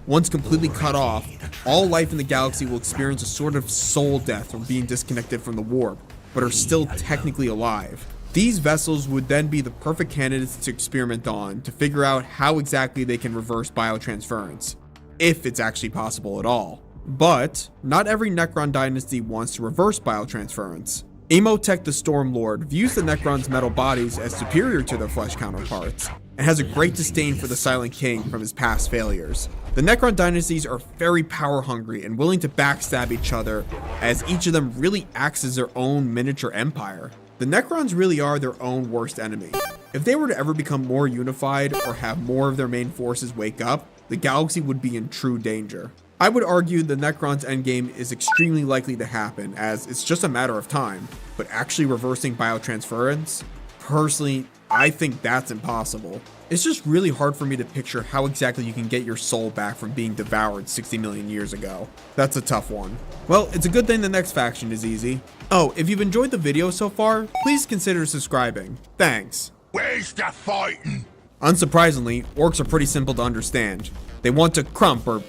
Once completely cut off, all life in the galaxy will experience a sort of soul death from being disconnected from the warp, but are still technically alive. These vessels would then be the perfect candidates to experiment on to figure out how exactly they can reverse biotransference, if it's actually possible at all. But not every Necron dynasty wants to reverse biotransference. Imhotep the Stormlord views the Necrons' metal bodies as superior to their flesh counterparts, and has a great disdain for the Silent King from his past failures. The Necron dynasties are very power hungry and willing to backstab each other, as each of them really acts as their own miniature empire. The Necrons really are their own worst enemy. If they were to ever become more unified or have more of their main forces wake up, the galaxy would be in true danger. I would argue the Necron's endgame is extremely likely to happen, as it's just a matter of time, but actually reversing biotransference? Personally, I think that's impossible. It's just really hard for me to picture how exactly you can get your soul back from being devoured 60 million years ago. That's a tough one. Well, it's a good thing the next faction is easy. Oh, if you've enjoyed the video so far, please consider subscribing. Thanks. Where's the fighting? Unsurprisingly, orcs are pretty simple to understand. They want to crump or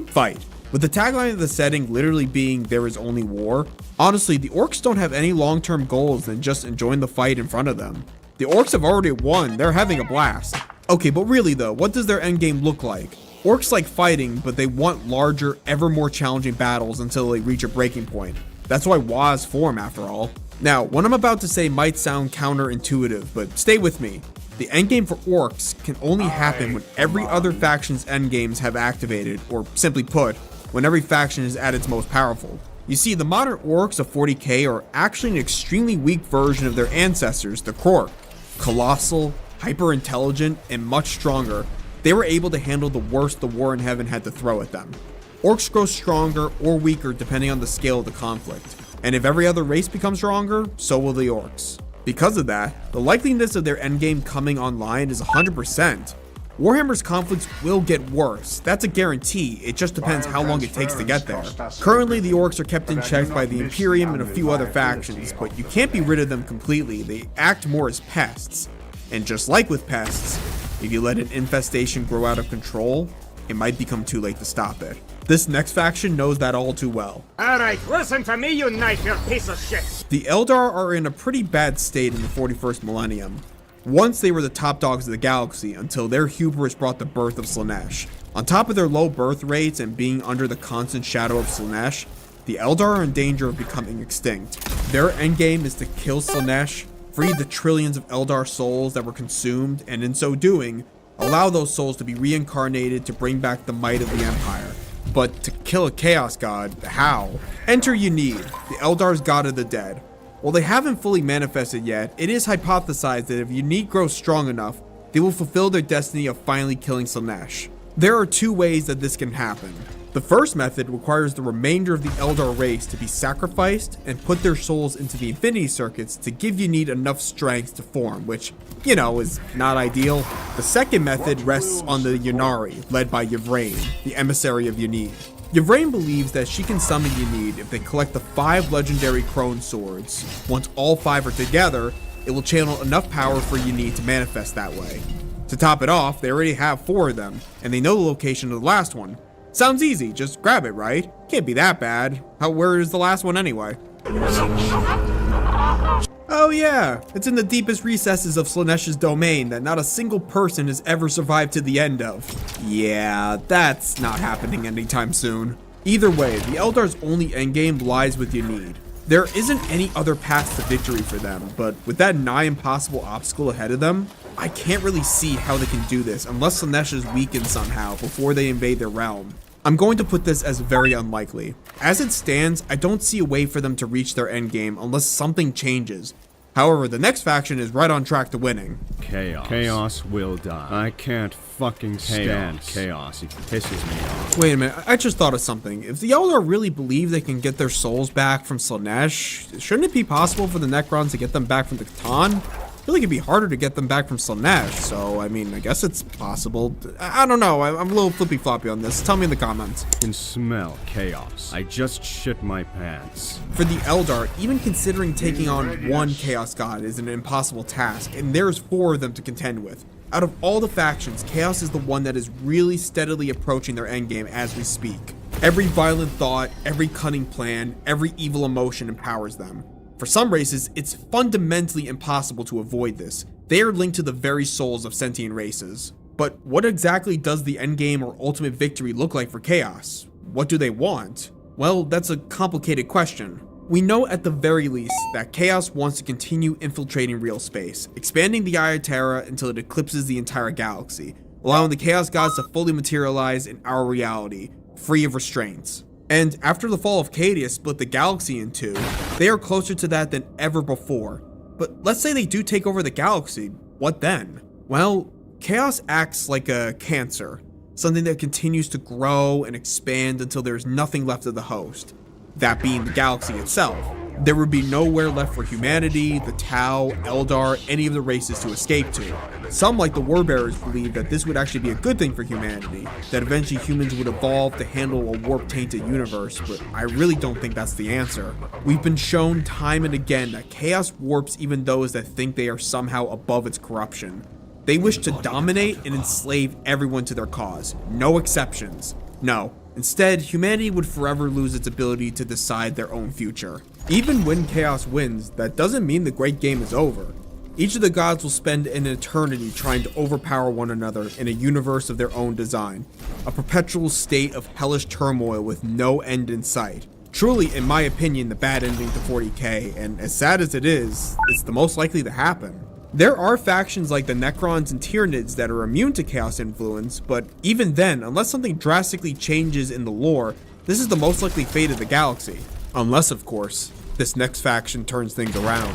fight. With the tagline of the setting literally being "there is only war," honestly, the orcs don't have any long-term goals than just enjoying the fight in front of them. The orcs have already won, they're having a blast. Okay, but really though, what does their endgame look like? Orcs like fighting, but they want larger, ever more challenging battles until they reach a breaking point. That's why WAs form after all. Now, what I'm about to say might sound counterintuitive, but stay with me. The endgame for orcs can only happen when every other faction's endgames have activated, or simply put, when every faction is at its most powerful. You see, the modern orcs of 40k are actually an extremely weak version of their ancestors, the Krork. Colossal, hyper-intelligent, and much stronger, they were able to handle the worst the War in Heaven had to throw at them. Orcs grow stronger or weaker depending on the scale of the conflict, and if every other race becomes stronger, so will the orcs. Because of that, the likeliness of their endgame coming online is 100%. Warhammer's conflicts will get worse, that's a guarantee, it just depends how long it takes to get there. Currently the orcs are kept in check by the Imperium and a few other factions, but you can't be rid of them completely, they act more as pests. And just like with pests, if you let an infestation grow out of control, it might become too late to stop it. This next faction knows that all too well. Alright, listen to me, you knife-eared piece of shit! The Eldar are in a pretty bad state in the 41st millennium. Once they were the top dogs of the galaxy until their hubris brought the birth of Slaanesh. On top of their low birth rates and being under the constant shadow of Slaanesh, the Eldar are in danger of becoming extinct. Their endgame is to kill Slaanesh, free the trillions of Eldar souls that were consumed, and in so doing, allow those souls to be reincarnated to bring back the might of the Empire. But to kill a Chaos God, how? Enter Unid, the Eldar's god of the dead. While they haven't fully manifested yet, it is hypothesized that if Unid grows strong enough, they will fulfill their destiny of finally killing Slaanesh. There are two ways that this can happen. The first method requires the remainder of the Eldar race to be sacrificed and put their souls into the Infinity Circuits to give Unid enough strength to form, which, you know, is not ideal. The second method rests on the Ynnari, led by Yvraine, the emissary of Unid. Yvraine believes that she can summon Unid if they collect the 5 legendary Crone swords. Once all 5 are together, it will channel enough power for Unid to manifest that way. To top it off, they already have 4 of them, and they know the location of the last one. Sounds easy, just grab it, right? Can't be that bad. Where is the last one anyway? Oh yeah, it's in the deepest recesses of Slaanesh's domain that not a single person has ever survived to the end of. Yeah, that's not happening anytime soon. Either way, the Eldar's only endgame lies with Unid. There isn't any other path to victory for them, but with that nigh impossible obstacle ahead of them, I can't really see how they can do this unless Slaanesh is weakened somehow before they invade their realm. I'm going to put this as very unlikely. As it stands, I don't see a way for them to reach their endgame unless something changes. However, the next faction is right on track to winning. Chaos. Chaos will die. I can't fucking stand chaos. It pisses me off. Wait a minute, I just thought of something. If the Eldar really believe they can get their souls back from Slaanesh, shouldn't it be possible for the Necrons to get them back from the Catan? I feel like it'd be harder to get them back from Slaanesh, so I mean, I guess it's possible. I don't know, I'm a little flippy-floppy on this. Tell me in the comments. I can smell chaos. I just shit my pants. For the Eldar, even considering taking on one Chaos God is an impossible task, and there's 4 of them to contend with. Out of all the factions, Chaos is the one that is really steadily approaching their endgame as we speak. Every violent thought, every cunning plan, every evil emotion empowers them. For some races, it's fundamentally impossible to avoid this. They are linked to the very souls of sentient races. But what exactly does the endgame or ultimate victory look like for Chaos? What do they want? Well, that's a complicated question. We know at the very least that Chaos wants to continue infiltrating real space, expanding the Eye of Terra until it eclipses the entire galaxy, allowing the Chaos Gods to fully materialize in our reality, free of restraints. And after the fall of Cadia split the galaxy in 2, they are closer to that than ever before. But let's say they do take over the galaxy, what then? Well, Chaos acts like a cancer, something that continues to grow and expand until there's nothing left of the host, that being the galaxy itself. There would be nowhere left for humanity, the Tau, Eldar, any of the races to escape to. Some, like the Warbearers, believe that this would actually be a good thing for humanity, that eventually humans would evolve to handle a warp-tainted universe, but I really don't think that's the answer. We've been shown time and again that Chaos warps even those that think they are somehow above its corruption. They wish to dominate and enslave everyone to their cause, no exceptions. No, instead, humanity would forever lose its ability to decide their own future. Even when Chaos wins, that doesn't mean the great game is over. Each of the gods will spend an eternity trying to overpower one another in a universe of their own design, a perpetual state of hellish turmoil with no end in sight. Truly, in my opinion, the bad ending to 40k, and as sad as it is, it's the most likely to happen. There are factions like the Necrons and Tyranids that are immune to Chaos influence, but even then, unless something drastically changes in the lore, this is the most likely fate of the galaxy. Unless, of course, this next faction turns things around.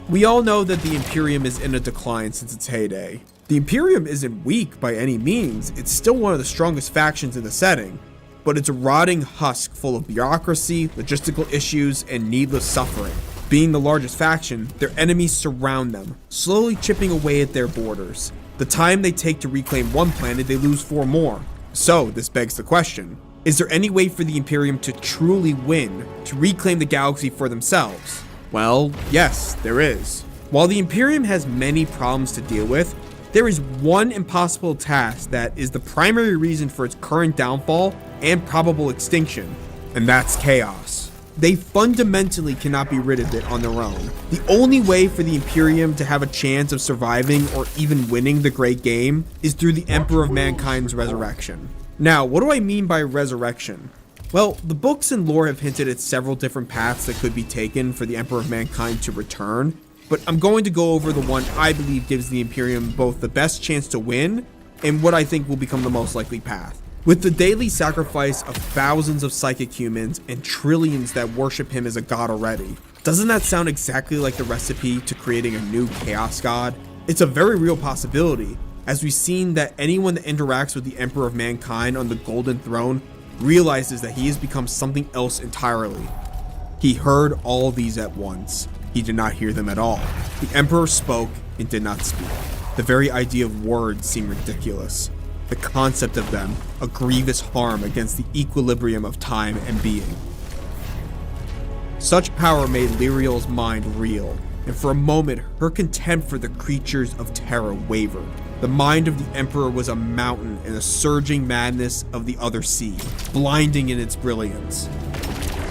We all know that the Imperium is in a decline since its heyday. The Imperium isn't weak by any means, it's still one of the strongest factions in the setting, but it's a rotting husk full of bureaucracy, logistical issues, and needless suffering. Being the largest faction, their enemies surround them, slowly chipping away at their borders. The time they take to reclaim one planet, they lose 4 more. So, this begs the question, is there any way for the Imperium to truly win, to reclaim the galaxy for themselves? Well, yes, there is. While the Imperium has many problems to deal with, there is one impossible task that is the primary reason for its current downfall and probable extinction, and that's chaos. They fundamentally cannot be rid of it on their own. The only way for the Imperium to have a chance of surviving or even winning the great game is through the Emperor of Mankind's resurrection. Now, what do I mean by resurrection? Well, the books and lore have hinted at several different paths that could be taken for the Emperor of Mankind to return, but I'm going to go over the one I believe gives the Imperium both the best chance to win and what I think will become the most likely path. With the daily sacrifice of thousands of psychic humans and trillions that worship him as a god already, doesn't that sound exactly like the recipe to creating a new chaos god? It's a very real possibility, as we've seen that anyone that interacts with the Emperor of Mankind on the Golden Throne realizes that he has become something else entirely. He heard all these at once. He did not hear them at all. The Emperor spoke and did not speak. The very idea of words seemed ridiculous. The concept of them, a grievous harm against the equilibrium of time and being. Such power made Lyriel's mind reel, and for a moment her contempt for the creatures of terror wavered. The mind of the Emperor was a mountain in a surging madness of the other sea, blinding in its brilliance.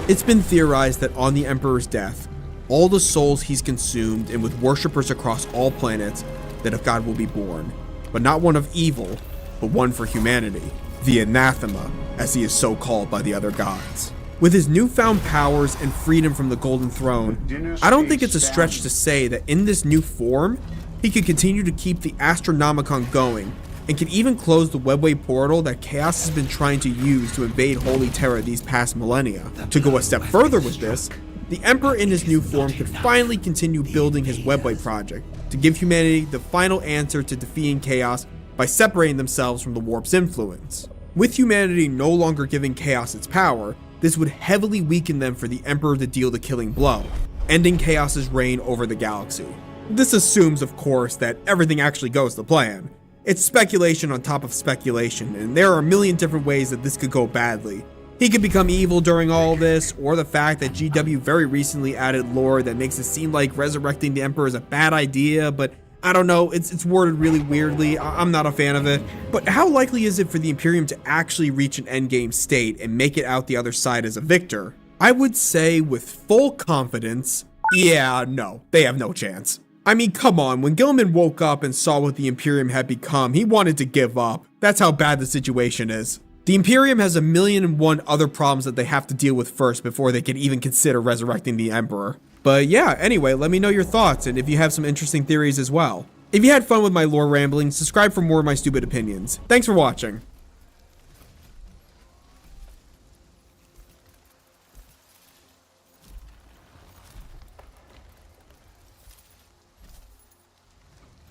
It's been theorized that on the Emperor's death, all the souls he's consumed, and with worshippers across all planets, that a god will be born, but not one of evil, but one for humanity, the Anathema, as he is so called by the other gods. With his newfound powers and freedom from the Golden Throne, I don't think it's a stretch to say that in this new form, he could continue to keep the Astronomicon going, and can even close the webway portal that Chaos has been trying to use to invade Holy Terra these past millennia. To go a step further with this, the Emperor in his new form could finally continue building his webway project, to give humanity the final answer to defeating Chaos by separating themselves from the warp's influence. With humanity no longer giving Chaos its power, this would heavily weaken them for the Emperor to deal the killing blow, ending Chaos's reign over the galaxy. This assumes, of course, that everything actually goes to plan. It's speculation on top of speculation, and there are a million different ways that this could go badly. He could become evil during all this, or the fact that GW very recently added lore that makes it seem like resurrecting the Emperor is a bad idea, but I don't know, it's worded really weirdly. I'm not a fan of it. But how likely is it for the Imperium to actually reach an endgame state and make it out the other side as a victor? I would say with full confidence, yeah, no, they have no chance. I mean, come on, when Gilman woke up and saw what the Imperium had become, he wanted to give up. That's how bad the situation is. The Imperium has 1,000,001 other problems that they have to deal with first before they can even consider resurrecting the Emperor. But yeah, anyway, let me know your thoughts and if you have some interesting theories as well. If you had fun with my lore rambling, subscribe for more of my stupid opinions. Thanks for watching.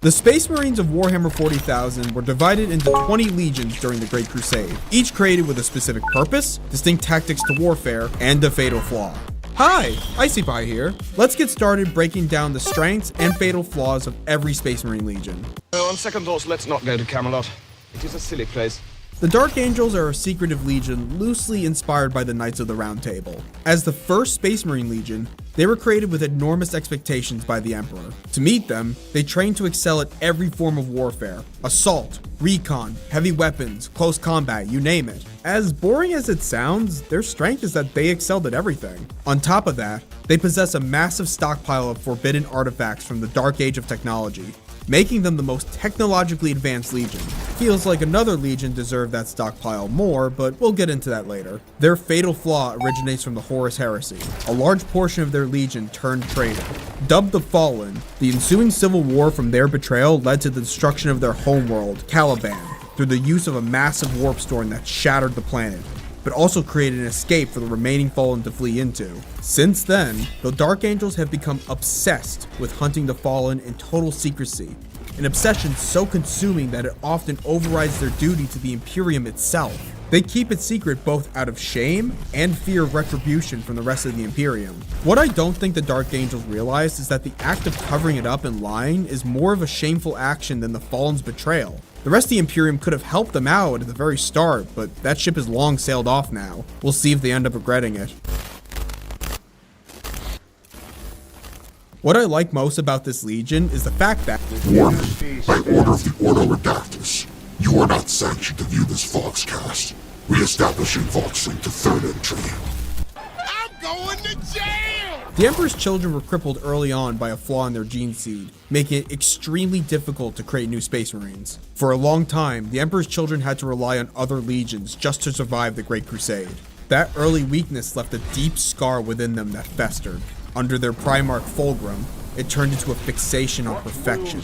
The Space Marines of Warhammer 40,000 were divided into 20 legions during the Great Crusade, each created with a specific purpose, distinct tactics to warfare, and a fatal flaw. Hi, Icy Pie here. Let's get started breaking down the strengths and fatal flaws of every Space Marine Legion. On second thoughts, let's not go to Camelot. It is a silly place. The Dark Angels are a secretive legion loosely inspired by the Knights of the Round Table. As the first Space Marine Legion, they were created with enormous expectations by the Emperor. To meet them, they trained to excel at every form of warfare: assault, recon, heavy weapons, close combat, you name it. As boring as it sounds, their strength is that they excelled at everything. On top of that, they possess a massive stockpile of forbidden artifacts from the Dark Age of technology, making them the most technologically advanced legion. Feels like another legion deserved that stockpile more, but we'll get into that later. Their fatal flaw originates from the Horus Heresy. A large portion of their legion turned traitor. Dubbed the Fallen, the ensuing civil war from their betrayal led to the destruction of their homeworld, Caliban, through the use of a massive warp storm that shattered the planet, but also created an escape for the remaining Fallen to flee into. Since then, the Dark Angels have become obsessed with hunting the Fallen in total secrecy, an obsession so consuming that it often overrides their duty to the Imperium itself. They keep it secret both out of shame and fear of retribution from the rest of the Imperium. What I don't think the Dark Angels realize is that the act of covering it up and lying is more of a shameful action than the Fallen's betrayal. The rest of the Imperium could have helped them out at the very start, but that ship has long sailed off now. We'll see if they end up regretting it. What I like most about this Legion is the fact that Warning. By order of the Ordo Redactus, you are not sanctioned to view this Foxcast. Re-establishing Voxing to third entry. I'm going to jail! The Emperor's children were crippled early on by a flaw in their gene seed, making it extremely difficult to create new Space Marines. For a long time, the Emperor's children had to rely on other legions just to survive the Great Crusade. That early weakness left a deep scar within them that festered. Under their Primarch Fulgrim, it turned into a fixation on perfection.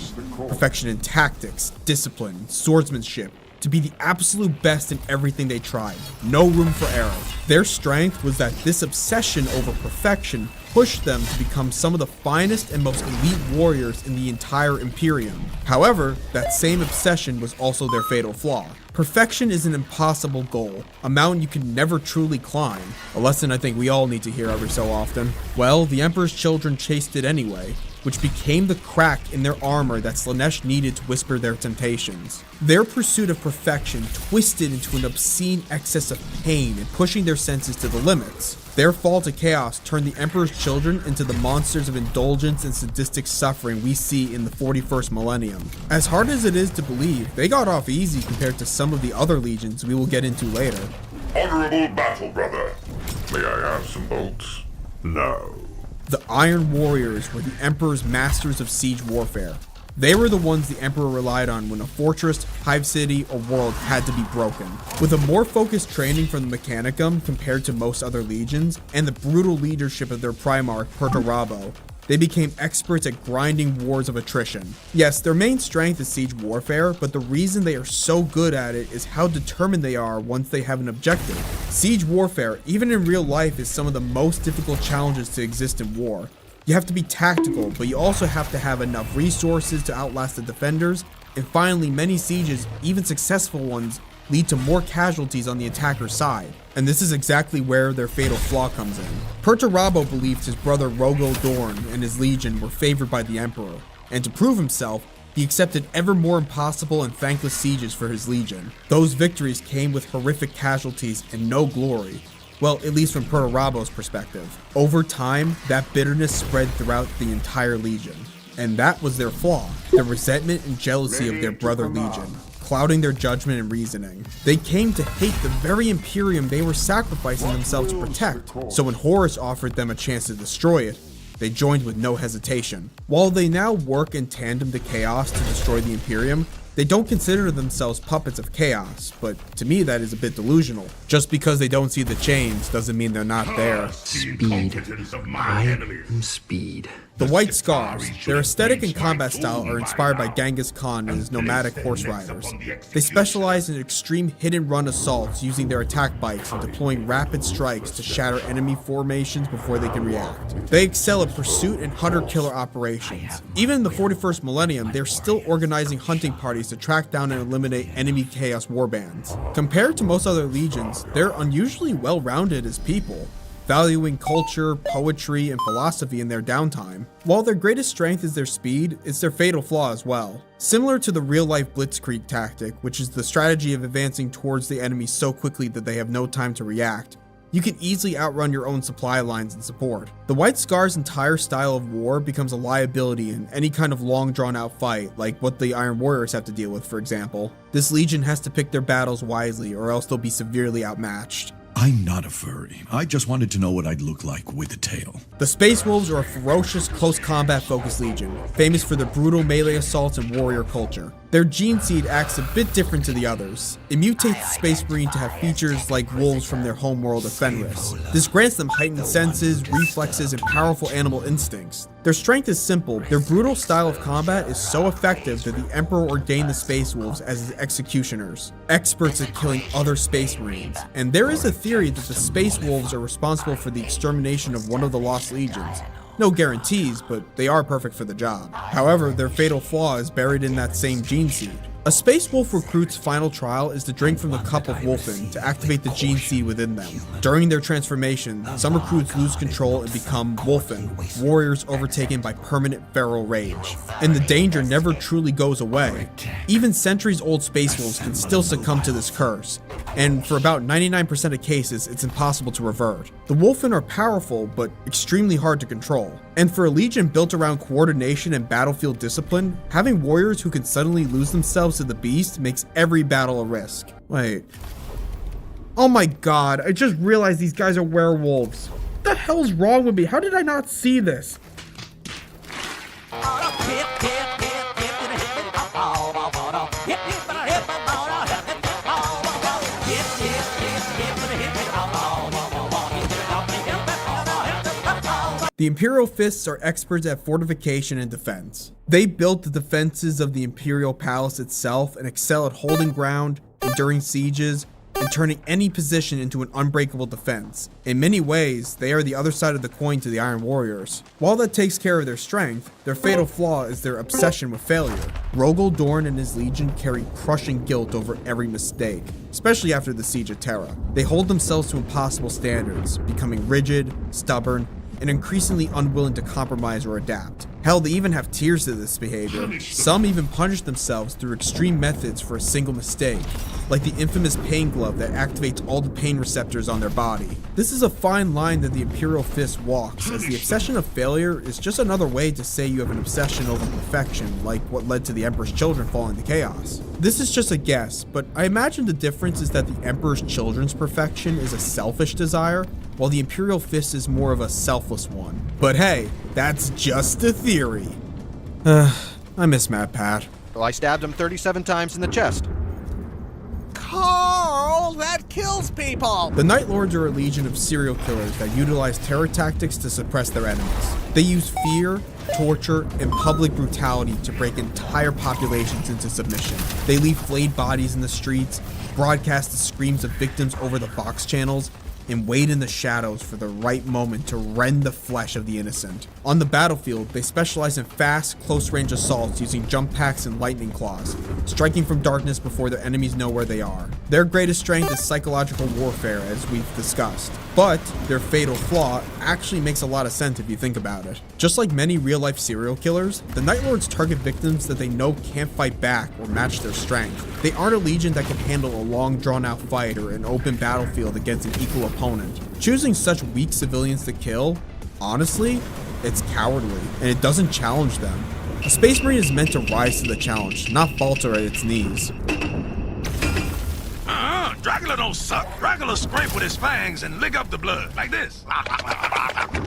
Perfection in tactics, discipline, swordsmanship, to be the absolute best in everything they tried. No room for error. Their strength was that this obsession over perfection pushed them to become some of the finest and most elite warriors in the entire Imperium. However, that same obsession was also their fatal flaw. Perfection is an impossible goal, a mountain you can never truly climb, a lesson I think we all need to hear every so often. Well, the Emperor's children chased it anyway, which became the crack in their armor that Slaanesh needed to whisper their temptations. Their pursuit of perfection twisted into an obscene excess of pain and pushing their senses to the limits. Their fall to chaos turned the Emperor's children into the monsters of indulgence and sadistic suffering we see in the 41st millennium. As hard as it is to believe, they got off easy compared to some of the other legions we will get into later. Honorable battle, brother. May I have some bolts? No. The Iron Warriors were the Emperor's masters of siege warfare. They were the ones the Emperor relied on when a fortress, hive city, or world had to be broken. With a more focused training from the Mechanicum compared to most other legions, and the brutal leadership of their Primarch, Perturabo, they became experts at grinding wars of attrition. Yes, their main strength is siege warfare, but the reason they are so good at it is how determined they are once they have an objective. Siege warfare, even in real life, is some of the most difficult challenges to exist in war. You have to be tactical, but you also have to have enough resources to outlast the defenders, and finally, many sieges, even successful ones, lead to more casualties on the attacker's side. And this is exactly where their fatal flaw comes in. Perturabo believed his brother Rogel Dorn and his legion were favored by the Emperor, and to prove himself, he accepted ever more impossible and thankless sieges for his legion. Those victories came with horrific casualties and no glory. Well, at least from Perturabo's perspective. Over time, that bitterness spread throughout the entire legion. And that was their flaw, the resentment and jealousy of their brother legion, clouding their judgment and reasoning. They came to hate the very Imperium they were sacrificing themselves to protect, so when Horus offered them a chance to destroy it, they joined with no hesitation. While they now work in tandem to Chaos to destroy the Imperium, they don't consider themselves puppets of Chaos, but to me that is a bit delusional. Just because they don't see the chains doesn't mean they're not there. Speed. I am speed. The White Scars, their aesthetic and combat style are inspired by Genghis Khan and his nomadic horse riders. They specialize in extreme hit-and-run assaults using their attack bikes and deploying rapid strikes to shatter enemy formations before they can react. They excel at pursuit and hunter-killer operations. Even in the 41st millennium, they're still organizing hunting parties to track down and eliminate enemy Chaos warbands. Compared to most other legions, they're unusually well-rounded as people, valuing culture, poetry, and philosophy in their downtime. While their greatest strength is their speed, it's their fatal flaw as well. Similar to the real-life blitzkrieg tactic, which is the strategy of advancing towards the enemy so quickly that they have no time to react, you can easily outrun your own supply lines and support. The White Scar's entire style of war becomes a liability in any kind of long drawn-out fight, like what the Iron Warriors have to deal with, for example. This legion has to pick their battles wisely, or else they'll be severely outmatched. I'm not a furry. I just wanted to know what I'd look like with a tail. The Space Wolves are a ferocious, close combat-focused legion, famous for their brutal melee assaults and warrior culture. Their gene seed acts a bit different to the others. It mutates the Space Marine to have features like wolves from their homeworld of Fenris. This grants them heightened senses, reflexes, and powerful animal instincts. Their strength is simple. Their brutal style of combat is so effective that the Emperor ordained the Space Wolves as his executioners, experts at killing other Space Marines. And there is a theory that the Space Wolves are responsible for the extermination of one of the Lost Legions. No guarantees, but they are perfect for the job. However, their fatal flaw is buried in that same gene seed. A Space Wolf recruit's final trial is to drink from the cup of Wolfen to activate the gene seed within them. During their transformation, some recruits lose control and become Wolfen, warriors overtaken by permanent feral rage. And the danger never truly goes away. Even centuries-old Space Wolves can still succumb to this curse, and for about 99% of cases, it's impossible to revert. The Wolfen are powerful, but extremely hard to control. And for a legion built around coordination and battlefield discipline, having warriors who can suddenly lose themselves to the beast makes every battle a risk. Wait. Oh my god, I just realized these guys are werewolves. What the hell's wrong with me? How did I not see this? The Imperial Fists are experts at fortification and defense. They built the defenses of the Imperial Palace itself and excel at holding ground, enduring sieges, and turning any position into an unbreakable defense. In many ways, they are the other side of the coin to the Iron Warriors. While that takes care of their strength, their fatal flaw is their obsession with failure. Rogel Dorn and his legion carry crushing guilt over every mistake, especially after the Siege of Terra. They hold themselves to impossible standards, becoming rigid, stubborn, and increasingly unwilling to compromise or adapt. Hell, they even have tiers to this behavior. Some even punish themselves through extreme methods for a single mistake, like the infamous pain glove that activates all the pain receptors on their body. This is a fine line that the Imperial Fist walks, as the obsession of failure is just another way to say you have an obsession over perfection, like what led to the Emperor's children falling to chaos. This is just a guess, but I imagine the difference is that the Emperor's children's perfection is a selfish desire, while the Imperial Fist is more of a selfless one. But hey, that's just a theory. I miss Mad Pat. Well, I stabbed him 37 times in the chest. Carl, that kills people! The Night Lords are a legion of serial killers that utilize terror tactics to suppress their enemies. They use fear, torture, and public brutality to break entire populations into submission. They leave flayed bodies in the streets, broadcast the screams of victims over the Vox channels, and wait in the shadows for the right moment to rend the flesh of the innocent. On the battlefield, they specialize in fast, close-range assaults using jump packs and lightning claws, striking from darkness before their enemies know where they are. Their greatest strength is psychological warfare, as we've discussed, but their fatal flaw actually makes a lot of sense if you think about it. Just like many real-life serial killers, the Night Lords target victims that they know can't fight back or match their strength. They aren't a legion that can handle a long, drawn-out fight or an open battlefield against an equal opponent. Choosing such weak civilians to kill, honestly, it's cowardly, and it doesn't challenge them. A Space Marine is meant to rise to the challenge, not falter at its knees. Dracula don't suck. Dracula scrape with his fangs and lick up the blood, like this.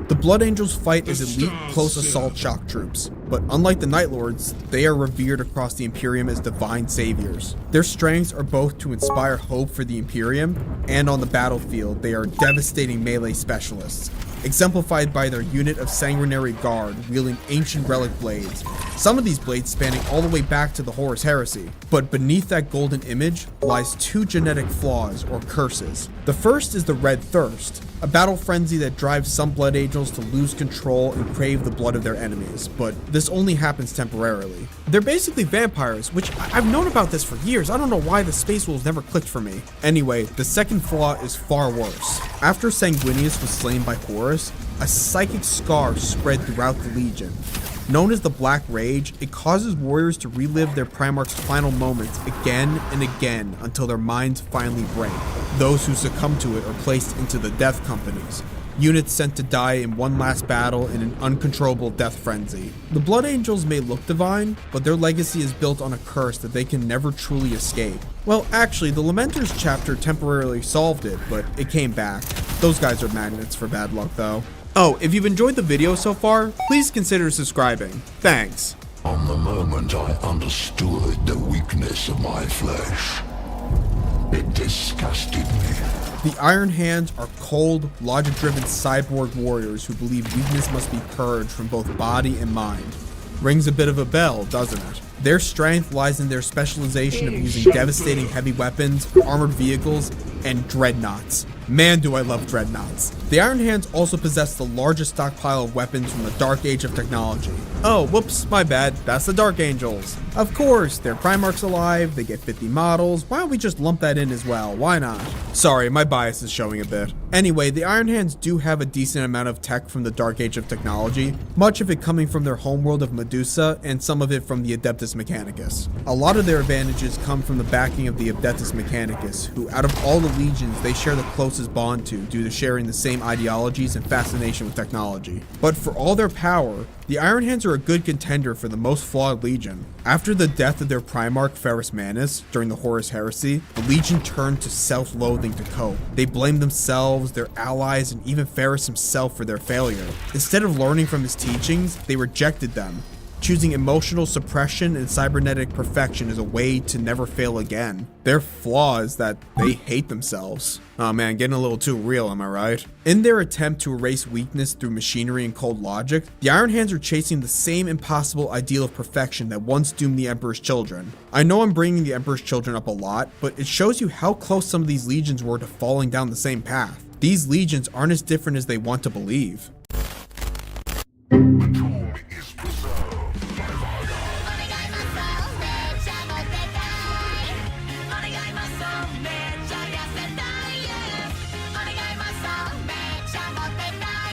The Blood Angels fight as elite close assault shock troops, but unlike the Night Lords, they are revered across the Imperium as divine saviors. Their strengths are both to inspire hope for the Imperium, and on the battlefield, they are devastating melee specialists, exemplified by their unit of Sanguinary Guard wielding ancient relic blades, some of these blades spanning all the way back to the Horus Heresy. But beneath that golden image lies two genetic flaws or curses. The first is the Red Thirst, a battle frenzy that drives some Blood Angels to lose control and crave the blood of their enemies, but this only happens temporarily. They're basically vampires, which I've known about this for years. I don't know why the Space Wolves never clicked for me. Anyway, the second flaw is far worse. After Sanguinius was slain by Horus, a psychic scar spread throughout the Legion. Known as the Black Rage, it causes warriors to relive their Primarch's final moments again and again until their minds finally break. Those who succumb to it are placed into the Death Companies, units sent to die in one last battle in an uncontrollable death frenzy. The Blood Angels may look divine, but their legacy is built on a curse that they can never truly escape. Well, actually, the Lamenters chapter temporarily solved it, but it came back. Those guys are magnets for bad luck, though. Oh, if you've enjoyed the video so far, please consider subscribing. Thanks. On the moment I understood the weakness of my flesh, it disgusted me. The Iron Hands are cold, logic-driven cyborg warriors who believe weakness must be purged from both body and mind. Rings a bit of a bell, doesn't it? Their strength lies in their specialization of using devastating heavy weapons, armored vehicles, and dreadnoughts. Man, do I love dreadnoughts. The Iron Hands also possess the largest stockpile of weapons from the Dark Age of technology. Oh, whoops, my bad, that's the Dark Angels. Of course, their Primarch's alive, they get 50 models, why don't we just lump that in as well, why not? Sorry, my bias is showing a bit. Anyway, the Iron Hands do have a decent amount of tech from the Dark Age of technology, much of it coming from their homeworld of Medusa, and some of it from the Adeptus Mechanicus. A lot of their advantages come from the backing of the Adeptus Mechanicus, who out of all the legions they share the closest bond to due to sharing the same ideologies and fascination with technology. But for all their power, the Iron Hands are a good contender for the most flawed legion. After the death of their Primarch Ferrus Manus during the Horus Heresy, the legion turned to self-loathing to cope. They blamed themselves, their allies, and even Ferrus himself for their failure. Instead of learning from his teachings, they rejected them, choosing emotional suppression and cybernetic perfection as a way to never fail again. Their flaw is that they hate themselves. Oh man, getting a little too real, am I right? In their attempt to erase weakness through machinery and cold logic, the Iron Hands are chasing the same impossible ideal of perfection that once doomed the Emperor's children. I know I'm bringing the Emperor's children up a lot, but it shows you how close some of these legions were to falling down the same path. These legions aren't as different as they want to believe.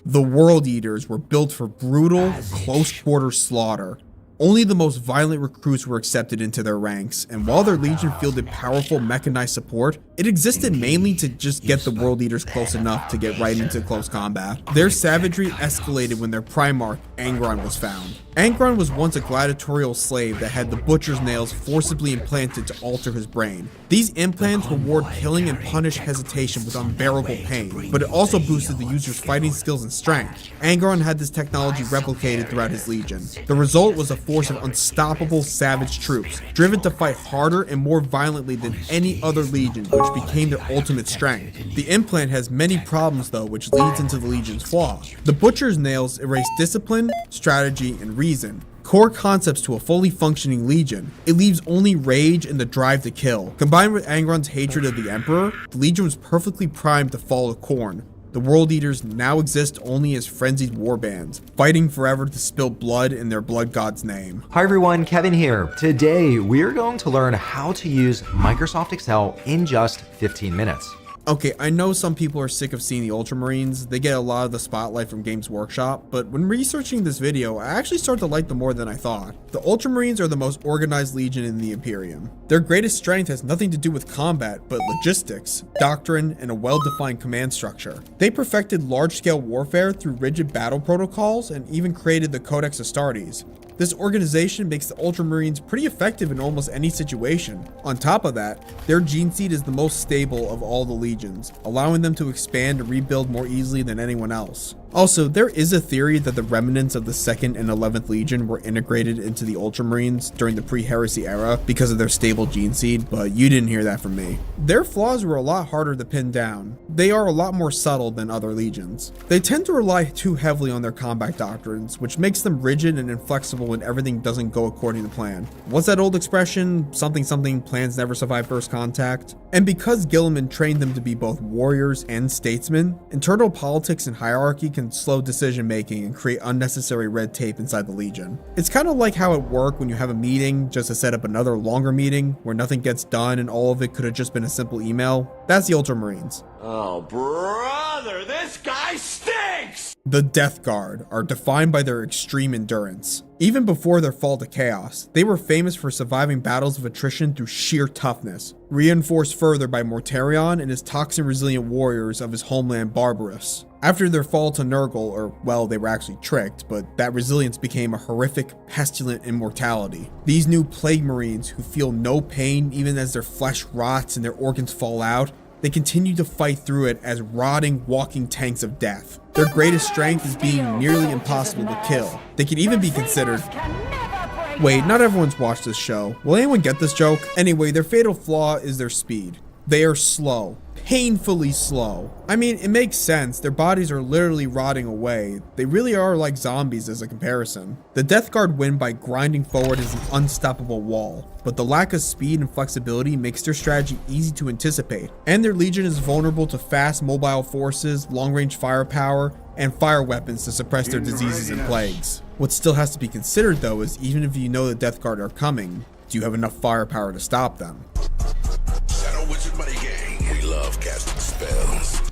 The World Eaters were built for brutal, close-quarter slaughter. Only the most violent recruits were accepted into their ranks, and while their legion fielded powerful mechanized support, it existed mainly to just get the World Eaters close enough to get right into close combat. Their savagery escalated when their Primarch, Angron, was found. Angron was once a gladiatorial slave that had the butcher's nails forcibly implanted to alter his brain. These implants reward killing and punish hesitation with unbearable pain, but it also boosted the user's fighting skills and strength. Angron had this technology replicated throughout his legion. The result was a force of unstoppable savage troops, driven to fight harder and more violently than any other legion, which became their ultimate strength. The implant has many problems though, which leads into the legion's flaw. The butcher's nails erase discipline, strategy, and reason. Core concepts to a fully functioning legion. It leaves only rage and the drive to kill. Combined with Angron's hatred of the Emperor, the legion was perfectly primed to fall to Khorne. The World Eaters now exist only as frenzied warbands, fighting forever to spill blood in their blood god's name. Hi everyone, Kevin here. Today we are going to learn how to use Microsoft Excel in just 15 minutes. Okay, I know some people are sick of seeing the Ultramarines. They get a lot of the spotlight from Games Workshop, but when researching this video, I actually started to like them more than I thought. The Ultramarines are the most organized legion in the Imperium. Their greatest strength has nothing to do with combat, but logistics, doctrine, and a well-defined command structure. They perfected large-scale warfare through rigid battle protocols and even created the Codex Astartes. This organization makes the Ultramarines pretty effective in almost any situation. On top of that, their gene seed is the most stable of all the legions, allowing them to expand and rebuild more easily than anyone else. Also, there is a theory that the remnants of the 2nd and 11th Legion were integrated into the Ultramarines during the pre-heresy era because of their stable gene seed, but you didn't hear that from me. Their flaws were a lot harder to pin down. They are a lot more subtle than other legions. They tend to rely too heavily on their combat doctrines, which makes them rigid and inflexible when everything doesn't go according to plan. What's that old expression? Something something, plans never survive first contact? And because Guilliman trained them to be both warriors and statesmen, internal politics and hierarchy can slow decision making and create unnecessary red tape inside the Legion. It's kind of like how it worked when you have a meeting just to set up another longer meeting where nothing gets done and all of it could have just been a simple email. That's the Ultramarines. Oh, brother, this guy stinks! The Death Guard are defined by their extreme endurance. Even before their fall to chaos, they were famous for surviving battles of attrition through sheer toughness, reinforced further by Mortarion and his toxin-resilient warriors of his homeland Barbarous. After their fall to Nurgle, or well, they were actually tricked, but that resilience became a horrific, pestilent immortality. These new Plague Marines who feel no pain even as their flesh rots and their organs fall out, they continue to fight through it as rotting, walking tanks of death. Their greatest strength is being nearly impossible to kill. They can even be considered... Wait, not everyone's watched this show. Will anyone get this joke? Anyway, their fatal flaw is their speed. They are slow, painfully slow. I mean, it makes sense. Their bodies are literally rotting away. They really are like zombies as a comparison. The Death Guard win by grinding forward as an unstoppable wall, but the lack of speed and flexibility makes their strategy easy to anticipate, and their Legion is vulnerable to fast mobile forces, long-range firepower, and fire weapons to suppress their diseases and plagues. What still has to be considered though is even if you know the Death Guard are coming, do you have enough firepower to stop them?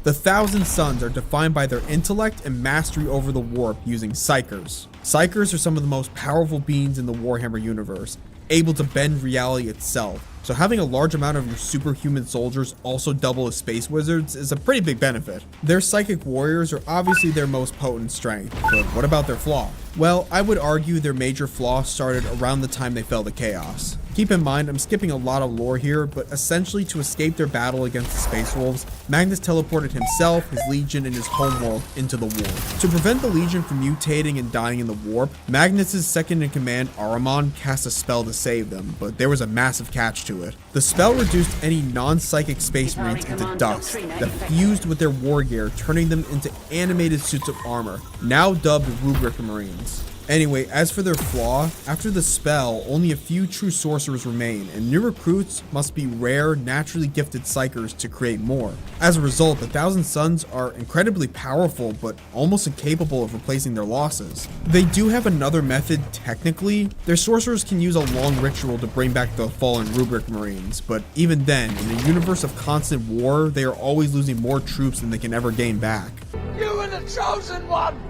The Thousand Sons are defined by their intellect and mastery over the warp using Psychers. Psychers are some of the most powerful beings in the Warhammer universe, able to bend reality itself. So having a large amount of your superhuman soldiers also double as space wizards is a pretty big benefit. Their psychic warriors are obviously their most potent strength, but what about their flaw? Well, I would argue their major flaw started around the time they fell to Chaos. Keep in mind, I'm skipping a lot of lore here, but essentially to escape their battle against the Space Wolves, Magnus teleported himself, his Legion, and his homeworld into the warp. To prevent the Legion from mutating and dying in the warp, Magnus's second-in-command, Ahriman, cast a spell to save them, but there was a massive catch to it. The spell reduced any non-psychic Space Marines into dust that fused with their war gear, turning them into animated suits of armor, now dubbed Rubric Marines. Anyway, as for their flaw, after the spell, only a few true sorcerers remain, and new recruits must be rare, naturally gifted psychers to create more. As a result, the Thousand Sons are incredibly powerful, but almost incapable of replacing their losses. They do have another method technically. Their sorcerers can use a long ritual to bring back the fallen Rubric Marines, but even then, in a universe of constant war, they are always losing more troops than they can ever gain back. You were the chosen one!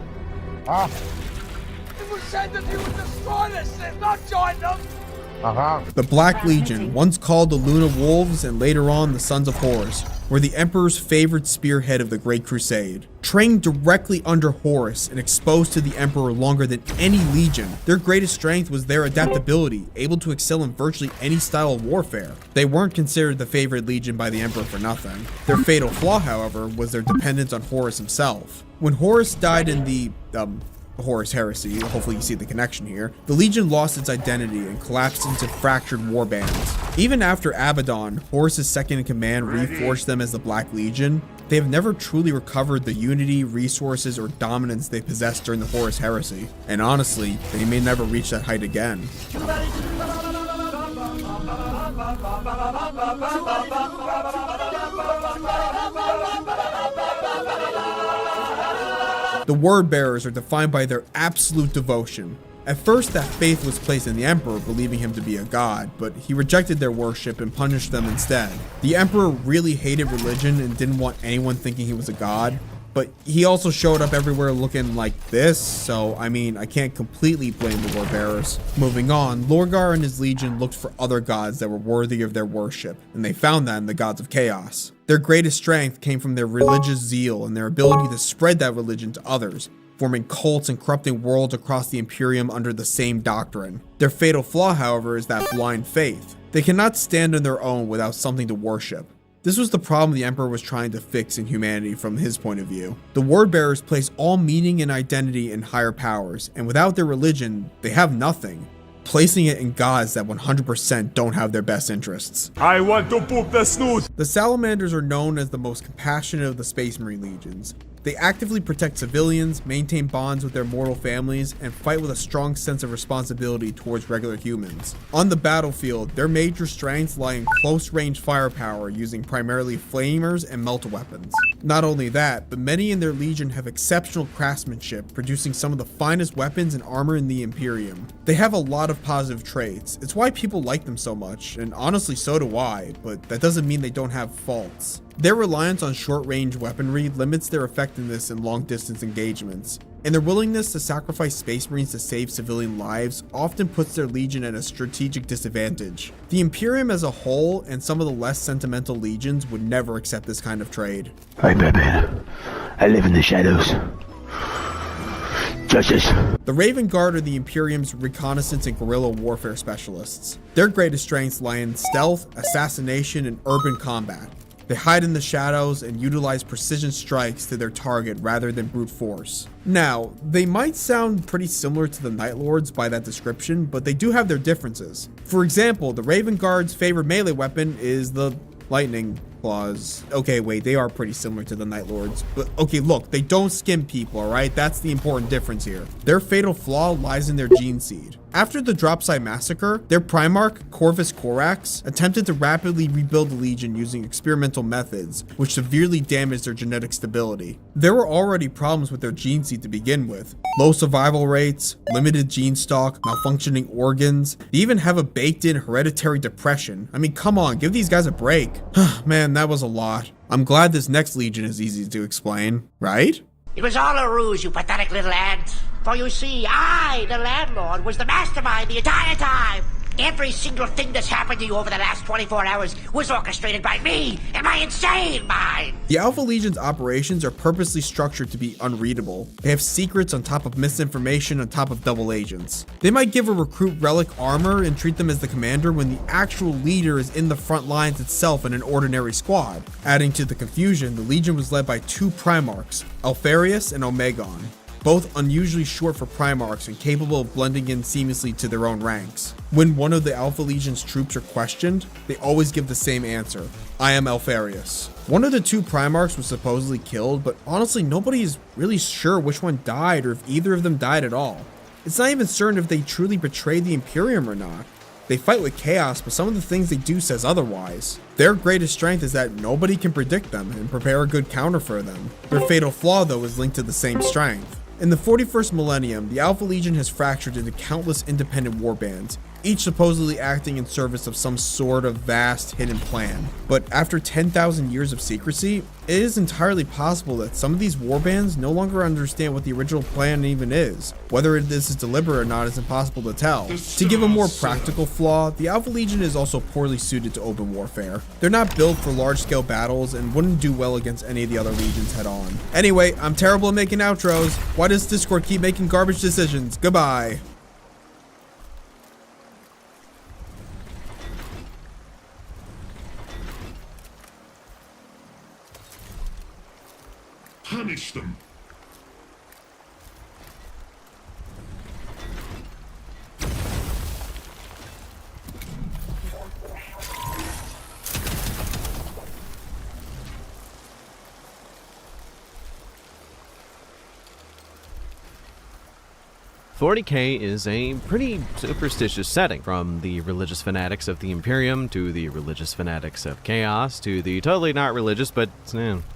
It was said that you would destroy this thing, not join them! The Black Legion, once called the Luna Wolves and later on the Sons of Horus, were the Emperor's favorite spearhead of the Great Crusade. Trained directly under Horus and exposed to the Emperor longer than any legion, their greatest strength was their adaptability, able to excel in virtually any style of warfare. They weren't considered the favorite legion by the Emperor for nothing. Their fatal flaw, however, was their dependence on Horus himself. When Horus died in the, Horus heresy, hopefully you see the connection here, the Legion lost its identity and collapsed into fractured war bands. Even after Abaddon, Horus' second-in-command, reforged them as the Black Legion, they have never truly recovered the unity, resources, or dominance they possessed during the Horus heresy. And honestly, they may never reach that height again. The Word Bearers are defined by their absolute devotion. At first, that faith was placed in the Emperor, believing him to be a god, but he rejected their worship and punished them instead. The Emperor really hated religion and didn't want anyone thinking he was a god, but he also showed up everywhere looking like this, so I mean, I can't completely blame the Word Bearers. Moving on, Lorgar and his Legion looked for other gods that were worthy of their worship, and they found that in the gods of chaos. Their greatest strength came from their religious zeal and their ability to spread that religion to others, forming cults and corrupting worlds across the Imperium under the same doctrine. Their fatal flaw, however, is that blind faith. They cannot stand on their own without something to worship. This was the problem the Emperor was trying to fix in humanity from his point of view. The Word Bearers place all meaning and identity in higher powers, and without their religion, they have nothing, placing it in gods that 100% don't have their best interests. I want to poop the snoot! The Salamanders are known as the most compassionate of the Space Marine legions. They actively protect civilians, maintain bonds with their mortal families, and fight with a strong sense of responsibility towards regular humans. On the battlefield, their major strengths lie in close-range firepower using primarily flamers and melta-weapons. Not only that, but many in their legion have exceptional craftsmanship, producing some of the finest weapons and armor in the Imperium. They have a lot of positive traits. It's why people like them so much, and honestly so do I, but that doesn't mean they don't have faults. Their reliance on short-range weaponry limits their effectiveness in long-distance engagements, and their willingness to sacrifice Space Marines to save civilian lives often puts their legion at a strategic disadvantage. The Imperium as a whole, and some of the less sentimental legions, would never accept this kind of trade. I'm Batman. I live in the shadows. Justice. The Raven Guard are the Imperium's reconnaissance and guerrilla warfare specialists. Their greatest strengths lie in stealth, assassination, and urban combat. They hide in the shadows and utilize precision strikes to their target rather than brute force. Now, they might sound pretty similar to the Night Lords by that description, but they do have their differences. For example, the Raven Guard's favorite melee weapon is the lightning claws. Okay, wait, they are pretty similar to the Night Lords. But okay, look, they don't skim people, alright? That's the important difference here. Their fatal flaw lies in their gene seed. After the Dropside Massacre, their Primarch, Corvus Corax, attempted to rapidly rebuild the Legion using experimental methods, which severely damaged their genetic stability. There were already problems with their gene seed to begin with. Low survival rates, limited gene stock, malfunctioning organs. They even have a baked-in hereditary depression. I mean, come on, give these guys a break. Man, that was a lot. I'm glad this next Legion is easy to explain, right? It was all a ruse, you pathetic little ant. For you see, I, the landlord, was the mastermind the entire time. Every single thing that's happened to you over the last 24 hours was orchestrated by me and my insane mind. The Alpha Legion's operations are purposely structured to be unreadable. They have secrets on top of misinformation on top of double agents. They might give a recruit relic armor and treat them as the commander when the actual leader is in the front lines itself in an ordinary squad. Adding to the confusion, the Legion was led by two Primarchs, Alfarius and Omegon, both unusually short for Primarchs and capable of blending in seamlessly to their own ranks. When one of the Alpha Legion's troops are questioned, they always give the same answer: I am Alfarius. One of the two Primarchs was supposedly killed, but honestly nobody is really sure which one died or if either of them died at all. It's not even certain if they truly betrayed the Imperium or not. They fight with chaos, but some of the things they do says otherwise. Their greatest strength is that nobody can predict them and prepare a good counter for them. Their fatal flaw though is linked to the same strength. In the 41st millennium, the Alpha Legion has fractured into countless independent warbands, each supposedly acting in service of some sort of vast hidden plan. But after 10,000 years of secrecy, it is entirely possible that some of these warbands no longer understand what the original plan even is. Whether this is deliberate or not is impossible to tell. To give a more practical flaw, the Alpha Legion is also poorly suited to open warfare. They're not built for large-scale battles and wouldn't do well against any of the other legions head-on. Anyway, I'm terrible at making outros. Why does Discord keep making garbage decisions? Goodbye. Punish them. 40k is a pretty superstitious setting, from the religious fanatics of the Imperium to the religious fanatics of Chaos to the totally not religious but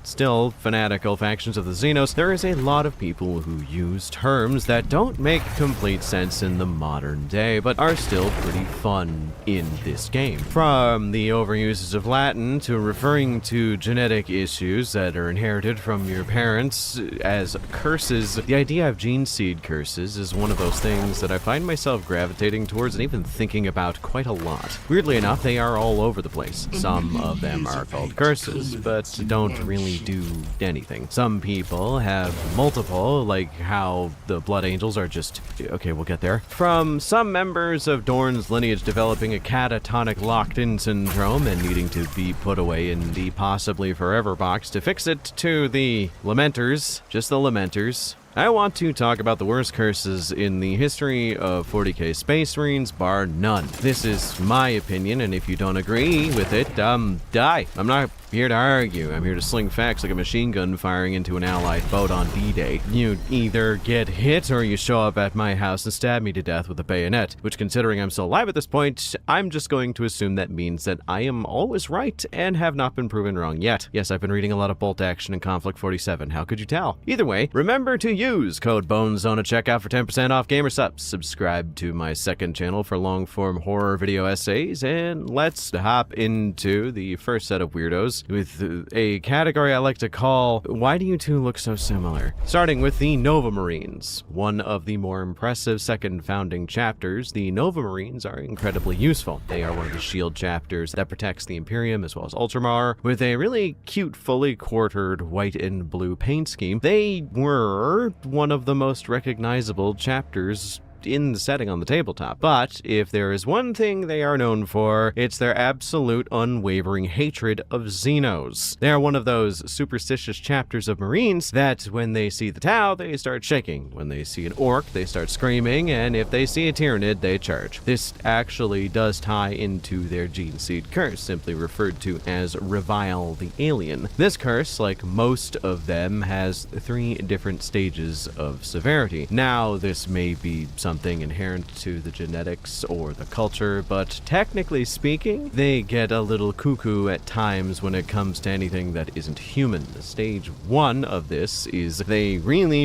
still fanatical factions of the Xenos. There is a lot of people who use terms that don't make complete sense in the modern day but are still pretty fun in this game. From the overuses of Latin to referring to genetic issues that are inherited from your parents as curses, the idea of gene seed curses is one of those things that I find myself gravitating towards and even thinking about quite a lot. Weirdly enough, they are all over the place. Some of them are called curses, but don't really do anything. Some people have multiple, like how the Blood Angels are just... okay, we'll get there. From some members of Dorn's lineage developing a catatonic locked-in syndrome and needing to be put away in the possibly forever box to fix it, to the Lamenters, just the Lamenters. I want to talk about the worst curses in the history of 40k Space Marines, bar none. This is my opinion, and if you don't agree with it, die. I'm not here to argue. I'm here to sling facts like a machine gun firing into an allied boat on D-Day. You either get hit or you show up at my house and stab me to death with a bayonet, which, considering I'm still alive at this point, I'm just going to assume that means that I am always right and have not been proven wrong yet. Yes, I've been reading a lot of Bolt Action and Conflict 47. How could you tell? Either way, remember to use code BONEZONE at checkout for 10% off gamer subs. Subscribe to my second channel for long-form horror video essays, and let's hop into the first set of weirdos with a category I like to call, why do you two look so similar? Starting with the Nova Marines. One of the more impressive second founding chapters, the Nova Marines are incredibly useful. They are one of the shield chapters that protects the Imperium as well as Ultramar, with a really cute, fully quartered white and blue paint scheme. They were one of the most recognizable chapters in the setting on the tabletop. But if there is one thing they are known for, it's their absolute unwavering hatred of Xenos. They are one of those superstitious chapters of Marines that when they see the Tau, they start shaking. When they see an orc, they start screaming, and if they see a Tyranid, they charge. This actually does tie into their Gene Seed curse, simply referred to as Revile the Alien. This curse, like most of them, has 3 different stages of severity. Now, this may be something inherent to the genetics or the culture, but technically speaking, they get a little cuckoo at times when it comes to anything that isn't human. Stage 1 of this is they really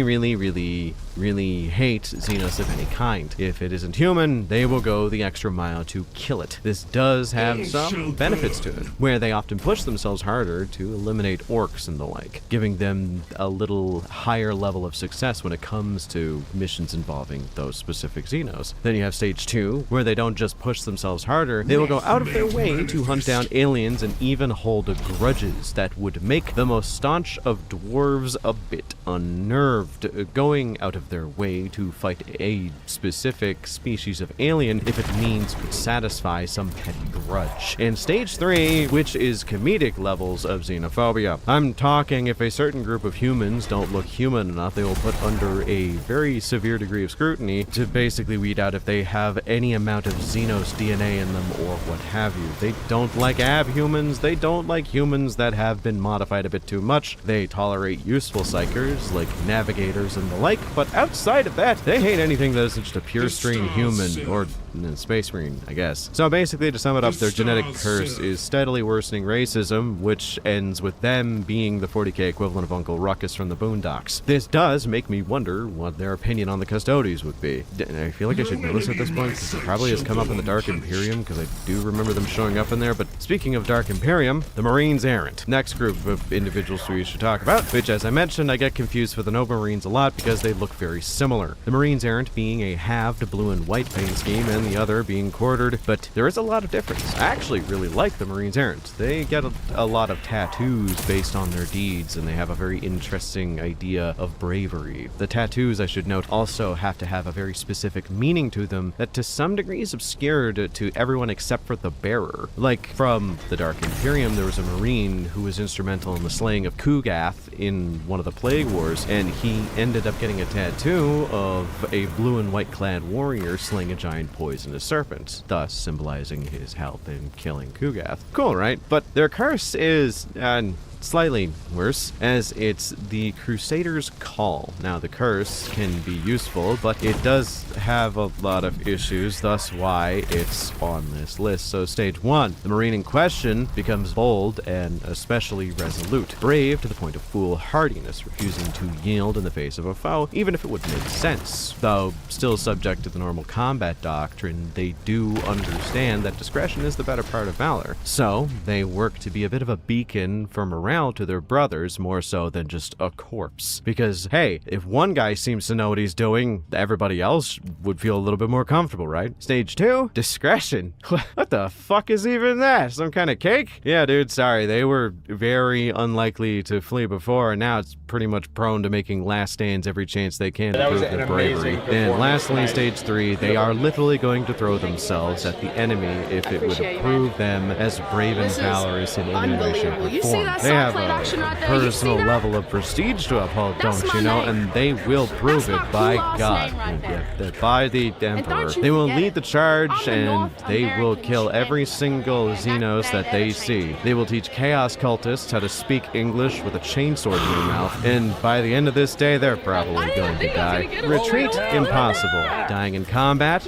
hate Xenos of any kind. If it isn't human, they will go the extra mile to kill it. This does have some benefits to it, where they often push themselves harder to eliminate orcs and the like, giving them a little higher level of success when it comes to missions involving those specific Xenos. Then you have stage 2, where they don't just push themselves harder, they will go out of their way to hunt down aliens and even hold grudges that would make the most staunch of dwarves a bit unnerved, going out of their way to fight a specific species of alien if it means would satisfy some petty grudge. And stage 3, which is comedic levels of xenophobia. I'm talking if a certain group of humans don't look human enough, they will put under a very severe degree of scrutiny to basically weed out if they have any amount of Xenos DNA in them or what have you. They don't like abhumans, they don't like humans that have been modified a bit too much. They tolerate useful psychers like navigators and the like, but outside of that, they hate anything that isn't just a pure strain human or Space Marine, I guess. So basically, to sum it up, their genetic curse is steadily worsening racism, which ends with them being the 40k equivalent of Uncle Ruckus from the Boondocks. This does make me wonder what their opinion on the Custodies would be. I feel like I should know this at this point, because it probably has come up in the Dark Imperium, because I do remember them showing up in there, but speaking of Dark Imperium, the Marines Errant. Next group of individuals we should talk about, which as I mentioned, I get confused with the Nova Marines a lot because they look very similar. The Marines Errant being a halved blue and white paint scheme, and the other being quartered, but there is a lot of difference. I actually really like the Marines Errant. They get a lot of tattoos based on their deeds, and they have a very interesting idea of bravery. The tattoos, I should note, also have to have a very specific meaning to them that to some degree is obscured to everyone except for the bearer. Like from the Dark Imperium, there was a Marine who was instrumental in the slaying of Kugath in one of the Plague Wars, and he ended up getting a tattoo of a blue and white clad warrior slaying a giant poisonous serpent, thus symbolizing his help in killing Kugath. Cool, right? But their curse is slightly worse, as it's the Crusader's Call. Now, the curse can be useful, but it does have a lot of issues, thus why it's on this list. So stage 1, the Marine in question becomes bold and especially resolute, brave to the point of foolhardiness, refusing to yield in the face of a foe, even if it would make sense. Though still subject to the normal combat doctrine, they do understand that discretion is the better part of valor. So they work to be a bit of a beacon for morale to their brothers more so than just a corpse. Because, hey, if one guy seems to know what he's doing, everybody else would feel a little bit more comfortable, right? Stage 2, discretion. What the fuck is even that? Some kind of cake? Yeah, dude, sorry. They were very unlikely to flee before, and now it's pretty much prone to making last stands every chance they can to prove their bravery. And lastly, stage 3, they are literally going to throw themselves at the enemy if it would approve them as brave and valorous in any way, shape, or form. They have a personal level of prestige to uphold, don't you know? And they will prove it, by God. By the Emperor. They will lead the charge, and they will kill every single Xenos that they see. They will teach Chaos Cultists how to speak English with a chainsword in their mouth, and by the end of this day, they're probably going to die. Retreat? Impossible. Dying in combat?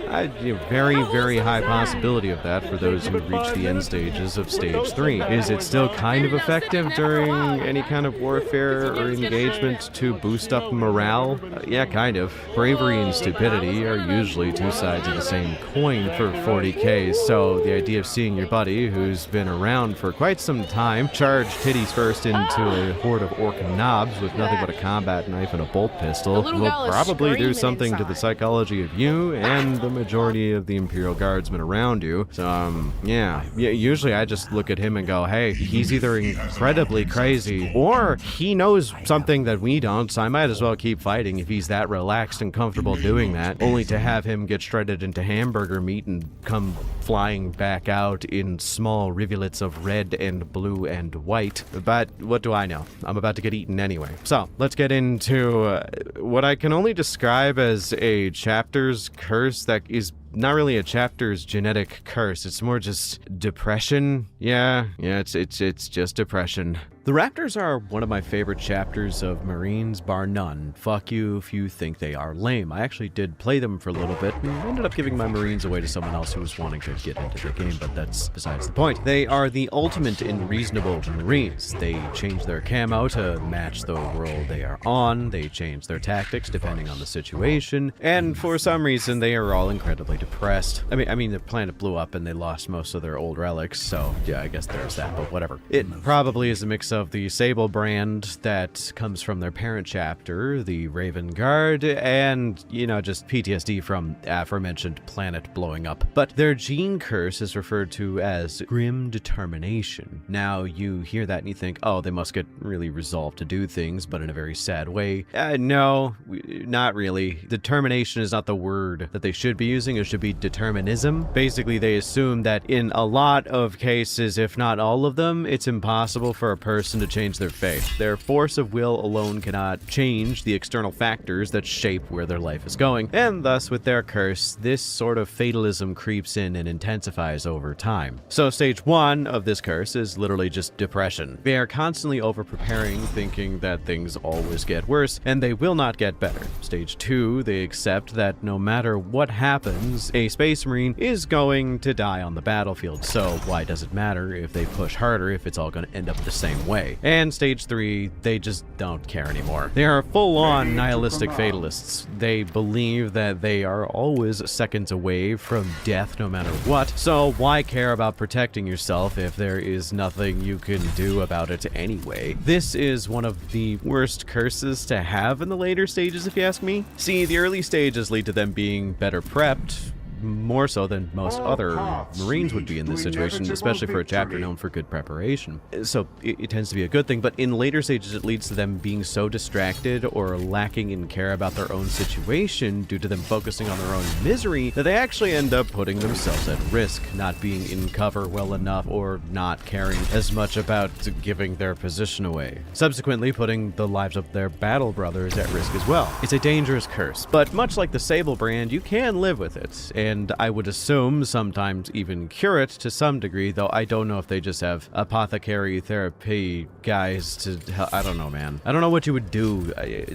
Very, very high possibility of that for those who reach the end stages of stage 3. Is it still kind of effective during any kind of warfare or engagement to boost up morale? Yeah, kind of. Bravery and stupidity are usually two sides of the same coin for 40k, so the idea of seeing your buddy, who's been around for quite some time, charge titties first into a horde of orc knobs with nothing but a combat knife and a bolt pistol will probably do something to the psychology of you and the majority of the Imperial Guardsmen around you. So, yeah, usually I just look at him and go, hey, he's either incredibly objectively crazy, or he knows something that we don't, so I might as well keep fighting if he's that relaxed and comfortable doing that, only to have him get shredded into hamburger meat and come flying back out in small rivulets of red and blue and white. But what do I know? I'm about to get eaten anyway. So let's get into what I can only describe as a chapter's curse that is not really a chapter's genetic curse. It's more just depression. Yeah, it's just depression. The Raptors are one of my favorite chapters of Marines, bar none. Fuck you if you think they are lame. I actually did play them for a little bit and ended up giving my Marines away to someone else who was wanting to get into the game, but that's besides the point. They are the ultimate in reasonable Marines. They change their camo to match the world they are on. They change their tactics depending on the situation, and for some reason they are all incredibly depressed. I mean, the planet blew up and they lost most of their old relics, so yeah, I guess there's that, but whatever. It probably is a mix of the Sable brand that comes from their parent chapter, the Raven Guard, and, you know, just PTSD from aforementioned planet blowing up. But their gene curse is referred to as grim determination. Now, you hear that and you think, oh, they must get really resolved to do things, but in a very sad way. No, not really. Determination is not the word that they should be using. It should be determinism. Basically, they assume that in a lot of cases, if not all of them, it's impossible for a person to change their fate. Their force of will alone cannot change the external factors that shape where their life is going, and thus with their curse, this sort of fatalism creeps in and intensifies over time. So stage 1 of this curse is literally just depression. They are constantly over-preparing, thinking that things always get worse, and they will not get better. Stage 2, they accept that no matter what happens, a Space Marine is going to die on the battlefield, so why does it matter if they push harder if it's all going to end up the same way? And stage 3, they just don't care anymore. They are full-on nihilistic fatalists. They believe that they are always seconds away from death no matter what, so why care about protecting yourself if there is nothing you can do about it anyway? This is one of the worst curses to have in the later stages, if you ask me. See, the early stages lead to them being better prepped, more so than most other Marines would be in this situation, especially for a chapter known for good preparation. So it tends to be a good thing, but in later stages it leads to them being so distracted or lacking in care about their own situation due to them focusing on their own misery that they actually end up putting themselves at risk, not being in cover well enough or not caring as much about giving their position away, subsequently putting the lives of their battle brothers at risk as well. It's a dangerous curse, but much like the Sable brand, you can live with it, and I would assume sometimes even cure it to some degree, though I don't know if they just have apothecary therapy guys to help. I don't know, man. I don't know what you would do.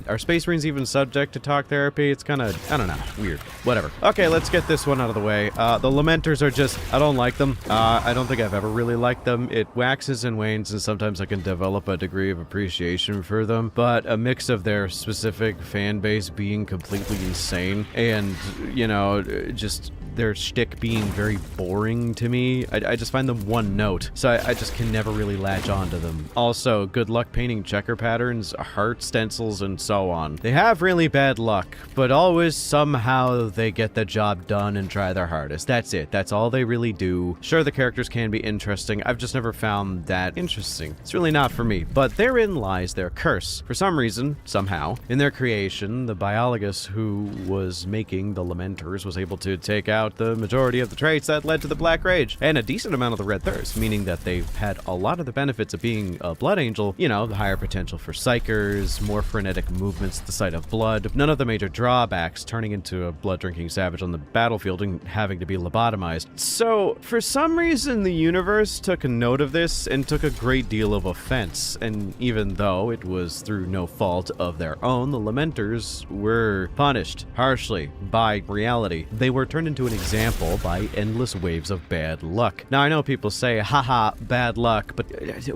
Are Space Marines even subject to talk therapy? It's kind of, I don't know, weird. Whatever. Okay, let's get this one out of the way. The Lamenters are just, I don't like them. I don't think I've ever really liked them. It waxes and wanes, and sometimes I can develop a degree of appreciation for them, but a mix of their specific fan base being completely insane and, you know, just their shtick being very boring to me. I just find them one note, so I just can never really latch on to them. Also, good luck painting checker patterns, heart stencils, and so on. They have really bad luck, but always somehow they get the job done and try their hardest. That's it. That's all they really do. Sure, the characters can be interesting. I've just never found that interesting. It's really not for me, but therein lies their curse. For some reason, somehow, in their creation, the biologist who was making the Lamenters was able to take out the majority of the traits that led to the Black Rage, and a decent amount of the Red Thirst, meaning that they've had a lot of the benefits of being a Blood Angel, you know, the higher potential for psychers, more frenetic movements at the sight of blood, none of the major drawbacks, turning into a blood-drinking savage on the battlefield and having to be lobotomized. So, for some reason, the universe took note of this and took a great deal of offense, and even though it was through no fault of their own, the Lamenters were punished harshly by reality. They were turned into an example by endless waves of bad luck. Now, I know people say, haha, bad luck, but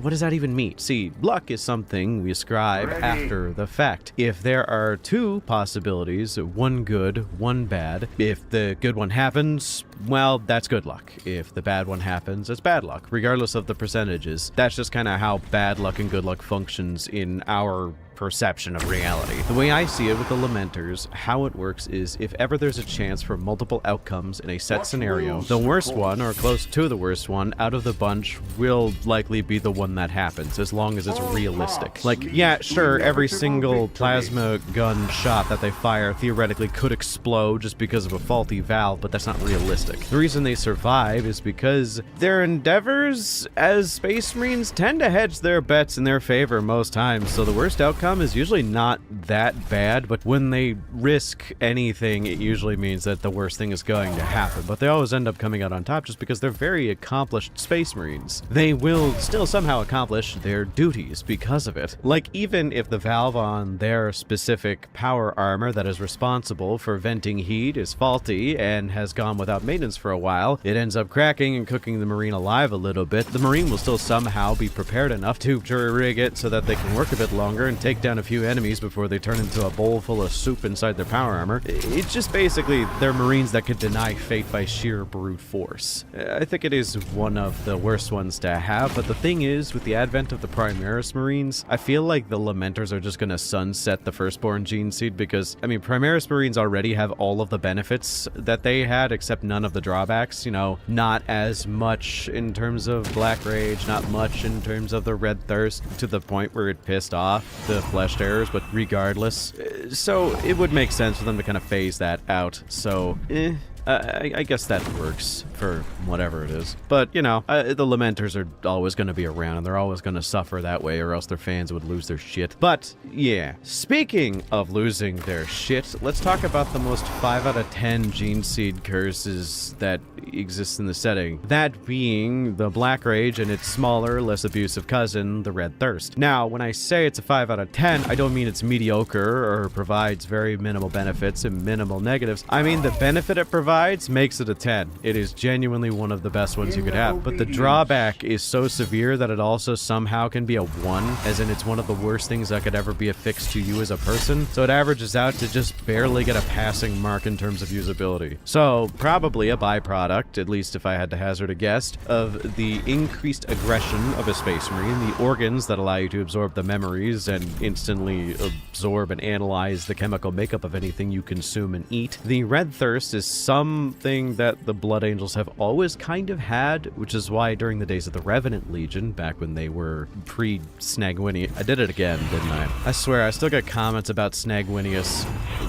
what does that even mean? See, luck is something we ascribe after the fact. If there are two possibilities, one good, one bad, if the good one happens, well, that's good luck. If the bad one happens, it's bad luck, regardless of the percentages. That's just kind of how bad luck and good luck functions in our perception of reality. The way I see it with the Lamenters, how it works is if ever there's a chance for multiple outcomes in a set scenario, the worst one, or close to the worst one, out of the bunch will likely be the one that happens, as long as it's realistic. Like, yeah, sure, every single plasma gun shot that they fire theoretically could explode just because of a faulty valve, but that's not realistic. The reason they survive is because their endeavors as Space Marines tend to hedge their bets in their favor most times, so the worst outcome is usually not that bad, but when they risk anything, it usually means that the worst thing is going to happen. But they always end up coming out on top just because they're very accomplished Space Marines. They will still somehow accomplish their duties because of it. Like, even if the valve on their specific power armor that is responsible for venting heat is faulty and has gone without maintenance for a while, it ends up cracking and cooking the Marine alive a little bit. The Marine will still somehow be prepared enough to jury-rig it so that they can work a bit longer and take down a few enemies before they turn into a bowl full of soup inside their power armor. It's just basically they're Marines that could deny fate by sheer brute force. I think it is one of the worst ones to have, but the thing is, with the advent of the Primaris Marines, I feel like the Lamenters are just gonna sunset the Firstborn Gene Seed because, I mean, Primaris Marines already have all of the benefits that they had, except none of the drawbacks. You know, not as much in terms of Black Rage, not much in terms of the Red Thirst, to the point where it pissed off the Flesh Tearers, but regardless. So it would make sense for them to kind of phase that out, so I guess that works for whatever it is. But, you know, the Lamenters are always going to be around, and they're always going to suffer that way, or else their fans would lose their shit. But, yeah. Speaking of losing their shit, let's talk about the most 5 out of 10 Gene Seed curses that exist in the setting. That being the Black Rage and its smaller, less abusive cousin, the Red Thirst. Now, when I say it's a 5 out of 10, I don't mean it's mediocre or provides very minimal benefits and minimal negatives. I mean the benefit it provides makes it a 10. It is genuinely one of the best ones you could have, but the drawback is so severe that it also somehow can be a 1, as in it's one of the worst things that could ever be affixed to you as a person, so it averages out to just barely get a passing mark in terms of usability. So, probably a byproduct, at least if I had to hazard a guess, of the increased aggression of a Space Marine, the organs that allow you to absorb the memories and instantly absorb and analyze the chemical makeup of anything you consume and eat. The Red Thirst is something that the Blood Angels have always kind of had, which is why during the days of the Revenant Legion, back when they were pre-Snagwinius, I did it again, didn't I? I swear, I still get comments about Snagwinius.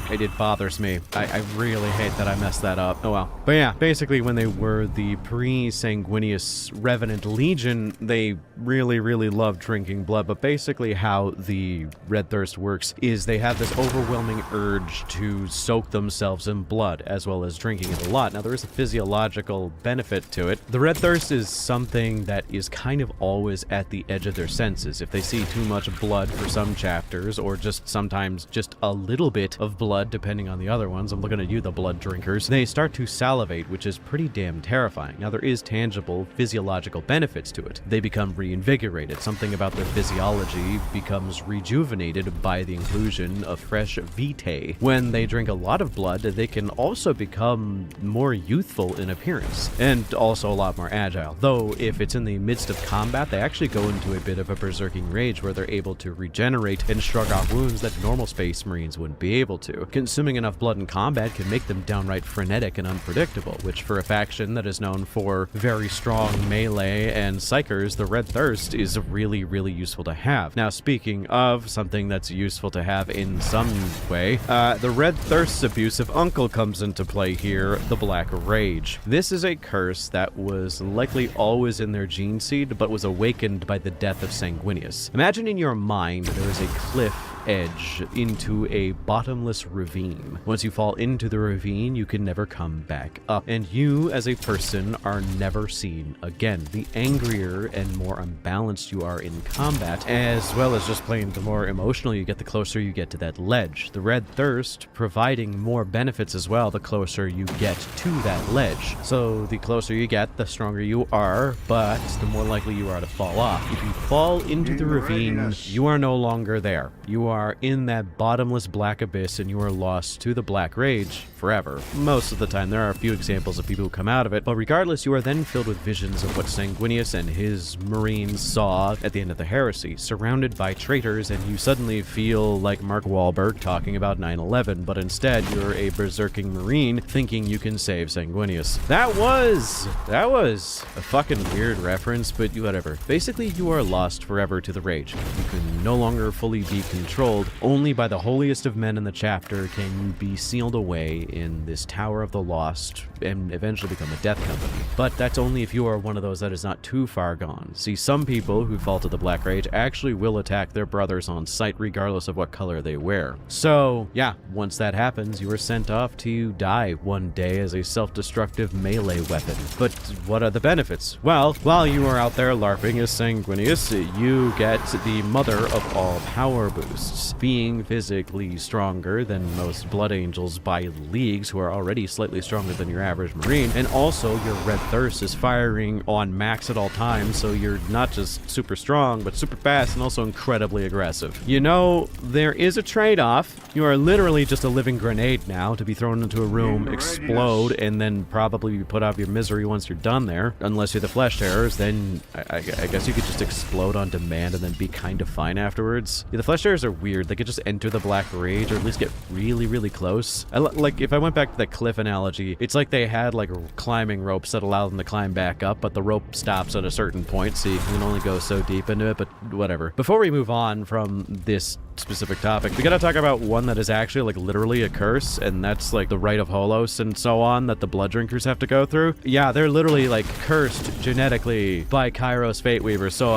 It bothers me. I really hate that I messed that up. Oh well. But yeah, basically when they were the pre-Sanguinius Revenant Legion, they really loved drinking blood, but basically how the Red Thirst works is they have this overwhelming urge to soak themselves in blood, as well as drinking it a lot. Now, there is a physiological benefit to it. The Red Thirst is something that is kind of always at the edge of their senses. If they see too much blood for some chapters, or just sometimes just a little bit of blood, depending on the other ones, I'm looking at you, the blood drinkers, they start to salivate, which is pretty damn terrifying. Now, there is tangible physiological benefits to it. They become reinvigorated. Something about their physiology becomes rejuvenated by the inclusion of fresh vitae. When they drink a lot of blood, they can also become more youthful in appearance, and also a lot more agile. Though, if it's in the midst of combat, they actually go into a bit of a berserking rage where they're able to regenerate and shrug off wounds that normal Space Marines wouldn't be able to. Consuming enough blood in combat can make them downright frenetic and unpredictable, which for a faction that is known for very strong melee and psychers, the Red Thirst is really useful to have. Now, speaking of something that's useful to have in some way, the Red Thirst's abusive uncle comes into play here, the Black Rage. This is a curse that was likely always in their gene seed, but was awakened by the death of Sanguinius. Imagine in your mind there is a cliff edge into a bottomless ravine. Once you fall into the ravine, you can never come back up, and you as a person are never seen again. The angrier and more unbalanced you are in combat, as well as just plain the more emotional you get, the closer you get to that ledge. The Red Thirst providing more benefits as well the closer you get to that ledge. So the closer you get, the stronger you are, but the more likely you are to fall off. If you fall into the ravine, you are no longer there. You are in that bottomless black abyss and you are lost to the Black Rage forever. Most of the time. There are a few examples of people who come out of it, but regardless, you are then filled with visions of what Sanguinius and his Marines saw at the end of the heresy, surrounded by traitors, and you suddenly feel like Mark Wahlberg talking about 9/11, but instead you're a berserking Marine thinking you can save Sanguinius. That was a fucking weird reference, but whatever. Basically, you are lost forever to the Rage. You can no longer fully be controlled. Only by the holiest of men in the chapter can you be sealed away in this Tower of the Lost and eventually become a death company. But that's only if you are one of those that is not too far gone. See, some people who fall to the Black Rage actually will attack their brothers on sight regardless of what color they wear. So, yeah, once that happens, you are sent off to die one day as a self-destructive melee weapon. But what are the benefits? Well, while you are out there LARPing as Sanguinius, you get the mother of all power boosts, being physically stronger than most Blood Angels by leagues who are already slightly stronger than your average Marine, and also your Red Thirst is firing on max at all times, so you're not just super strong, but super fast and also incredibly aggressive. You know, there is a trade-off. You are literally just a living grenade now to be thrown into a room, explode, and then probably be put out of your misery once you're done there. Unless you're the Flesh Terrors, then I guess you could just explode on demand and then be kind of fine afterwards. Yeah, the Flesh Terrors are weird. They could just enter the Black Rage or at least get really, really close. Like, if I went back to that cliff analogy, it's like they had like climbing ropes that allow them to climb back up, but the rope stops at a certain point, so you can only go so deep into it, but whatever. Before we move on from this specific topic, we gotta talk about one that is actually like literally a curse, and that's like the Rite of Holos and so on that the blood drinkers have to go through. Yeah, they're literally like cursed genetically by Kairos Fateweaver. So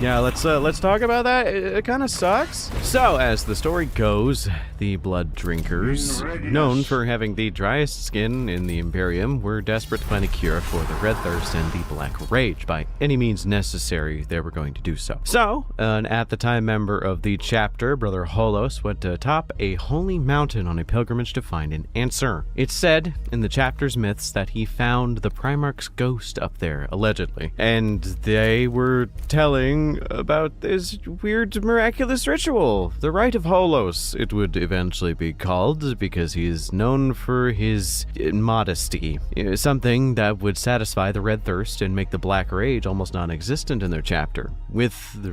yeah, let's talk about that. It kind of sucks. So as the story goes, the blood drinkers, known for having the driest skin in the Imperium, were desperate to find a cure for the Red Thirst and the Black Rage. By any means necessary, they were going to do so. So, an at-the-time member of the chapter, Brother Holos, went to top a holy mountain on a pilgrimage to find an answer. It's said in the chapter's myths that he found the Primarch's ghost up there, allegedly, and they were telling about this weird miraculous ritual, the Rite of Holos, it would eventually be called, because he's known for his modesty, something that would satisfy the Red Thirst and make the Black Rage almost non-existent in their chapter.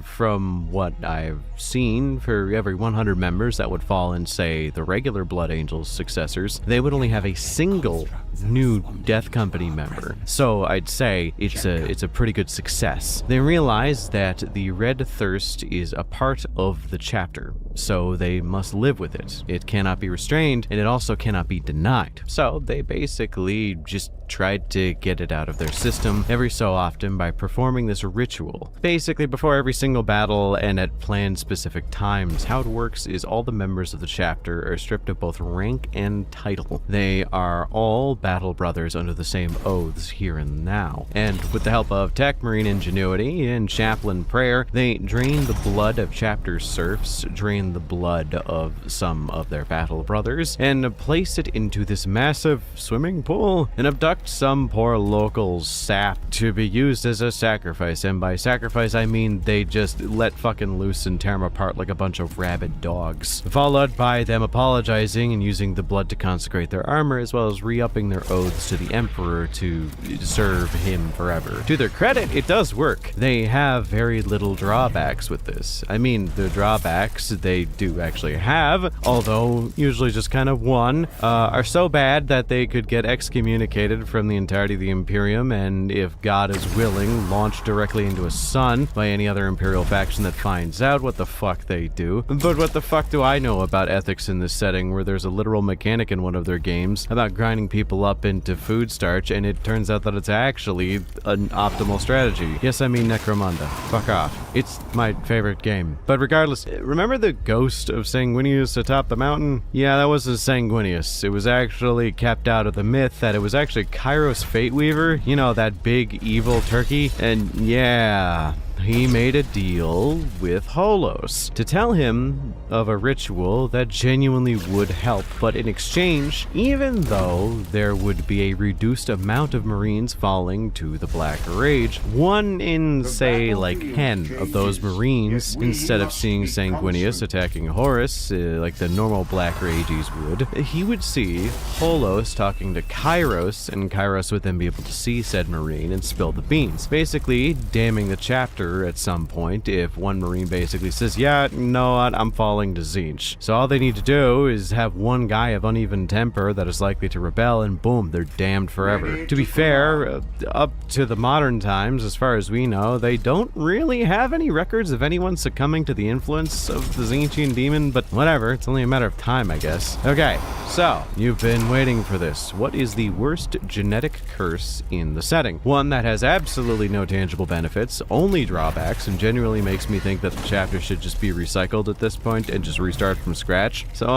From what I've seen, for every 100 members that would fall in, say, the regular Blood Angels successors, they would only have a single new Death Company member. So I'd say it's a pretty good success. They realize that the Red Thirst is a part of the chapter, so they must live with it. It cannot be restrained, and it also cannot be denied. So they basically just tried to get it out of their system every so often by performing this ritual. Basically, before every single battle and at planned specific times. How it works is all the members of the chapter are stripped of both rank and title. They are all battle brothers under the same oaths here and now. And with the help of tech, marine ingenuity, and chaplain prayer, they drain the blood of chapter serfs, drain the blood of some of their battle brothers, and place it into this massive swimming pool, and abduct some poor local's sap to be used as a sacrifice. And by sacrifice, I mean they just let fucking loose and tear them apart like a bunch of rabid dogs, followed by them apologizing and using the blood to consecrate their armor, as well as re-upping their oaths to the Emperor to serve him forever. To their credit, it does work. They have very little drawbacks with this. I mean, the drawbacks they do actually have, although usually just kind of one, are so bad that they could get excommunicated from the entirety of the Imperium, and if God is willing, launched directly into a sun by any other Imperial faction that finds out what the fuck they do. But what the fuck do I know about ethics in this setting where there's a literal mechanic in one of their games about grinding people up into food starch, and it turns out that it's actually an optimal strategy. Yes, I mean Necromunda. Fuck off. It's my favorite game. But regardless, remember the ghost of Sanguinius atop the mountain? Yeah, that wasn't Sanguinius. It was actually kept out of the myth that it was actually Kairos Fateweaver, you know, that big evil turkey. And yeah, he made a deal with Holos to tell him of a ritual that genuinely would help, but in exchange, even though there would be a reduced amount of Marines falling to the Black Rage, one in, say, like 10 of those Marines, instead of seeing Sanguinius attacking Horus like the normal Black Rages would, he would see Holos talking to Kairos, and Kairos would then be able to see said Marine and spill the beans, basically damning the chapter at some point if one Marine basically says, yeah, you know what, I'm falling to Tzeentch. So all they need to do is have one guy of uneven temper that is likely to rebel, and boom, they're damned forever. To be fair, up to the modern times, as far as we know, they don't really have any records of anyone succumbing to the influence of the Tzeentchian demon, but whatever, it's only a matter of time, I guess. Okay, so, you've been waiting for this. What is the worst genetic curse in the setting? One that has absolutely no tangible benefits, only drawbacks, and genuinely makes me think that the chapter should just be recycled at this point and just restart from scratch. So,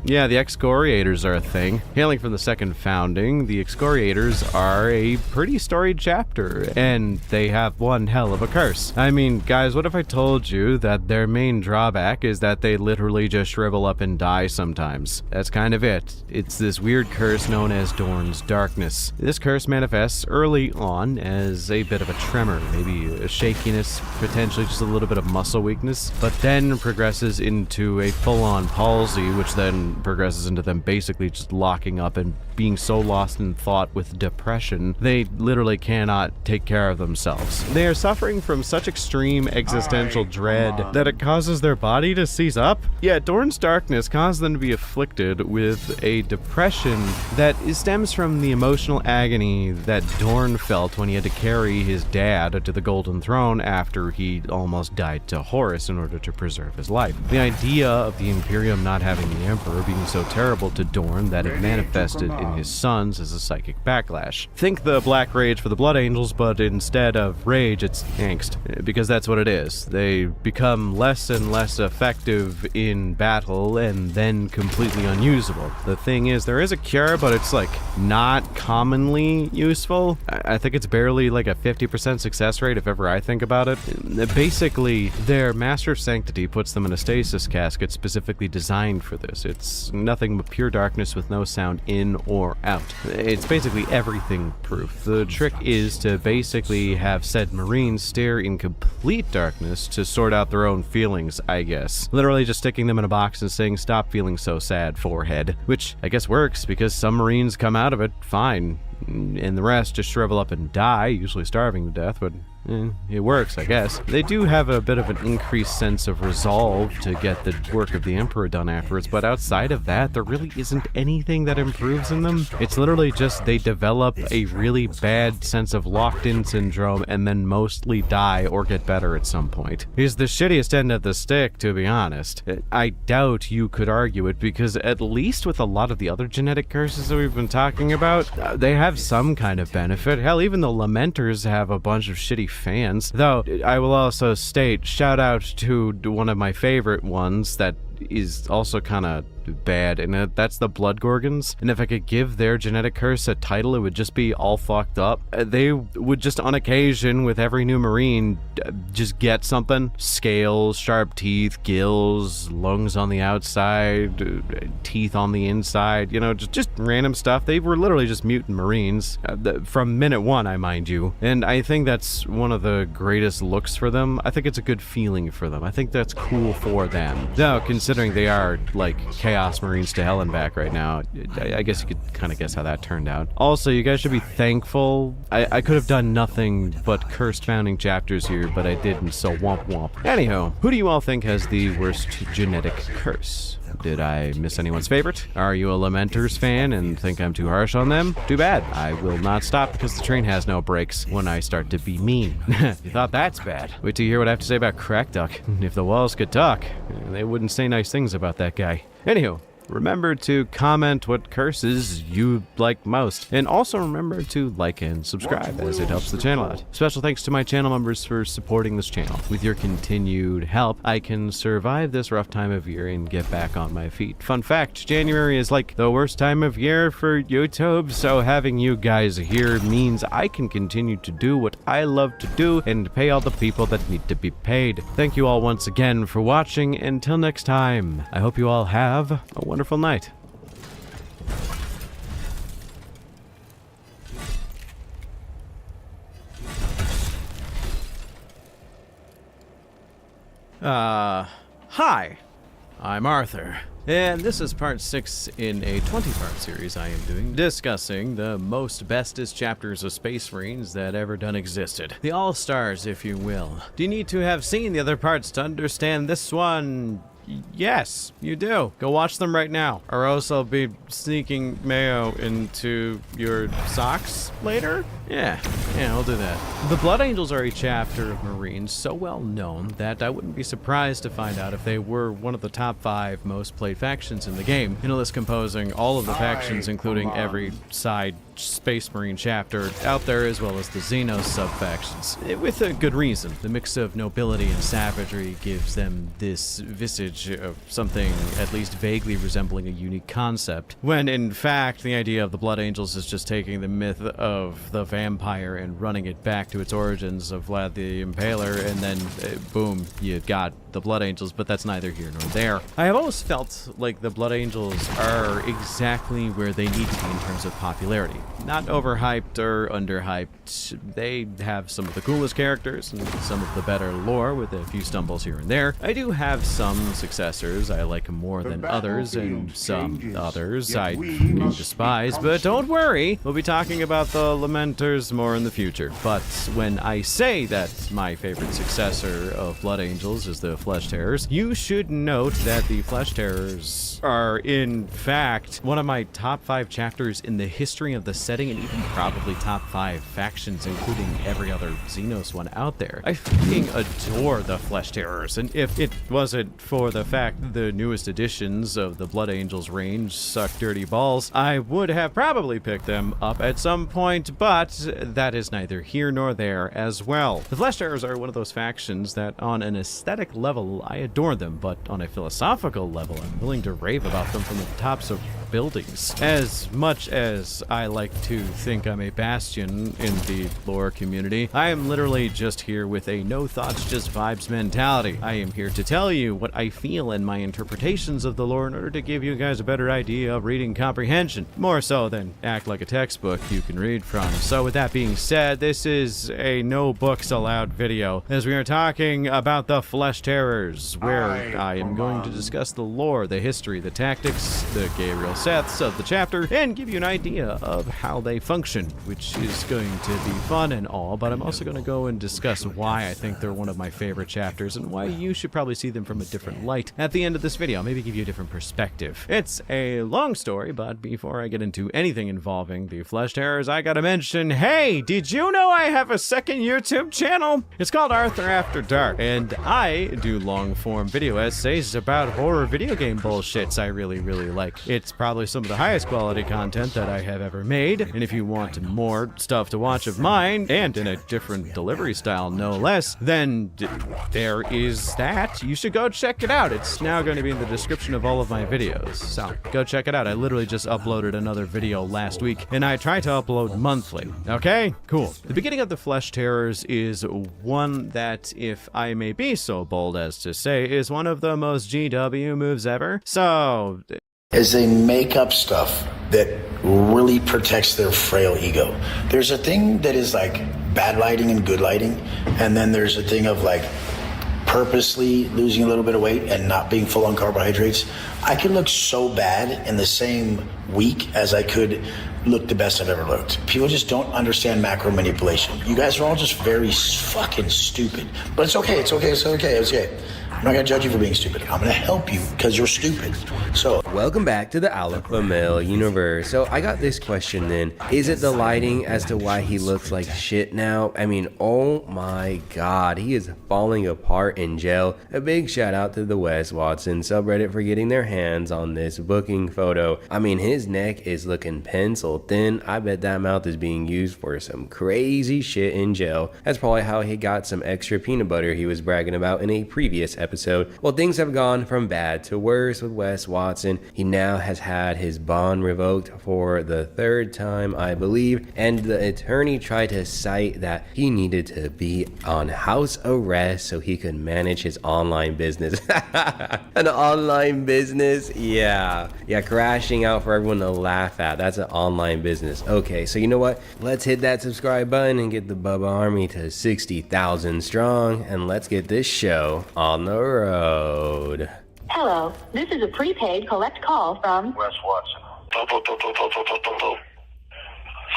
yeah, the excoriators are a thing. Hailing from the second founding, the excoriators are a pretty storied chapter, and they have one hell of a curse. I mean, guys, what if I told you that their main drawback is that they literally just shrivel up and die sometimes? That's kind of it. It's this weird curse known as Dorn's Darkness. This curse manifests early on as a bit of a tremor, maybe a shakiness, potentially just a little bit of muscle weakness, but then progresses into a full-on palsy, which then progresses into them basically just locking up and being so lost in thought with depression, they literally cannot take care of themselves. They are suffering from such extreme existential dread that it causes their body to seize up. Yeah, Dorn's Darkness caused them to be afflicted with a depression that stems from the emotional agony that Dorn felt when he had to carry his dad to the Golden Throne after he almost died to Horus in order to preserve his life. The idea of the Imperium not having the Emperor being so terrible to Dorn that it manifested in his sons as a psychic backlash. Think the Black Rage for the Blood Angels, but instead of rage, it's angst, because that's what it is. They become less and less effective in battle and then completely unusable. The thing is, there is a cure, but it's like not commonly useful. I think it's barely like a 50% success rate if ever I think about it. Basically, their Master of Sanctity puts them in a stasis casket specifically designed for this. It's nothing but pure darkness with no sound in or out. It's basically everything proof. The trick is to basically have said Marines stare in complete darkness to sort out their own feelings, I guess. Literally just sticking them in a box and saying, stop feeling so sad, forehead. Which I guess works because some Marines come out of it fine, and the rest just shrivel up and die, usually starving to death, but it works, I guess. They do have a bit of an increased sense of resolve to get the work of the Emperor done afterwards, but outside of that, there really isn't anything that improves in them. It's literally just they develop a really bad sense of locked-in syndrome and then mostly die or get better at some point. It's the shittiest end of the stick, to be honest. I doubt you could argue it, because at least with a lot of the other genetic curses that we've been talking about, they have some kind of benefit. Hell, even the Lamenters have a bunch of shitty fans. Though, I will also state, shout out to one of my favorite ones that is also kind of bad, and that's the Blood Gorgons. And if I could give their genetic curse a title, it would just be All Fucked Up. They would just on occasion, with every new Marine, just get something. Scales, sharp teeth, gills, lungs on the outside, teeth on the inside, you know, just random stuff. They were literally just mutant Marines from minute one, I mind you. And I think that's one of the greatest looks for them. I think it's a good feeling for them. I think that's cool for them. Though, considering they are like Chaos Marines to hell and back right now, I guess you could kind of guess how that turned out. Also, you guys should be thankful. I could have done nothing but cursed founding chapters here, but I didn't, so womp womp. Anyhow, who do you all think has the worst genetic curse? Did I miss anyone's favorite? Are you a Lamenters fan and think I'm too harsh on them? Too bad. I will not stop because the train has no brakes when I start to be mean. You thought that's bad? Wait till you hear what I have to say about Crack Duck. If the walls could talk, they wouldn't say nice things about that guy. Anywho, remember to comment what curses you like most. And also remember to like and subscribe, as it helps the channel out. Special thanks to my channel members for supporting this channel. With your continued help, I can survive this rough time of year and get back on my feet. Fun fact, January is like the worst time of year for YouTube, so having you guys here means I can continue to do what I love to do and pay all the people that need to be paid. Thank you all once again for watching. Until next time, I hope you all have a wonderful night. Hi, I'm Arthur, and this is part 6 in a 20-part series I am doing, discussing the most bestest chapters of Space Marines that ever done existed. The All-Stars, if you will. Do you need to have seen the other parts to understand this one? Yes, you do. Go watch them right now, or else I'll be sneaking mayo into your socks later? Yeah, I'll do that. The Blood Angels are a chapter of Marines so well known that I wouldn't be surprised to find out if they were one of the top 5 most played factions in the game, in a list composing all of the factions, including every side Space Marine chapter out there, as well as the Xenos sub-factions. With a good reason. The mix of nobility and savagery gives them this visage of something at least vaguely resembling a unique concept, when in fact the idea of the Blood Angels is just taking the myth of the vampire and running it back to its origins of Vlad the Impaler, and then boom, you got the Blood Angels, but that's neither here nor there. I have always felt like the Blood Angels are exactly where they need to be in terms of popularity. Not overhyped or underhyped. They have some of the coolest characters and some of the better lore, with a few stumbles here and there. I do have some successors I like more than others, and some others I despise, but don't worry, we'll be talking about the Lamenters more in the future. But when I say that my favorite successor of Blood Angels is the Flesh Terrors, you should note that the Flesh Terrors are in fact one of my top 5 chapters in the history of the setting, and even probably top 5 factions, including every other Xenos one out there. I fucking adore the Flesh Terrors, and if it wasn't for the fact that the newest editions of the Blood Angels range suck dirty balls, I would have probably picked them up at some point, but that is neither here nor there as well. The Flesh Terrors are one of those factions that on an aesthetic level I adore them, but on a philosophical level I'm willing to rave about them from the tops of buildings. As much as I like to think I'm a bastion in the lore community, I am literally just here with a no thoughts, just vibes mentality. I am here to tell you what I feel and my interpretations of the lore in order to give you guys a better idea of reading comprehension, more so than act like a textbook you can read from. So with that being said, this is a no books allowed video, as we are talking about the Flesh Terrors, where I am going to discuss the lore, the history, the tactics, the Gabriel Seths of the chapter, and give you an idea of how they function, which is going to be fun and all, but I'm also going to go and discuss why I think they're one of my favorite chapters and why you should probably see them from a different light at the end of this video, maybe give you a different perspective. It's a long story, but before I get into anything involving the Flesh Terrors, I gotta mention, hey, did you know I have a second YouTube channel? It's called Arthur After Dark, and I do long-form video essays about horror video game bullshits I really like. It's probably some of the highest quality content that I have ever made, and if you want more stuff to watch of mine, and in a different delivery style no less, then there is that. You should go check it out. It's now going to be in the description of all of my videos, so go check it out. I literally just uploaded another video last week, and I try to upload monthly. Okay? Cool. The beginning of the Flesh Terrors is one that, if I may be so bold as to say, is one of the most GW moves ever. So is they make up stuff that really protects their frail ego. There's a thing that is like bad lighting and good lighting, and then there's a thing of like purposely losing a little bit of weight and not being full on carbohydrates. I could look so bad in the same week as I could look the best I've ever looked. People just don't understand macro manipulation. You guys are all just very fucking stupid. But it's okay, it's okay, it's okay, it's okay. I'm not gonna judge you for being stupid. I'm gonna help you because you're stupid. So welcome back to the Alpha Male universe. So I got this question then. Is it the lighting as to why he looks like shit now? I mean, oh my god, he is falling apart in jail. A big shout out to the Wes Watson subreddit for getting their hands on this booking photo. I mean, his neck is looking pencil thin. I bet that mouth is being used for some crazy shit in jail. That's probably how he got some extra peanut butter he was bragging about in a previous episode. Well, things have gone from bad to worse with Wes Watson. He now has had his bond revoked for the third time, I believe, and the attorney tried to cite that he needed to be on house arrest so he could manage his online business. An online business? Yeah, crashing out for everyone to laugh at. That's an online business. Okay, so you know what? Let's hit that subscribe button and get the Bubba Army to 60,000 strong, and let's get this show on the road. Hello, this is a prepaid collect call from Wes Watson.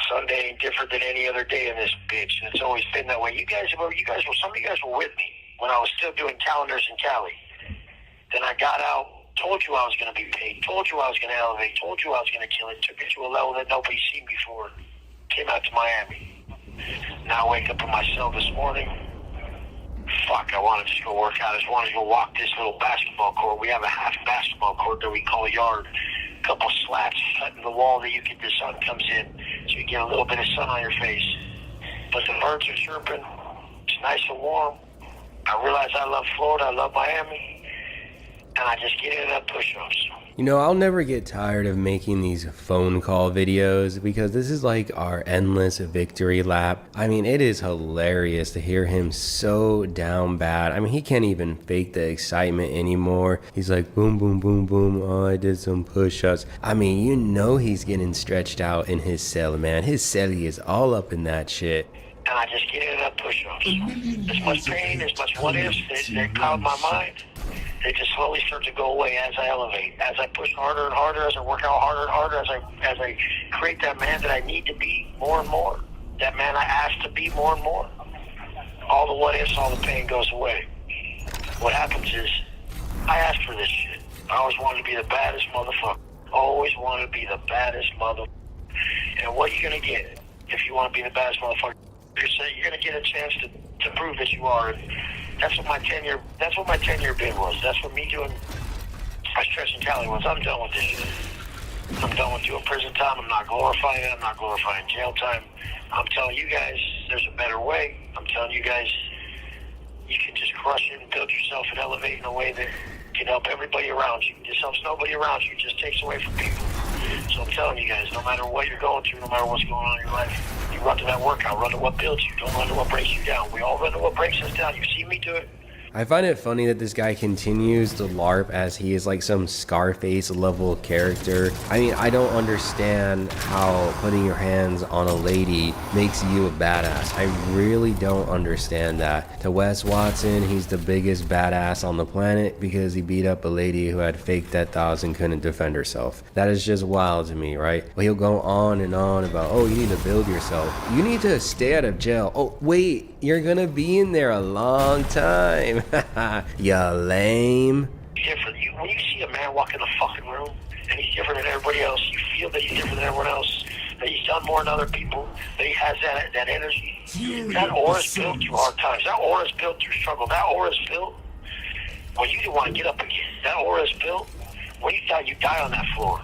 Sunday ain't different than any other day in this bitch, and it's always been that way. Some of you guys were with me when I was still doing calendars in Cali. Then I got out, told you I was going to be paid, told you I was going to elevate, told you I was going to kill it, took it to a level that nobody's seen before. Came out to Miami. Now I wake up in my cell this morning. Fuck, I want to just go work out. I just want to go walk this little basketball court. We have a half basketball court that we call a yard. A couple slats cut in the wall that the sun comes in, so you get a little bit of sun on your face. But the birds are chirping. It's nice and warm. I realize I love Florida. I love Miami. And I just get in up push-ups. You know, I'll never get tired of making these phone call videos because this is like our endless victory lap. I mean, it is hilarious to hear him so down bad. I mean, he can't even fake the excitement anymore. He's like, boom, boom, boom, boom. Oh, I did some push-ups. I mean, you know he's getting stretched out in his cell, man. His celly is all up in that shit. And I just get in up push-ups. As much pain, as much what-ifs, they cloud my mind. They just slowly start to go away as I elevate, as I push harder and harder, as I work out harder and harder, as I create that man that I need to be more and more, that man I asked to be more and more. All the what ifs, all the pain goes away. What happens is, I asked for this shit. I always wanted to be the baddest motherfucker. Always wanted to be the baddest motherfucker. And what you're gonna get if you want to be the baddest motherfucker, you're gonna get a chance to prove that you are. And that's what my 10-year bid was. That's what me doing my stretch in Cali was. I'm done with this shit. I'm done with doing prison time. I'm not glorifying it. I'm not glorifying jail time. I'm telling you guys there's a better way. I'm telling you guys you can just crush it and build yourself and elevate in a way that can help everybody around you. This helps nobody around you. It just takes away from people. So I'm telling you guys, no matter what you're going through, no matter what's going on in your life, you run to that workout, run to what builds you, don't run to what breaks you down. We all run to what breaks us down. You see me do it. I find it funny that this guy continues to LARP as he is like some Scarface level character. I mean, I don't understand how putting your hands on a lady makes you a badass. I really don't understand that. To Wes Watson, he's the biggest badass on the planet because he beat up a lady who had fake death thoughts and couldn't defend herself. That is just wild to me, right? But he'll go on and on about, oh, you need to build yourself. You need to stay out of jail. Oh, wait, you're gonna be in there a long time. Ya lame. Different. When you see a man walk in the fucking room and he's different than everybody else, you feel that he's different than everyone else, that he's done more than other people, that he has that energy. That aura is built through hard times. That aura is built through struggle. That aura is built when you didn't want to get up again. That aura is built when you thought you'd die on that floor.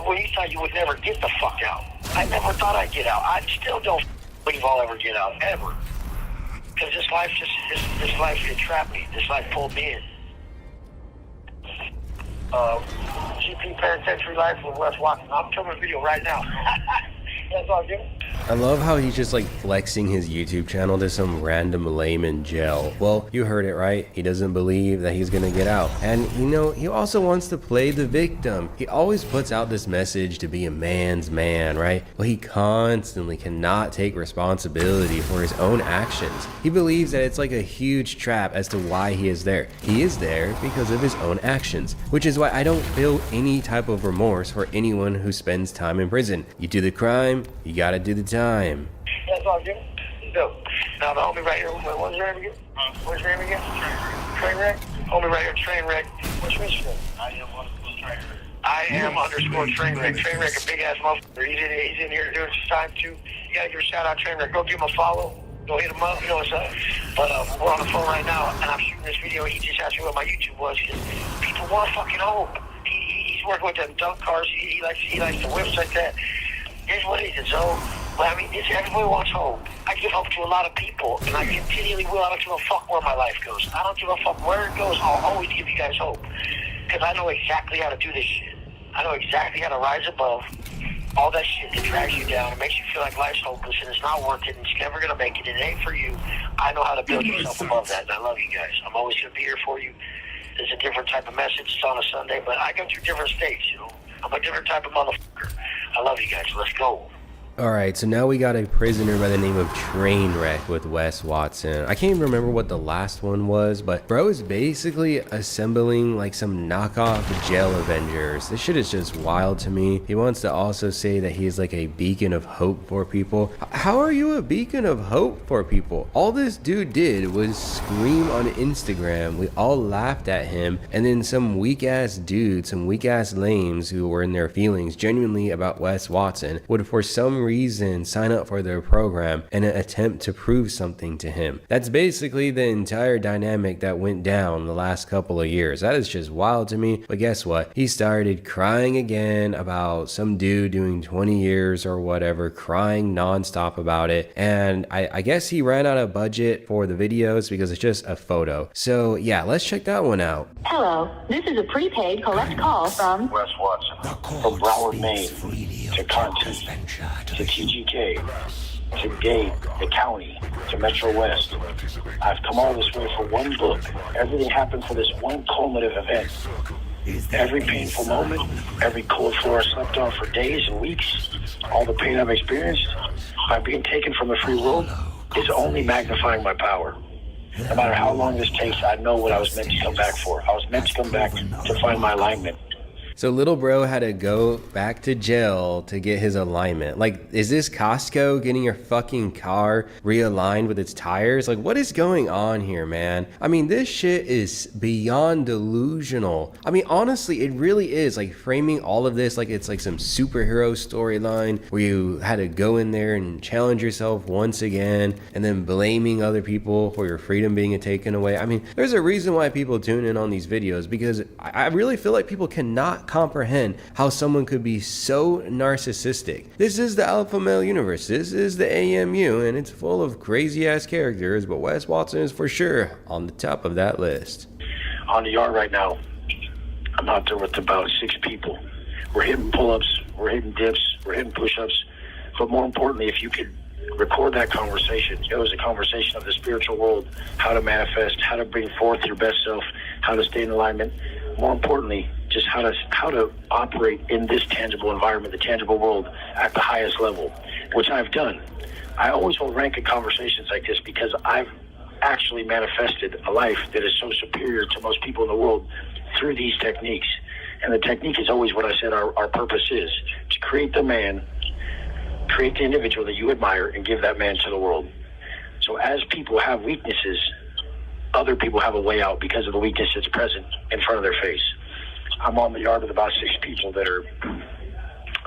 When you thought you would never get the fuck out. I never thought I'd get out. I still don't believe I'll ever get out, ever. Because this life entrapped me. This life pulled me in. GP Penitentiary Life with Wes Watson. I'm filming a video right now. That's all good. I love how he's just like flexing his YouTube channel to some random lame in jail. Well, you heard it right. He doesn't believe that he's gonna get out. And you know, he also wants to play the victim. He always puts out this message to be a man's man, right? Well, he constantly cannot take responsibility for his own actions. He believes that it's like a huge trap as to why he is there. He is there because of his own actions, which is why I don't feel any type of remorse for anyone who spends time in prison. You do the crime, you gotta do the time. That's all good. So, now the homie right here, what's your name again? What's your name again? Trainwreck? Homie right here, Trainwreck. What's your Instagram? I am _Trainwreck. Trainwreck, a big ass motherfucker. He's in here doing his time too. You gotta give a shout out, Trainwreck. Go give him a follow. Go hit him up, you know what's up. But we're on the phone right now, and I'm shooting this video. He just asked me what my YouTube was, because people want fucking hope. He's working with them dump cars. He likes the whips like that. Here's what it is, so, well, I mean, everybody wants hope. I give hope to a lot of people, and I continually will. I don't give a fuck where my life goes. I don't give a fuck where it goes. I'll always give you guys hope, because I know exactly how to do this shit. I know exactly how to rise above all that shit that drags you down and makes you feel like life's hopeless and it's not worth it and it's never going to make it and it ain't for you. I know how to build yourself above that, and I love you guys. I'm always going to be here for you. It's a different type of message. It's on a Sunday, but I go through different states, you know. I'm a different type of motherfucker. I love you guys. Let's go. Alright, so now we got a prisoner by the name of Trainwreck with Wes Watson. I can't even remember what the last one was, but bro is basically assembling like some knockoff jail Avengers. This shit is just wild to me. He wants to also say that he's like a beacon of hope for people. How are you a beacon of hope for people? All this dude did was scream on Instagram. We all laughed at him, and then some weak ass dude, some weak ass lames who were in their feelings genuinely about Wes Watson would for some reason sign up for their program in an attempt to prove something to him. That's basically the entire dynamic that went down the last couple of years. That is just wild to me. But guess what? He started crying again about some dude doing 20 years or whatever, crying nonstop about it. And I guess he ran out of budget for the videos because it's just a photo. So yeah, let's check that one out. Hello, this is a prepaid collect call from Wes Watson, from Broward, Maine, to Conti, to TGK, to Dade, the county, to Metro West. I've come all this way for one book. Everything happened for this one culminative event. Every painful moment, every cold floor I slept on for days and weeks, all the pain I've experienced by being taken from the free world is only magnifying my power. No matter how long this takes, I know what I was meant to come back for. I was meant to come back to find my alignment. So little bro had to go back to jail to get his alignment. Like, is this Costco getting your fucking car realigned with its tires? Like, what is going on here, man? I mean, this shit is beyond delusional. I mean, honestly, it really is. Like, framing all of this like it's like some superhero storyline where you had to go in there and challenge yourself once again and then blaming other people for your freedom being taken away. I mean, there's a reason why people tune in on these videos, because I really feel like people cannot comprehend how someone could be so narcissistic. This is the alpha male universe. This is the AMU, and it's full of crazy ass characters, but Wes Watson is for sure on the top of that list. On the yard right now, I'm out there with about 6 people. We're hitting pull-ups, we're hitting dips, we're hitting push-ups, but more importantly, if you could record that conversation. It was a conversation of the spiritual world, how to manifest, how to bring forth your best self, how to stay in alignment. More importantly, just how to operate in this tangible environment, the tangible world, at the highest level, which I've done. I always will rank in conversations like this because I've actually manifested a life that is so superior to most people in the world through these techniques. And the technique is always what I said our purpose is, to create the man, create the individual that you admire, and give that man to the world. So as people have weaknesses, other people have a way out because of the weakness that's present in front of their face. I'm on the yard with about 6 people that are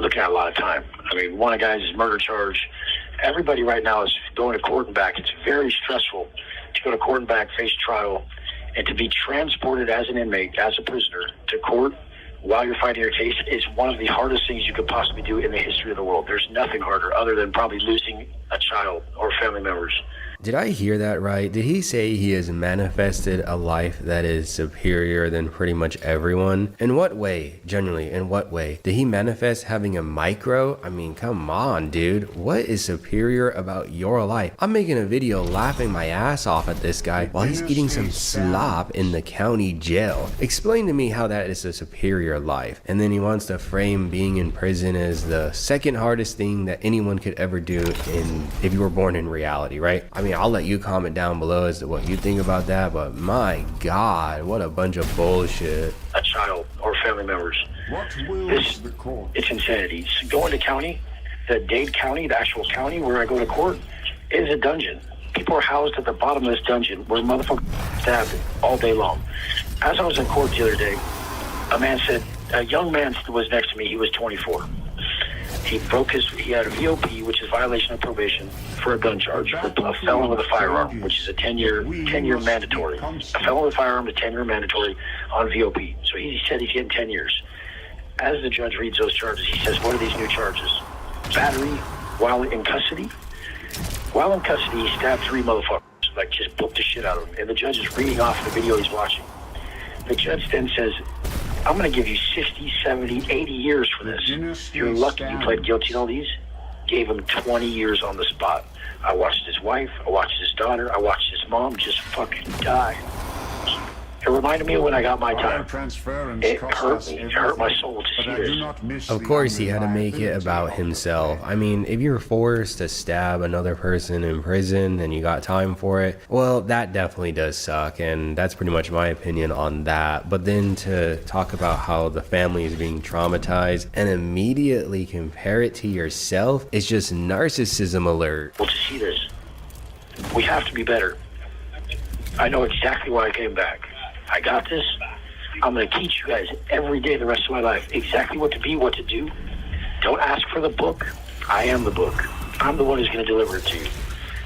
looking at a lot of time. I mean, one of the guys is murder charge. Everybody right now is going to court and back. It's very stressful to go to court and back, face trial, and to be transported as an inmate, as a prisoner, to court while you're fighting your case is one of the hardest things you could possibly do in the history of the world. There's nothing harder other than probably losing a child or family members. Did I hear that right? Did he say he has manifested a life that is superior than pretty much everyone? In what way? Generally, in what way? Did he manifest having a micro? I mean, come on, dude. What is superior about your life? I'm making a video laughing my ass off at this guy while he's eating some slop in the county jail. Explain to me how that is a superior life. And then he wants to frame being in prison as the second hardest thing that anyone could ever do if you were born in reality, right? I mean, I'll let you comment down below as to what you think about that, but my God, what a bunch of bullshit. A child or family members. It's insanity. So going to county, the Dade County, the actual county where I go to court, is a dungeon. People are housed at the bottom of this dungeon where motherfuckers stabbed all day long. As I was in court the other day, a young man was next to me. He was 24. He had a VOP, which is violation of probation, for a gun charge, for a felon with a firearm, which is a 10-year mandatory. A felon with a firearm, a 10-year mandatory on VOP. So he said he's getting 10 years. As the judge reads those charges, he says, what are these new charges? Battery while in custody. While in custody, he stabbed 3 motherfuckers, like just booked the shit out of them. And the judge is reading off the video he's watching. The judge then says, I'm going to give you 60, 70, 80 years for this. You're lucky you pled guilty to all these. Gave him 20 years on the spot. I watched his wife, I watched his daughter, I watched his mom just fucking die. It reminded me of when I got my time. It hurt me. It hurt my soul to see this. Of course he had to make it about himself. I mean, if you're forced to stab another person in prison and you got time for it, well, that definitely does suck, and that's pretty much my opinion on that. But then to talk about how the family is being traumatized and immediately compare it to yourself, it's just narcissism alert. Well, to see this, we have to be better. I know exactly why I came back. I got this. I'm going to teach you guys every day the rest of my life exactly what to be, what to do. Don't ask for the book. I am the book. I'm the one who's going to deliver it to you.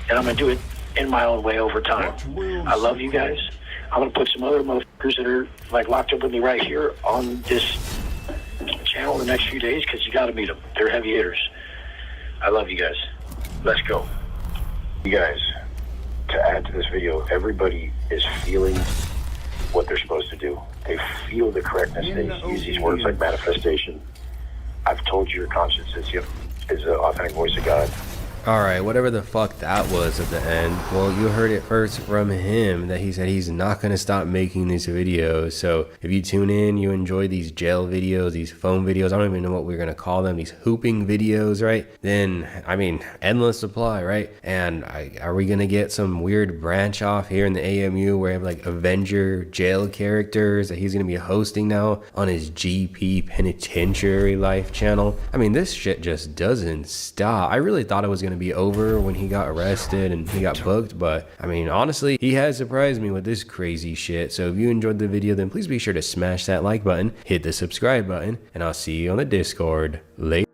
And I'm going to do it in my own way over time. I love you guys. I'm going to put some other motherfuckers that are like locked up with me right here on this channel the next few days because you got to meet them. They're heavy hitters. I love you guys. Let's go. You guys, to add to this video, everybody is feeling what they're supposed to do. They feel the correctness. They use these words like manifestation. I've told you your conscience is the authentic voice of God. Alright, whatever the fuck that was at the end, well, you heard it first from him that he said he's not going to stop making these videos. So if you tune in, you enjoy these jail videos, these phone videos, I don't even know what we're going to call them, these hooping videos, right? Then, I mean, endless supply, right? And are we going to get some weird branch off here in the AMU where we have like Avenger jail characters that he's going to be hosting now on his GP Penitentiary Life channel? I mean, this shit just doesn't stop. I really thought it was going to be over when he got arrested and he got booked, but I mean, honestly, he has surprised me with this crazy shit. So if you enjoyed the video, then please be sure to smash that like button, hit the subscribe button, and I'll see you on the Discord later.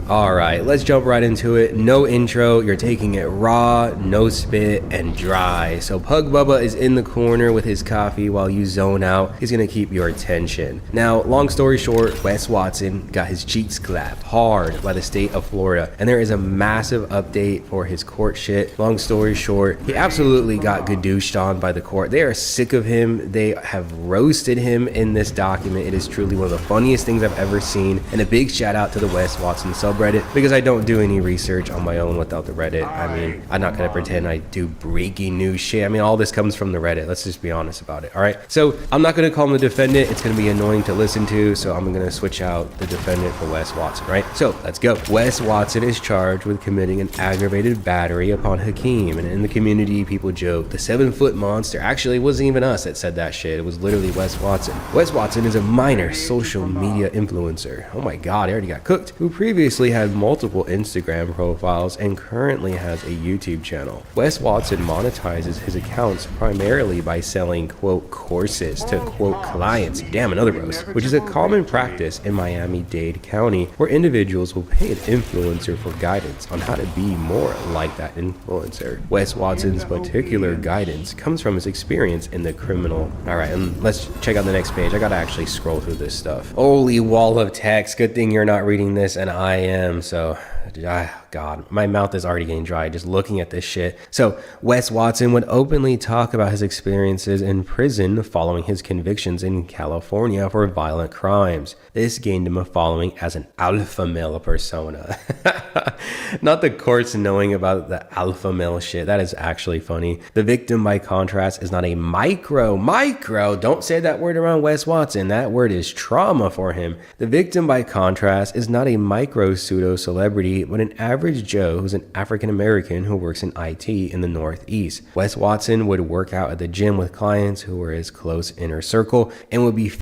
Alright, let's jump right into it. No intro, you're taking it raw, no spit, and dry. So Pug Bubba is in the corner with his coffee while you zone out. He's gonna keep your attention. Now, long story short, Wes Watson got his cheeks clapped hard by the state of Florida, and there is a massive update for his court shit. Long story short, he absolutely got gadooshed on by the court. They are sick of him. They have roasted him in this document. It is truly one of the funniest things I've ever seen, and a big shout out to the Wes Watson subreddit, because I don't do any research on my own without the Reddit. I mean, I'm not gonna pretend I do breaking news shit. I mean, all this comes from the Reddit. Let's just be honest about it. All right, so I'm not gonna call him the defendant. It's gonna be annoying to listen to, so I'm gonna switch out the defendant for Wes Watson. Right, so let's go. Wes Watson is charged with committing an aggravated battery upon Hakeem, and in the community, people joke the 7-foot monster actually wasn't even us that said that shit. It was literally Wes Watson. Wes Watson is a minor social media influencer. Oh my God, I already got cooked. Who previously reportedly had multiple Instagram profiles and currently has a YouTube channel. Wes Watson monetizes his accounts primarily by selling, quote, courses to, quote, clients, damn, another roast, which is a common practice in Miami-Dade County, where individuals will pay an influencer for guidance on how to be more like that influencer. Wes Watson's particular guidance comes from his experience in the criminal. Alright, and let's check out the next page. I gotta actually scroll through this stuff. Holy wall of text. Good thing you're not reading this and I am, so God, my mouth is already getting dry just looking at this shit. So, Wes Watson would openly talk about his experiences in prison following his convictions in California for violent crimes. This gained him a following as an alpha male persona. Not the courts knowing about the alpha male shit. That is actually funny. The victim, by contrast, is not a micro. Don't say that word around Wes Watson. That word is trauma for him. The victim, by contrast, is not a micro pseudo celebrity, but an average Joe who's an African American who works in IT in the Northeast. Wes Watson would work out at the gym with clients who were his close inner circle and would be